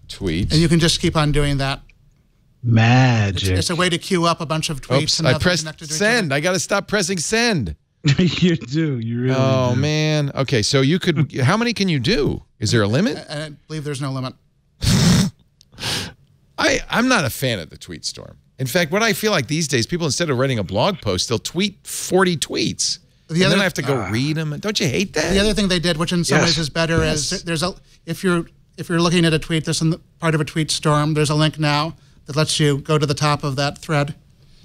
Speaker 1: tweet.
Speaker 4: And you can just keep on doing that.
Speaker 6: Magic.
Speaker 4: It's a way to queue up a bunch of tweets.
Speaker 1: Oops, I pressed send. I got to stop pressing send.
Speaker 6: You do. You really do.
Speaker 1: Oh, man. Okay, so you could... How many can you do? Is there a limit?
Speaker 4: I believe there's no limit.
Speaker 1: I'm not a fan of the tweet storm. In fact, what I feel like these days, people, instead of writing a blog post, they'll tweet 40 tweets. And then I have to go read them. Don't you hate that?
Speaker 4: The other thing they did, which in some ways is better, is there's a if you're looking at a tweet that's in part of a tweet storm, there's a link now that lets you go to the top of that thread.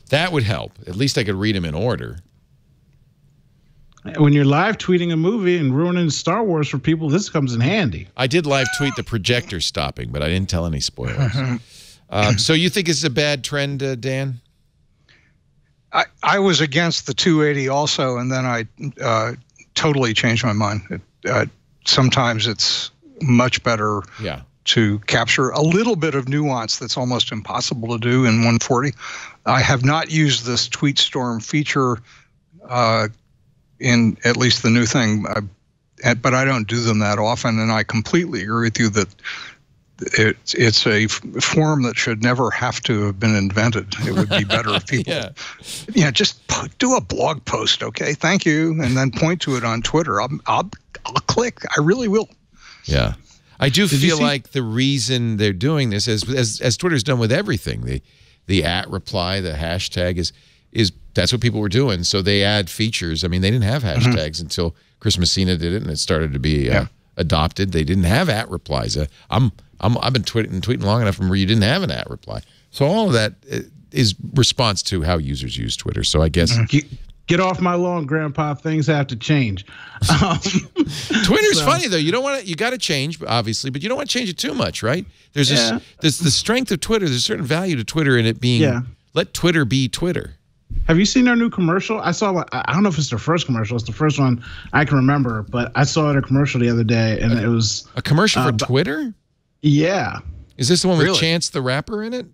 Speaker 1: That would help. At least I could read them in order.
Speaker 6: When you're live tweeting a movie and ruining Star Wars for people, this comes in handy.
Speaker 1: I did live tweet the projector stopping, but I didn't tell any spoilers. So you think it's a bad trend, Dan?
Speaker 5: I was against the 280 also, and then I totally changed my mind. Sometimes it's much better to capture a little bit of nuance that's almost impossible to do in 140. I have not used this tweet storm feature in at least the new thing, but I don't do them that often, and I completely agree with you that it's a form that should never have to have been invented. It would be better if people, just do a blog post, okay? Thank you, and then point to it on Twitter. I'll click. I really will.
Speaker 1: Yeah, I do feel like the reason they're doing this, as Twitter's done with everything, the @ reply, the hashtag is that's what people were doing. So they add features. I mean, they didn't have hashtags until Chris Messina did it, and it started to be adopted. They didn't have @ replies. I've been tweeting long enough where you didn't have an @ reply. So all of that is response to how users use Twitter. So I guess
Speaker 6: get off my lawn, Grandpa. Things have to change.
Speaker 1: Twitter's funny though. You don't want to. You got to change, obviously, but you don't want to change it too much, right? There's there's the strength of Twitter. There's a certain value to Twitter in it being let Twitter be Twitter.
Speaker 6: Have you seen their new commercial? I saw. I don't know if it's their first commercial. It's the first one I can remember, but I saw their commercial the other day, and it was
Speaker 1: a commercial for Twitter.
Speaker 6: Yeah.
Speaker 1: Is this the one with Chance the Rapper in it?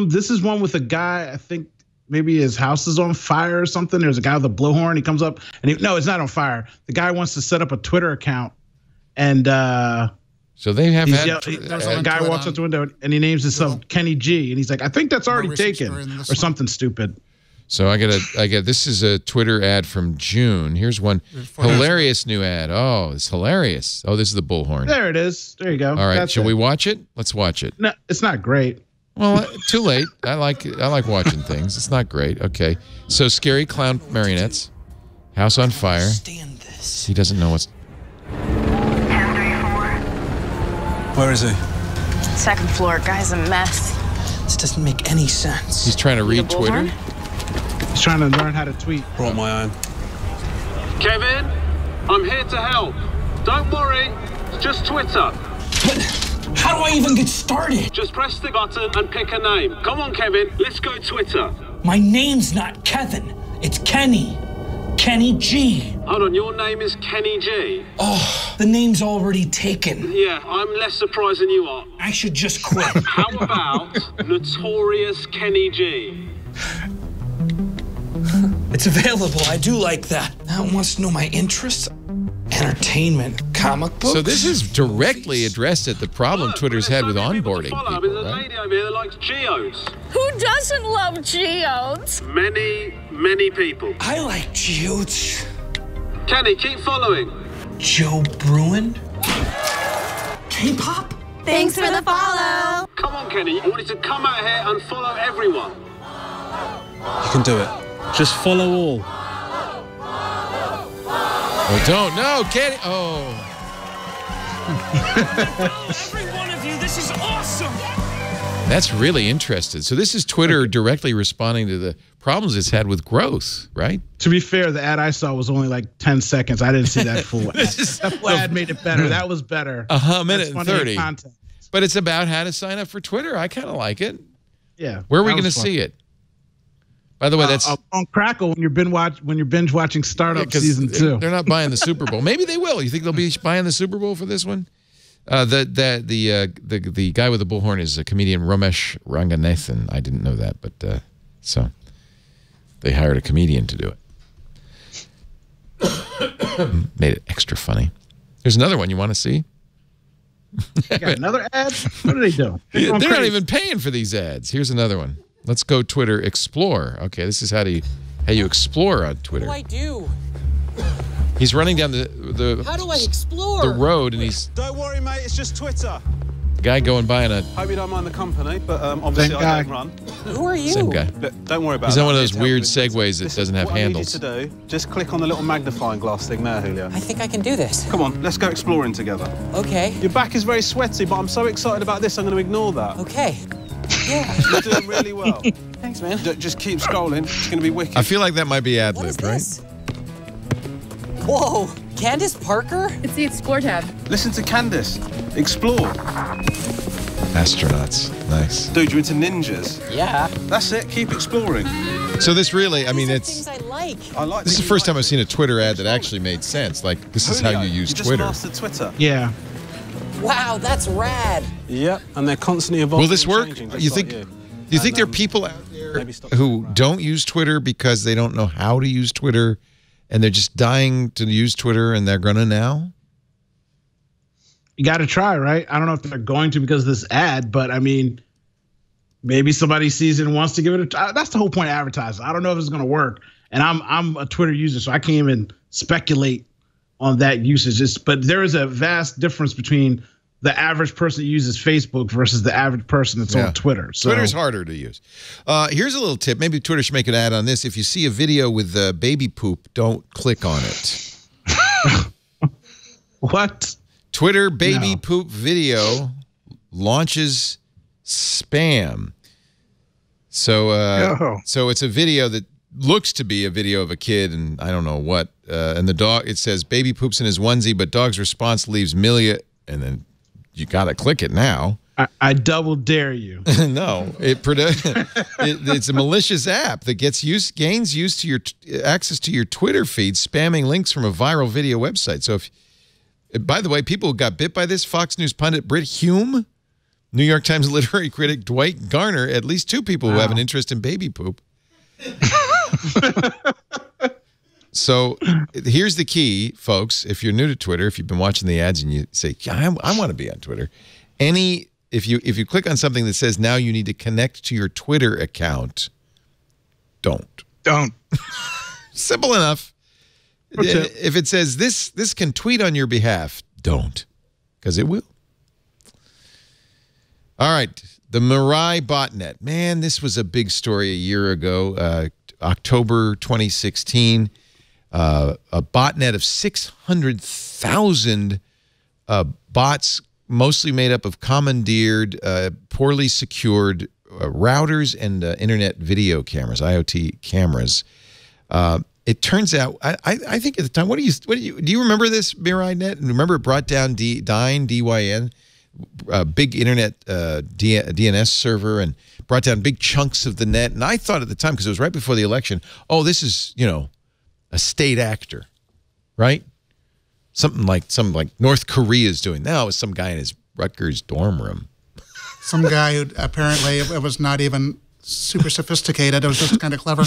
Speaker 6: This is one with a guy, I think maybe his house is on fire or something. There's a guy with a blowhorn. He comes up and no, it's not on fire. The guy wants to set up a Twitter account, and
Speaker 1: so they have
Speaker 6: a guy walks up the window and he names himself Kenny G, and he's like, I think that's already taken or something stupid.
Speaker 1: So I get this is a Twitter ad from June. Here's one hilarious new ad. Oh, it's hilarious. Oh, this is the bullhorn.
Speaker 6: There it is. There you go.
Speaker 1: All right, shall we watch it? Let's watch it.
Speaker 6: No, it's not great.
Speaker 1: Well, too late. I like watching things. It's not great. Okay. So scary clown marionettes. House on fire.
Speaker 12: Understand this.
Speaker 1: He doesn't know what's.
Speaker 12: 1034.
Speaker 13: Where is he?
Speaker 14: Second floor. Guy's a mess.
Speaker 12: This doesn't make any sense.
Speaker 1: He's trying to read Twitter.
Speaker 6: He's trying to learn how to tweet.
Speaker 13: Brought my own.
Speaker 15: Kevin, I'm here to help. Don't worry. It's just Twitter.
Speaker 12: But how do I even get started?
Speaker 15: Just press the button and pick a name. Come on, Kevin. Let's go Twitter.
Speaker 12: My name's not Kevin. It's Kenny. Kenny G.
Speaker 15: Hold on, your name is Kenny G?
Speaker 12: Oh, the name's already taken.
Speaker 15: Yeah, I'm less surprised than you are.
Speaker 12: I should just quit.
Speaker 15: How about Notorious Kenny G?
Speaker 12: It's available. I do like that. Now it wants to know my interests. Entertainment, comic books.
Speaker 1: So this is directly addressed at the problem Twitter's had with onboarding people,
Speaker 15: There's a lady over here that likes geodes.
Speaker 14: Who doesn't love geodes?
Speaker 15: Many people.
Speaker 12: I like geodes.
Speaker 15: Kenny, keep following.
Speaker 12: Joe Bruin? K-pop?
Speaker 8: Thanks for the follow.
Speaker 15: Come on, Kenny. I want you to come out here and follow everyone.
Speaker 13: You can do it. Just follow all.
Speaker 1: Oh, don't. No, Kenny. Oh.
Speaker 12: Every one of you, this is awesome.
Speaker 1: That's really interesting. So this is Twitter directly responding to the problems it's had with growth, right?
Speaker 6: To be fair, the ad I saw was only like 10 seconds. I didn't see that full ad. That full ad made it better. That was better.
Speaker 1: A minute and 30. But it's about how to sign up for Twitter. I kind of like it.
Speaker 6: Yeah.
Speaker 1: Where are we going to see it? By the way, that's
Speaker 6: on Crackle when you're binge watching Startup season 2.
Speaker 1: They're not buying the Super Bowl. Maybe they will. You think they'll be buying the Super Bowl for this one? The guy with the bullhorn is a comedian, Ramesh Ranganathan. I didn't know that, but so they hired a comedian to do it. Made it extra funny. There's another one you want to see?
Speaker 6: You got another ad? What are they doing?
Speaker 1: They're not even paying for these ads. Here's another one. Let's go Twitter Explore. Okay, this is how you explore on Twitter.
Speaker 16: What do I do?
Speaker 1: He's running down the
Speaker 16: How do I explore?
Speaker 1: The road, and he's...
Speaker 15: Don't worry, mate. It's just Twitter.
Speaker 1: The guy going by in a...
Speaker 15: Hope you don't mind the company, but obviously I don't run.
Speaker 16: Who are you?
Speaker 1: Same guy.
Speaker 15: But don't worry about it.
Speaker 1: He's on one of those weird segways that doesn't have handles.
Speaker 15: What I need you to do, just click on the little magnifying glass thing there, Julio.
Speaker 16: I think I can do this.
Speaker 15: Come on, let's go exploring together.
Speaker 16: Okay.
Speaker 15: Your back is very sweaty, but I'm so excited about this, I'm going to ignore that.
Speaker 16: Okay. Yeah.
Speaker 15: You're doing really well.
Speaker 16: Thanks, man.
Speaker 15: Just keep scrolling. It's going to be wicked.
Speaker 1: I feel like that might be ad-libbed, right?
Speaker 16: Whoa. Candace Parker?
Speaker 14: It's the Explore tab.
Speaker 15: Listen to Candace. Explore.
Speaker 1: Astronauts. Nice.
Speaker 15: Dude, you're into ninjas.
Speaker 16: Yeah.
Speaker 15: That's it. Keep exploring.
Speaker 1: So this really, I mean, it's...
Speaker 16: Things I like.
Speaker 1: This is the first time I've seen a Twitter ad that actually made sense. Like, this is how you use Twitter.
Speaker 15: You just mastered Twitter.
Speaker 6: Yeah.
Speaker 16: Wow, that's rad.
Speaker 15: Yep, and they're constantly evolving.
Speaker 1: Will this work? You think? Do you think there are people out there who don't use Twitter because they don't know how to use Twitter, and they're just dying to use Twitter, and they're gonna now?
Speaker 6: You got to try, right? I don't know if they're going to because of this ad, but I mean, maybe somebody sees it and wants to give it a try. That's the whole point of advertising. I don't know if it's going to work, and I'm a Twitter user, so I can't even speculate on that usage. But there is a vast difference between the average person that uses Facebook versus the average person that's on Twitter. So
Speaker 1: Twitter's harder to use. Here's a little tip. Maybe Twitter should make an ad on this. If you see a video with baby poop, don't click on it.
Speaker 6: What?
Speaker 1: Twitter baby poop video launches spam. So, so it's a video that looks to be a video of a kid and I don't know what. And the dog, it says baby poops in his onesie, but dog's response leaves Milia, and then you got to click it now.
Speaker 6: I double dare you.
Speaker 1: No, it's a malicious app that gains access to your Twitter feed, spamming links from a viral video website. So by the way, people who got bit by this, Fox News pundit Brit Hume, New York Times literary critic Dwight Garner, at least 2 people who have an interest in baby poop. So here's the key, folks. If you're new to Twitter, if you've been watching the ads and you say, I want to be on Twitter, if you click on something that says now you need to connect to your Twitter account, don't. Simple enough. If it says this can tweet on your behalf, don't, because it will. All right, the Mirai botnet. Man, this was a big story a year ago, October 2016. A botnet of 600,000 bots, mostly made up of commandeered, poorly secured routers and internet video cameras, IoT cameras. It turns out, I think at the time, do you remember this Mirai net? Remember it brought down DYN, big internet DNS server, and brought down big chunks of the net. And I thought at the time, because it was right before the election, oh, this is, a state actor, right? Something like North Korea's doing. Now it's some guy in his Rutgers dorm room.
Speaker 4: Some guy who apparently it was not even super sophisticated. It was just kind of clever.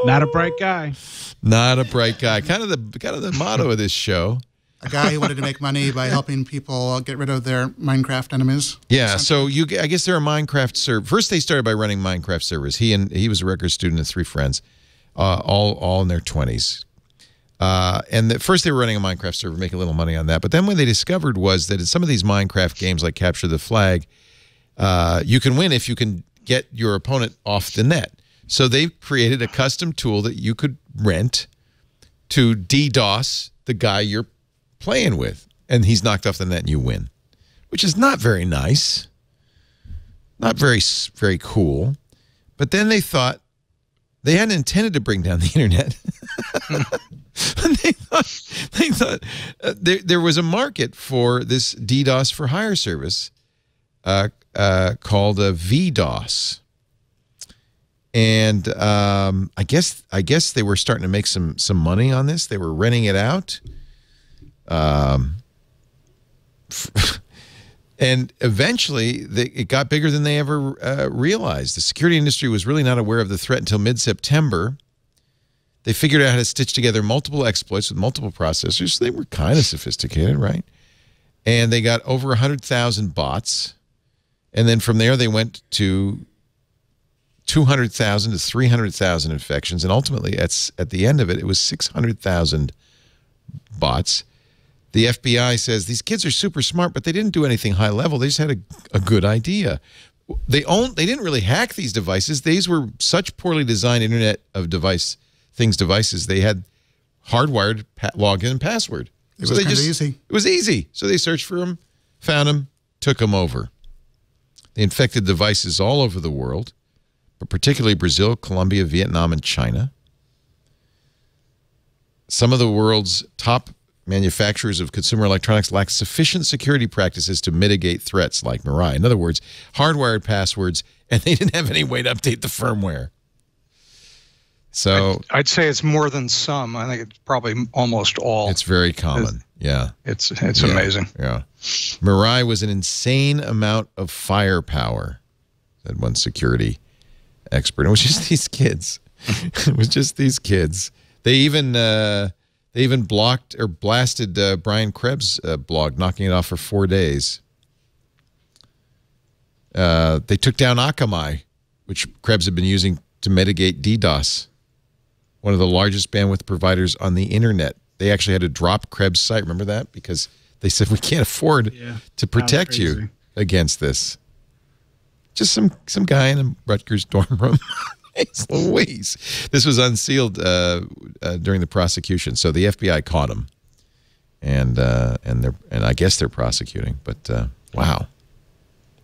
Speaker 6: Not a bright guy.
Speaker 1: Not a bright guy. Kind of the motto of this show.
Speaker 4: A guy who wanted to make money by helping people get rid of their Minecraft enemies.
Speaker 1: Yeah, so I guess there are Minecraft servers. First, they started by running Minecraft servers. He was a Rutgers student and 3 friends. All in their 20s. And first they were running a Minecraft server, making a little money on that. But then what they discovered was that in some of these Minecraft games like Capture the Flag, you can win if you can get your opponent off the net. So they created a custom tool that you could rent to DDoS the guy you're playing with. And he's knocked off the net and you win, which is not very nice. Not very cool. But then they thought they hadn't intended to bring down the internet. they thought there was a market for this DDoS for hire service called a VDOS. And I guess they were starting to make some money on this. They were renting it out. And eventually, it got bigger than they ever realized. The security industry was really not aware of the threat until mid-September. They figured out how to stitch together multiple exploits with multiple processors. So they were kind of sophisticated, right? And they got over 100,000 bots. And then from there, they went to 200,000 to 300,000 infections. And ultimately, at the end of it, it was 600,000 bots. The FBI says these kids are super smart, but they didn't do anything high level. They just had a good idea. They didn't really hack these devices. These were such poorly designed Internet of devices. They had hardwired login and password.
Speaker 4: It was kind of easy.
Speaker 1: It was easy. So they searched for them, found them, took them over. They infected devices all over the world, but particularly Brazil, Colombia, Vietnam, and China. Some of the world's top manufacturers of consumer electronics lack sufficient security practices to mitigate threats like Mirai. In other words, hardwired passwords, and they didn't have any way to update the firmware. So
Speaker 5: I'd say it's more than some. I think it's probably almost all.
Speaker 1: It's very common. Yeah.
Speaker 5: It's amazing.
Speaker 1: Yeah. Mirai was an insane amount of firepower, said one security expert. It was just these kids. It was just these kids. They even blocked or blasted Brian Krebs' blog, knocking it off for 4 days. They took down Akamai, which Krebs had been using to mitigate DDoS, one of the largest bandwidth providers on the internet. They actually had to drop Krebs' site. Remember that? Because they said, we can't afford to protect you against this. Just some guy in a Rutgers dorm room. It's Louise. This was unsealed during the prosecution, so the FBI caught him, and I guess they're prosecuting. But wow,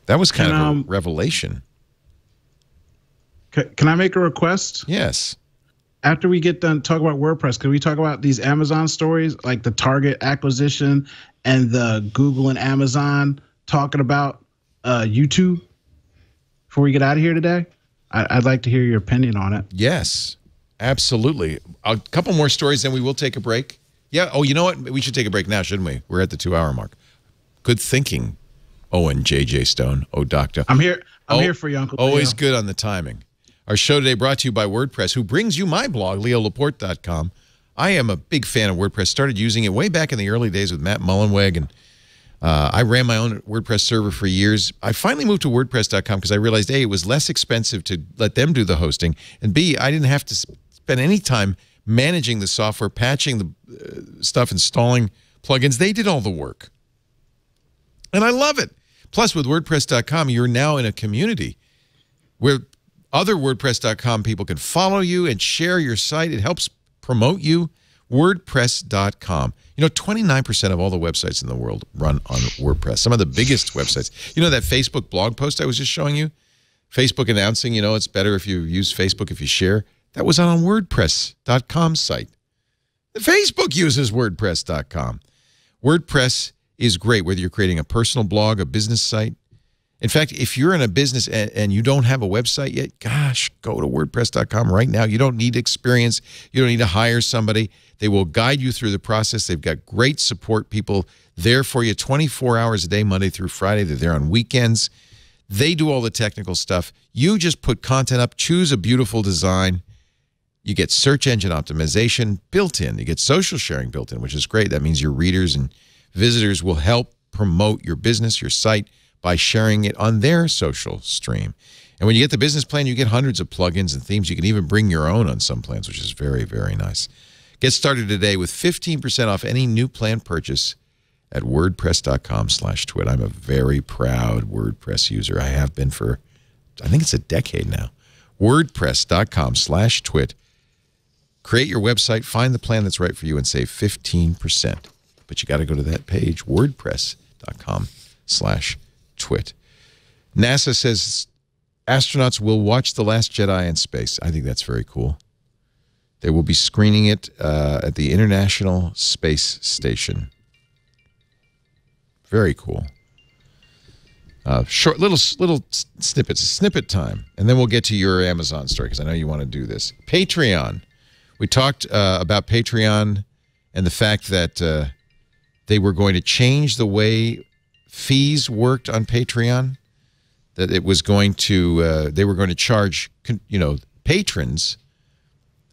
Speaker 1: that was kind of a revelation.
Speaker 6: Can I make a request?
Speaker 1: Yes.
Speaker 6: After we get done talking about WordPress, can we talk about these Amazon stories, like the Target acquisition and the Google and Amazon talking about YouTube before we get out of here today? I'd like to hear your opinion on it.
Speaker 1: Yes, absolutely. A couple more stories, then we will take a break. Yeah. Oh, you know what? We should take a break now, shouldn't we? We're at the 2-hour mark. Good thinking, Owen J.J. Stone. Oh, doctor.
Speaker 6: I'm here for you, Uncle Theo.
Speaker 1: Always good on the timing. Our show today brought to you by WordPress, who brings you my blog, leolaporte.com. I am a big fan of WordPress. Started using it way back in the early days with Matt Mullenweg, and I ran my own WordPress server for years. I finally moved to WordPress.com because I realized, A, it was less expensive to let them do the hosting, and B, I didn't have to spend any time managing the software, patching the stuff, installing plugins. They did all the work. And I love it. Plus, with WordPress.com, you're now in a community where other WordPress.com people can follow you and share your site. It helps promote you. WordPress.com. You know, 29% of all the websites in the world run on WordPress. Some of the biggest websites. You know that Facebook blog post I was just showing you? Facebook announcing, you know, it's better if you use Facebook if you share. That was on WordPress.com site. Facebook uses WordPress.com. WordPress is great, whether you're creating a personal blog, a business site. In fact, if you're in a business and you don't have a website yet, gosh, go to WordPress.com right now. You don't need experience. You don't need to hire somebody. They will guide you through the process. They've got great support people there for you 24 hours a day, Monday through Friday. They're there on weekends. They do all the technical stuff. You just put content up, choose a beautiful design. You get search engine optimization built in. You get social sharing built in, which is great. That means your readers and visitors will help promote your business, your site, by sharing it on their social stream. And when you get the business plan, you get hundreds of plugins and themes. You can even bring your own on some plans, which is very, very nice. Get started today with 15% off any new plan purchase at WordPress.com/twit. I'm a very proud WordPress user. I have been for, I think it's a decade now. WordPress.com/twit. Create your website, find the plan that's right for you, and save 15%. But you got to go to that page, WordPress.com/twit. NASA says astronauts will watch The Last Jedi in space. I think that's very cool. They will be screening it at the International Space Station. Very cool. Short little snippets, snippet time, and then we'll get to your Amazon story because I know you want to do this. Patreon. We talked about Patreon and the fact that they were going to change the way fees worked on Patreon. That it was going to they were going to charge patrons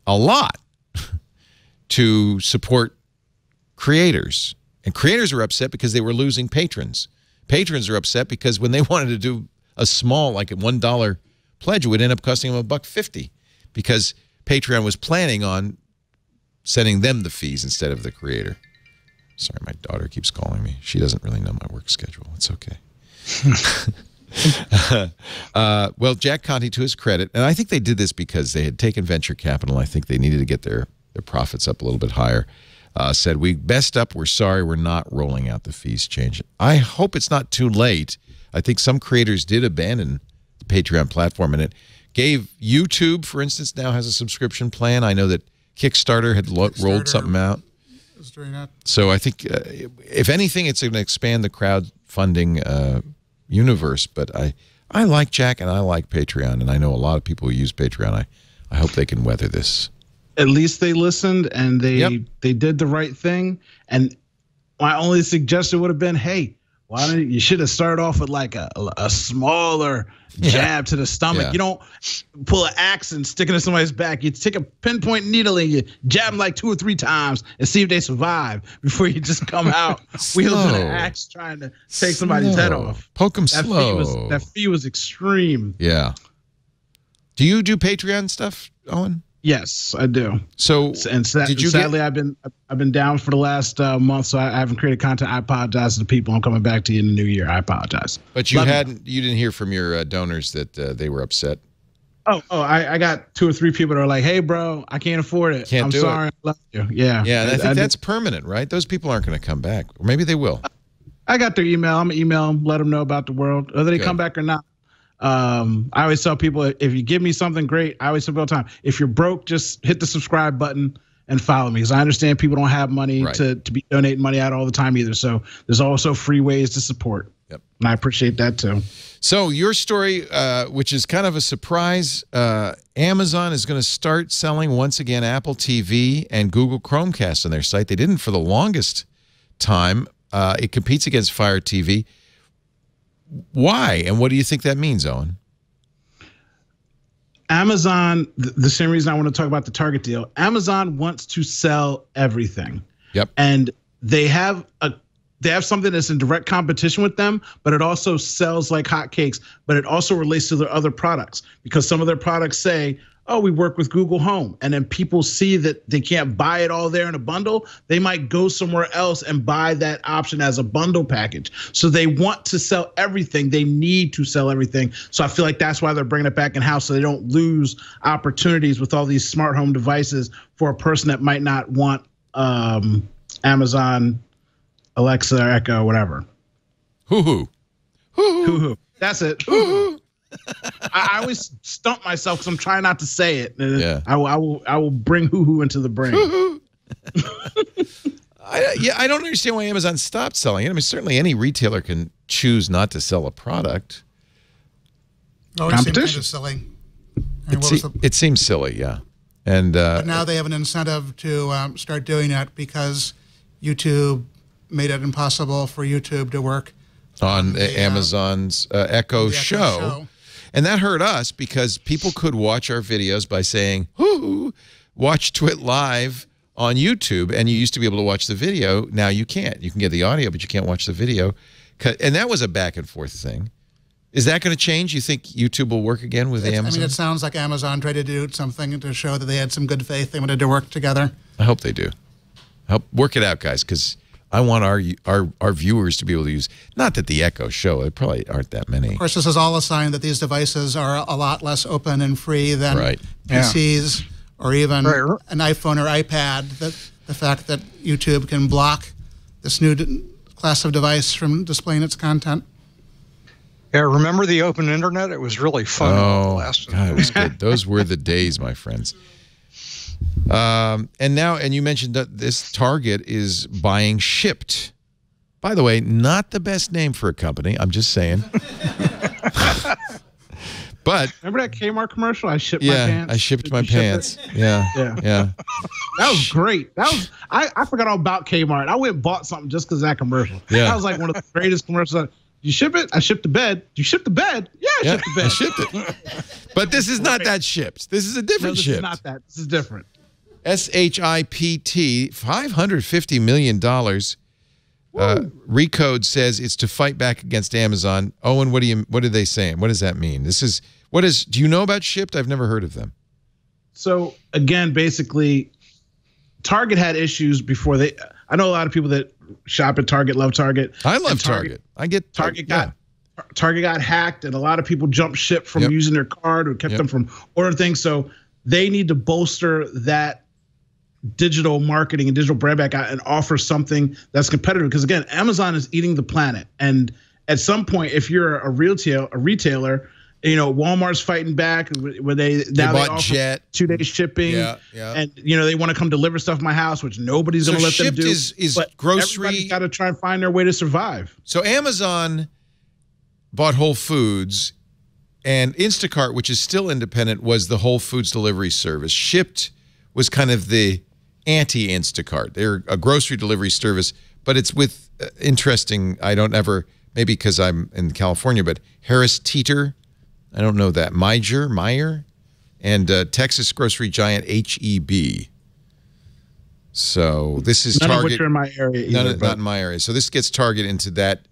Speaker 1: a lot to support creators, and creators are upset because they were losing patrons. Patrons are upset because when they wanted to do a small, like a $1 pledge, it would end up costing them $1.50 because Patreon was planning on sending them the fees instead of the creator. Sorry, my daughter keeps calling me. She doesn't really know my work schedule. It's okay. Well, Jack Conte, to his credit, and I think they did this because they had taken venture capital. I think they needed to get their profits up a little bit higher. Said, we messed up. We're sorry. We're not rolling out the fees change. I hope it's not too late. I think some creators did abandon the Patreon platform, and it gave YouTube, for instance, now has a subscription plan. I know that Kickstarter had rolled something out. So I think, if anything, it's going to expand the crowdfunding universe. But I like Jack and I like Patreon, and I know a lot of people who use Patreon. I hope they can weather this.
Speaker 6: At least they listened and they did the right thing. And my only suggestion would have been, hey, why don't you should have started off with like a smaller jab to the stomach. You don't pull an axe and stick it in somebody's back. You take a pinpoint needle and you jab them like 2 or 3 times and see if they survive before you just come out wielding an axe trying to take somebody's head off.
Speaker 1: Poke them slow.
Speaker 6: That fee was extreme.
Speaker 1: Yeah. Do you do Patreon stuff, Owen?
Speaker 6: Yes, I do.
Speaker 1: So,
Speaker 6: and sadly, I've been down for the last month, so I haven't created content. I apologize to the people. I'm coming back to you in the new year. I apologize.
Speaker 1: But you didn't hear from your donors that they were upset.
Speaker 6: I got 2 or 3 people that are like, "Hey, bro, I can't afford it. I'm sorry, I love you." Yeah,
Speaker 1: yeah. And I think that's permanent, right? Those people aren't going to come back, or maybe they will.
Speaker 6: I got their email. I'm gonna email them, let them know about the world, whether they come back or not. I always tell people, if you give me something great, I always say all the time, if you're broke, just hit the subscribe button and follow me. Because I understand people don't have money to be donating money out all the time either. So there's also free ways to support. Yep. And I appreciate that too.
Speaker 1: So your story, which is kind of a surprise, Amazon is going to start selling once again Apple TV and Google Chromecast on their site. They didn't for the longest time. It competes against Fire TV. Why? And what do you think that means, Owen?
Speaker 6: Amazon, the same reason I want to talk about the Target deal, Amazon wants to sell everything.
Speaker 1: Yep.
Speaker 6: And they have something that's in direct competition with them, but it also sells like hotcakes, but it also relates to their other products because some of their products say, oh, we work with Google Home. And then people see that they can't buy it all there in a bundle. They might go somewhere else and buy that option as a bundle package. So they want to sell everything. They need to sell everything. So I feel like that's why they're bringing it back in-house so they don't lose opportunities with all these smart home devices for a person that might not want Amazon, Alexa, Echo, whatever.
Speaker 1: Hoo-hoo.
Speaker 6: Hoo-hoo. That's it. Hoo-hoo. I always stump myself because I'm trying not to say it. Yeah. I will bring hoo-hoo into the brain.
Speaker 1: I don't understand why Amazon stopped selling it. I mean, certainly any retailer can choose not to sell a product.
Speaker 4: Oh, it seems kind of silly. I mean,
Speaker 1: it seems silly, yeah. And
Speaker 4: but now they have an incentive to start doing it because YouTube made it impossible for YouTube to work
Speaker 1: on Amazon's Echo show. And that hurt us because people could watch our videos by saying, "Whoo, watch Twit live on YouTube." And you used to be able to watch the video. Now you can't. You can get the audio, but you can't watch the video. And that was a back and forth thing. Is that going to change? You think YouTube will work again with Amazon?
Speaker 4: I mean, it sounds like Amazon tried to do something to show that they had some good faith. They wanted to work together.
Speaker 1: I hope they do. Help work it out, guys, because I want our viewers to be able to use, not that the Echo show, it probably aren't that many.
Speaker 4: Of course, this is all a sign that these devices are a lot less open and free than PCs or even an iPhone or iPad. The fact that YouTube can block this new class of device from displaying its content.
Speaker 5: Yeah, remember the open internet? It was really fun.
Speaker 1: Oh, God, it was good. Those were the days, my friends. And you mentioned that this Target is buying Shipt. By the way, not the best name for a company. I'm just saying. But
Speaker 6: remember that Kmart commercial? I shipped my pants.
Speaker 1: I shipped my pants. Yeah.
Speaker 6: That was great. That was I forgot all about Kmart. I went and bought something just because of that commercial. Yeah. That was like one of the greatest commercials. You ship it? I shipped the bed. You shipped the bed? Yeah, I shipped the bed.
Speaker 1: I shipped it. But this is not that Shipt. This is a different Shipt.
Speaker 6: This is not that. This is different.
Speaker 1: SHIPT, $550 million. Recode says it's to fight back against Amazon. Owen, what are they saying? What does that mean? Do you know about Shipt? I've never heard of them.
Speaker 6: So again, basically, Target had issues before I know a lot of people that shop at Target love Target.
Speaker 1: I love Target. I get
Speaker 6: Target got hacked, and a lot of people jumped ship from using their card or kept them from ordering things. So they need to bolster that digital marketing and digital brand back out and offer something that's competitive. Because again, Amazon is eating the planet, and at some point, if you're a retailer, Walmart's fighting back where they offer
Speaker 1: Jet
Speaker 6: 2-day shipping, and they want to come deliver stuff to my house, which nobody's going to let them do.
Speaker 1: Is
Speaker 6: but
Speaker 1: grocery?
Speaker 6: Everybody's got to try and find their way to survive.
Speaker 1: So Amazon bought Whole Foods, and Instacart, which is still independent, was the Whole Foods delivery service. Shipt was kind of the anti-Instacart. They're a grocery delivery service, but it's with interesting. I don't ever, maybe because I'm in California, but Harris Teeter. I don't know that. Meyer, and Texas grocery giant HEB. So this is
Speaker 6: None
Speaker 1: Target.
Speaker 6: Of which are in my area either,
Speaker 1: not in my area. So this gets Target into that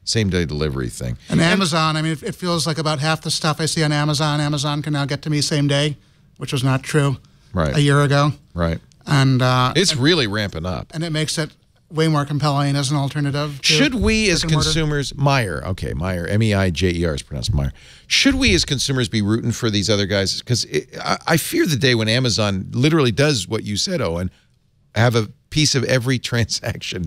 Speaker 1: same-day delivery thing.
Speaker 4: And Amazon, I mean, it feels like about half the stuff I see on Amazon can now get to me same day, which was not true a year ago.
Speaker 1: Right.
Speaker 4: And
Speaker 1: it's really ramping up.
Speaker 4: And it makes it way more compelling as an alternative.
Speaker 1: Should we as consumers, Meyer, M-E-I-J-E-R is pronounced Meyer. Should we as consumers be rooting for these other guys? Because I fear the day when Amazon literally does what you said, Owen, have a piece of every transaction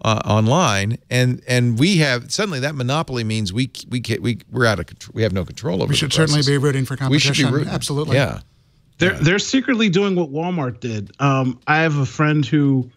Speaker 1: online, and we have suddenly that monopoly means we're out of control. We have no control over.
Speaker 4: We should certainly be rooting for competition.
Speaker 1: We should be rooting.
Speaker 4: Absolutely.
Speaker 1: Yeah.
Speaker 6: They're secretly doing what Walmart did. I have a friend who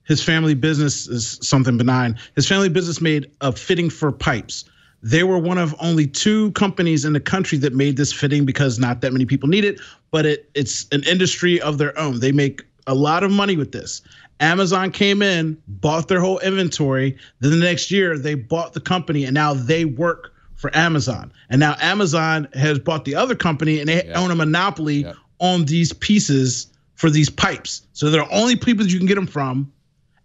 Speaker 6: his family business is something benign. His family business made a fitting for pipes. They were one of only 2 companies in the country that made this fitting because not that many people need it, but it's an industry of their own. They make a lot of money with this. Amazon came in, bought their whole inventory. Then the next year they bought the company, and now they work for Amazon. And now Amazon has bought the other company, and they own a monopoly on these pieces for these pipes. So they're the only people that you can get them from,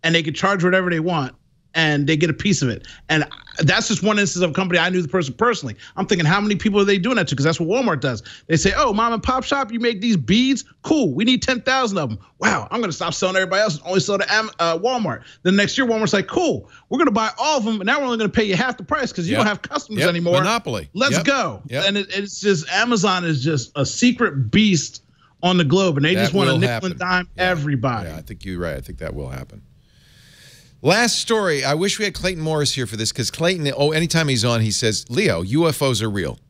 Speaker 6: and they can charge whatever they want, and they get a piece of it. And that's just one instance of a company. I knew the person personally. I'm thinking, how many people are they doing that to? Because that's what Walmart does. They say, oh, mom and pop shop, you make these beads? Cool, we need 10,000 of them. Wow, I'm gonna stop selling everybody else and only sell to Walmart. Then next year, Walmart's like, cool, we're gonna buy all of them, and now we're only gonna pay you half the price because you don't have customers anymore.
Speaker 1: Monopoly.
Speaker 6: Let's go. And it's just, Amazon is just a secret beast on the globe, and they just want to nickel and dime everybody.
Speaker 1: Yeah, I think you're right. I think that will happen. Last story. I wish we had Clayton Morris here for this because Clayton, anytime he's on, he says, Leo, UFOs are real.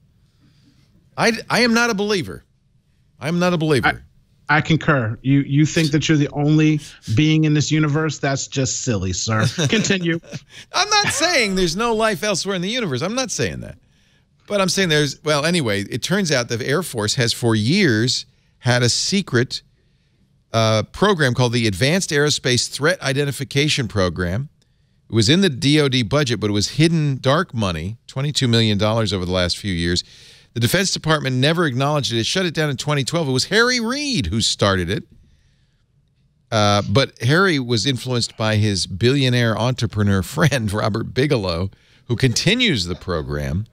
Speaker 1: I am not a believer. I'm not a believer.
Speaker 6: I concur. You think that you're the only being in this universe? That's just silly, sir. Continue.
Speaker 1: I'm not saying there's no life elsewhere in the universe. I'm not saying that. But I'm saying anyway, it turns out the Air Force has for years had a secret program called the Advanced Aerospace Threat Identification Program. It was in the DoD budget, but it was hidden dark money, $22 million over the last few years. The Defense Department never acknowledged it. It shut it down in 2012. It was Harry Reid who started it. But Harry was influenced by his billionaire entrepreneur friend, Robert Bigelow, who continues the program.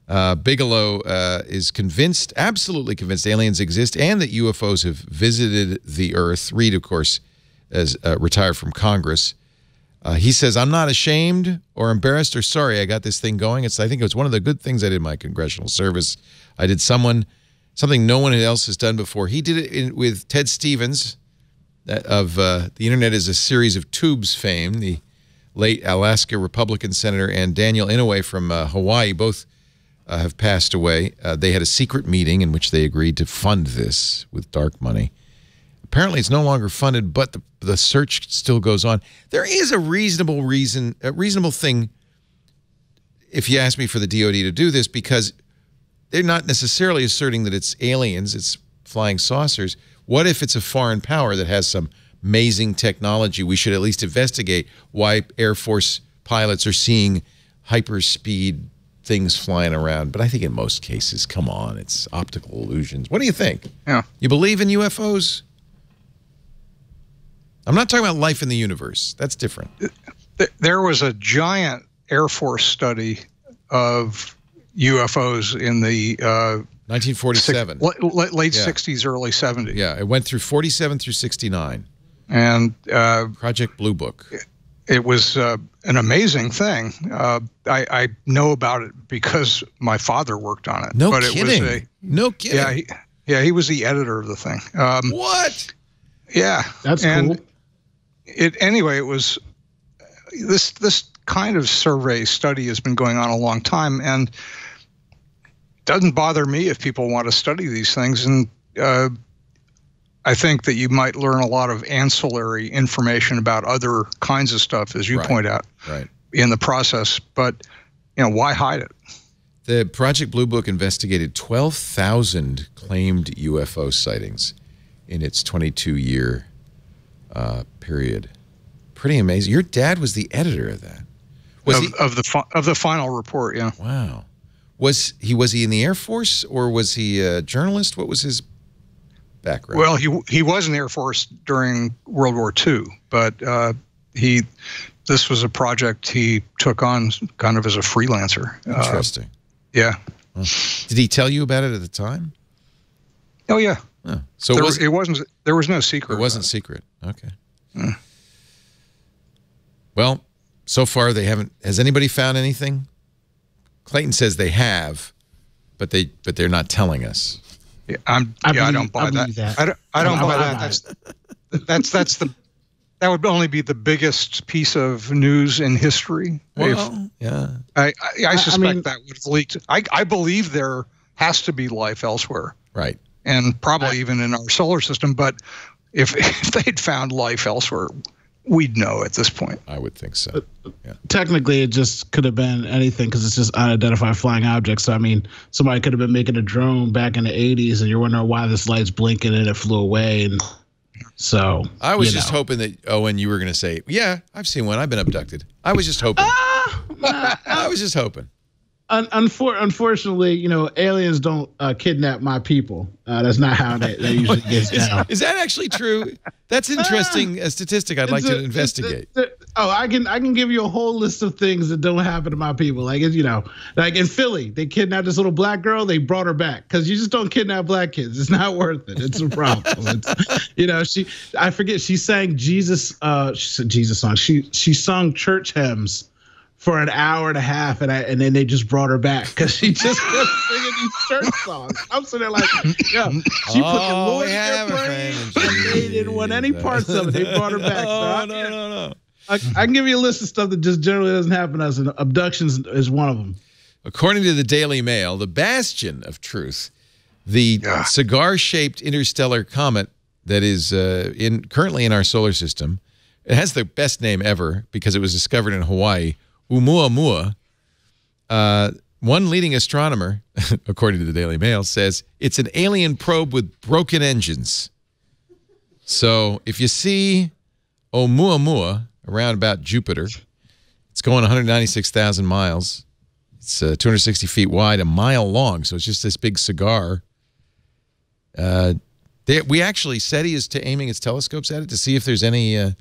Speaker 1: Bigelow is convinced, absolutely convinced, aliens exist and that UFOs have visited the Earth. Reid, of course, is retired from Congress. He says, I'm not ashamed or embarrassed or sorry I got this thing going. I think it was one of the good things I did in my congressional service. I did something no one else has done before. He did it with Ted Stevens of The Internet is a Series of Tubes fame, the late Alaska Republican Senator, and Daniel Inouye from Hawaii, both have passed away. They had a secret meeting in which they agreed to fund this with dark money. Apparently, it's no longer funded, but the search still goes on. There is a reasonable thing, if you ask me, for the DoD to do this, because they're not necessarily asserting that it's aliens, it's flying saucers. What if it's a foreign power that has some amazing technology? We should at least investigate why Air Force pilots are seeing hyperspeed things flying around. But I think in most cases, come on, it's optical illusions. What do you think?
Speaker 5: Yeah.
Speaker 1: You believe in UFOs? I'm not talking about life in the universe. That's different.
Speaker 5: There was a giant Air Force study of UFOs in the
Speaker 1: 1947.
Speaker 5: Late 60s, early 70s.
Speaker 1: Yeah, it went through 47 through 69.
Speaker 5: And
Speaker 1: Project Blue Book.
Speaker 5: It was an amazing thing. I know about it because my father worked on it.
Speaker 1: No kidding. No kidding.
Speaker 5: Yeah, he was the editor of the thing.
Speaker 1: What?
Speaker 5: Yeah.
Speaker 6: That's cool.
Speaker 5: Anyway, it was this kind of survey study has been going on a long time, and it doesn't bother me if people want to study these things. And I think that you might learn a lot of ancillary information about other kinds of stuff, as you point out, in the process. But, why hide it?
Speaker 1: The Project Blue Book investigated 12,000 claimed UFO sightings in its 22-year period. Pretty amazing. Your dad was the editor of that.
Speaker 5: Of the final report, yeah.
Speaker 1: Wow. Was he in the Air Force, or was he a journalist? What was his background?
Speaker 5: Well, he was in the Air Force during World War II, but this was a project he took on kind of as a freelancer.
Speaker 1: Interesting.
Speaker 5: Yeah.
Speaker 1: Did he tell you about it at the time?
Speaker 5: Oh yeah.
Speaker 1: Oh. So
Speaker 5: there was no secret.
Speaker 1: It wasn't secret. Okay. Well, so far they haven't. Has anybody found anything? Clayton says they have, but they're not telling us.
Speaker 5: Yeah, I don't buy that. I don't buy that. That would only be the biggest piece of news in history.
Speaker 1: Well, yeah.
Speaker 5: I suspect that would have leaked. I believe there has to be life elsewhere.
Speaker 1: Right.
Speaker 5: And probably even in our solar system. But if they'd found life elsewhere, we'd know at this point.
Speaker 1: I would think so. Yeah.
Speaker 6: Technically, it just could have been anything because it's just unidentified flying objects. So, I mean, somebody could have been making a drone back in the 80s and you're wondering why this light's blinking and it flew away. And so
Speaker 1: I was just hoping that, Owen, you were going to say, yeah, I've seen one. I've been abducted. I was just hoping. I was just hoping.
Speaker 6: Unfortunately, aliens don't kidnap my people. That's not how that usually gets down.
Speaker 1: Is that actually true? That's interesting statistic I'd like to investigate.
Speaker 6: I can give you a whole list of things that don't happen to my people. Like like in Philly, they kidnapped this little black girl. They brought her back because you just don't kidnap black kids. It's not worth it. It's a problem. I forget. She sang Jesus. She said Jesus song. She sung church hymns for an hour and a half, and then they just brought her back because she just kept singing these church songs. I'm sitting there like, yeah, she put the Lord in their brain, and they didn't want any parts of it. They brought her back.
Speaker 1: No.
Speaker 6: I can give you a list of stuff that just generally doesn't happen to us, and abductions is one of them.
Speaker 1: According to the Daily Mail, the bastion of truth, the cigar-shaped interstellar comet that is currently in our solar system, it has the best name ever because it was discovered in Hawaii, Oumuamua. One leading astronomer, according to the Daily Mail, says it's an alien probe with broken engines. So if you see Oumuamua around about Jupiter, it's going 196,000 miles. It's 260 feet wide, a mile long. So it's just this big cigar. We actually, SETI is aiming its telescopes at it to see if there's any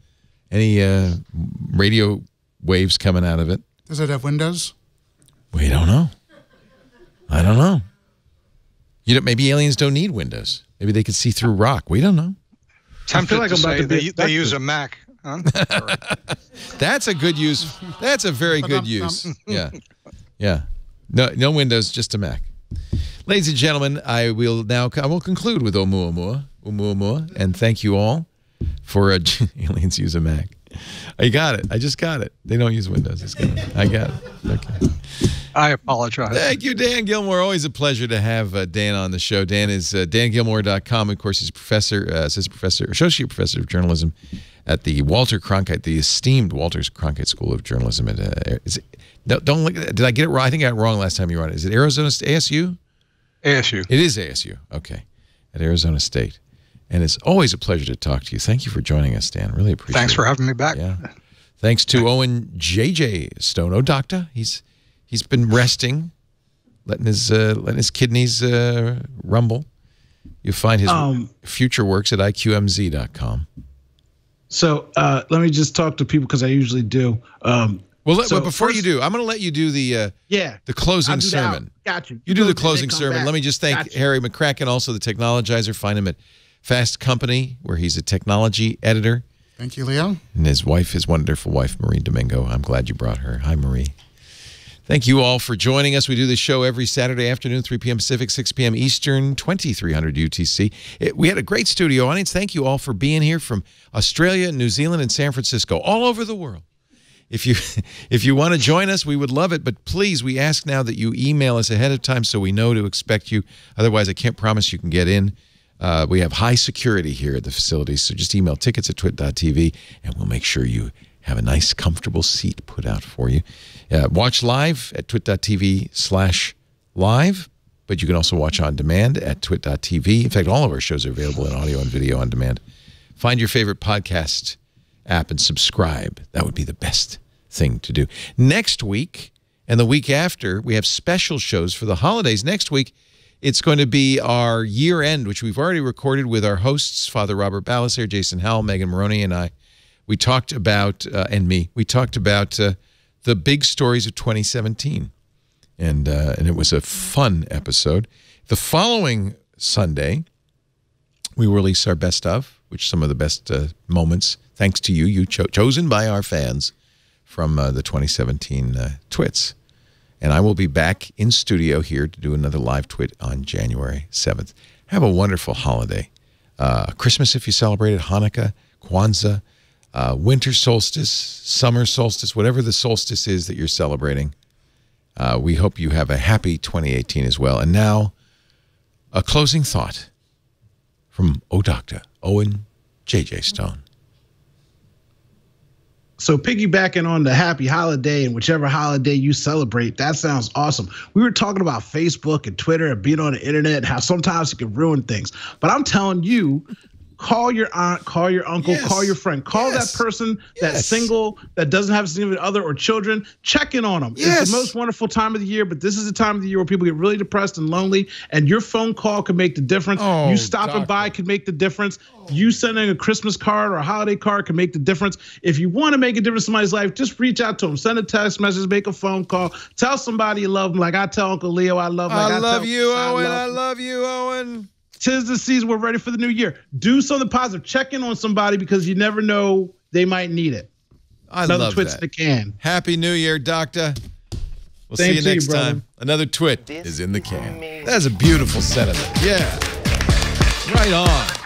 Speaker 1: radio waves coming out of it.
Speaker 4: Does it have windows?
Speaker 1: We don't know. I don't know. Maybe aliens don't need windows. Maybe they could see through rock. We don't know.
Speaker 5: Tempted to say they use a Mac. Huh?
Speaker 1: That's a good use. That's a very good use. Yeah. Yeah. No windows, just a Mac. Ladies and gentlemen, I will conclude with Oumuamua, and thank you all for aliens use a Mac. I got it. I just got it. They don't use Windows. I got it. Okay.
Speaker 5: I apologize.
Speaker 1: Thank you, Dan Gilmore. Always a pleasure to have Dan on the show. Dan is dangilmore.com. Of course, he's a professor, associate professor of journalism at the Walter Cronkite, the esteemed Walter Cronkite School of Journalism. Don't look. Did I get it wrong? I think I got it wrong last time you were on it. Is it Arizona State? ASU?
Speaker 5: ASU.
Speaker 1: It is ASU. Okay. At Arizona State. And it's always a pleasure to talk to you. Thank you for joining us, Dan. Really appreciate it.
Speaker 5: Thanks for having me back.
Speaker 1: Yeah. Thanks to Owen J.J. Stone. Oh, doctor. He's been resting, letting his kidneys rumble. You find his future works at IQMZ.com.
Speaker 6: So let me just talk to people because I usually do.
Speaker 1: Well, before you do, I'm going to let you do the closing sermon.
Speaker 6: Got you.
Speaker 1: You do the closing sermon. Let me just thank Harry McCracken, also the Technologizer. Find him at Fast Company, where he's a technology editor.
Speaker 4: Thank you, Leo.
Speaker 1: And his wife, his wonderful wife, Marie Domingo. I'm glad you brought her. Hi, Marie. Thank you all for joining us. We do this show every Saturday afternoon, 3 p.m. Pacific, 6 p.m. Eastern, 2300 UTC. We had a great studio audience. Thank you all for being here from Australia, New Zealand, and San Francisco, all over the world. If you want to join us, we would love it. But please, we ask now that you email us ahead of time so we know to expect you. Otherwise, I can't promise you can get in. We have high security here at the facility, so just email tickets@twit.tv, and we'll make sure you have a nice, comfortable seat put out for you. Watch live at twit.tv/live, but you can also watch on demand at twit.tv. In fact, all of our shows are available in audio and video on demand. Find your favorite podcast app and subscribe. That would be the best thing to do. Next week and the week after, we have special shows for the holidays. Next week, it's going to be our year end, which we've already recorded with our hosts, Father Robert Balliser, Jason Howell, Megan Maroney, and I. We talked about, we talked about the big stories of 2017. And it was a fun episode. The following Sunday, we release our best of, which some of the best moments, thanks to you, chosen by our fans from the 2017 twits. And I will be back in studio here to do another live twit on January 7th. Have a wonderful holiday. Christmas if you celebrate it, Hanukkah, Kwanzaa, winter solstice, summer solstice, whatever the solstice is that you're celebrating. We hope you have a happy 2018 as well. And now, a closing thought from Dr. Owen J.J. Stone.
Speaker 6: So piggybacking on the happy holiday and whichever holiday you celebrate, that sounds awesome. We were talking about Facebook and Twitter and being on the internet and how sometimes it can ruin things. But I'm telling you, call your aunt, call your uncle, call your friend, call that person that's single, that doesn't have a significant other or children. Check in on them. It's the most wonderful time of the year, but this is the time of the year where people get really depressed and lonely, and your phone call can make the difference. You stopping by can make the difference. You sending a Christmas card or a holiday card can make the difference. If you want to make a difference in somebody's life, just reach out to them. Send a text message, make a phone call. Tell somebody you love them, like I tell Uncle Leo I love him.
Speaker 1: I love you, Owen. I love you, Owen.
Speaker 6: 'Tis the season. We're ready for the new year. Do something positive. Check in on somebody because you never know, they might need it. Another twit's in the can.
Speaker 1: Happy New Year, Doctor. We'll see you next time. Another twit is in the can. That's a beautiful sentiment. Yeah. Right on.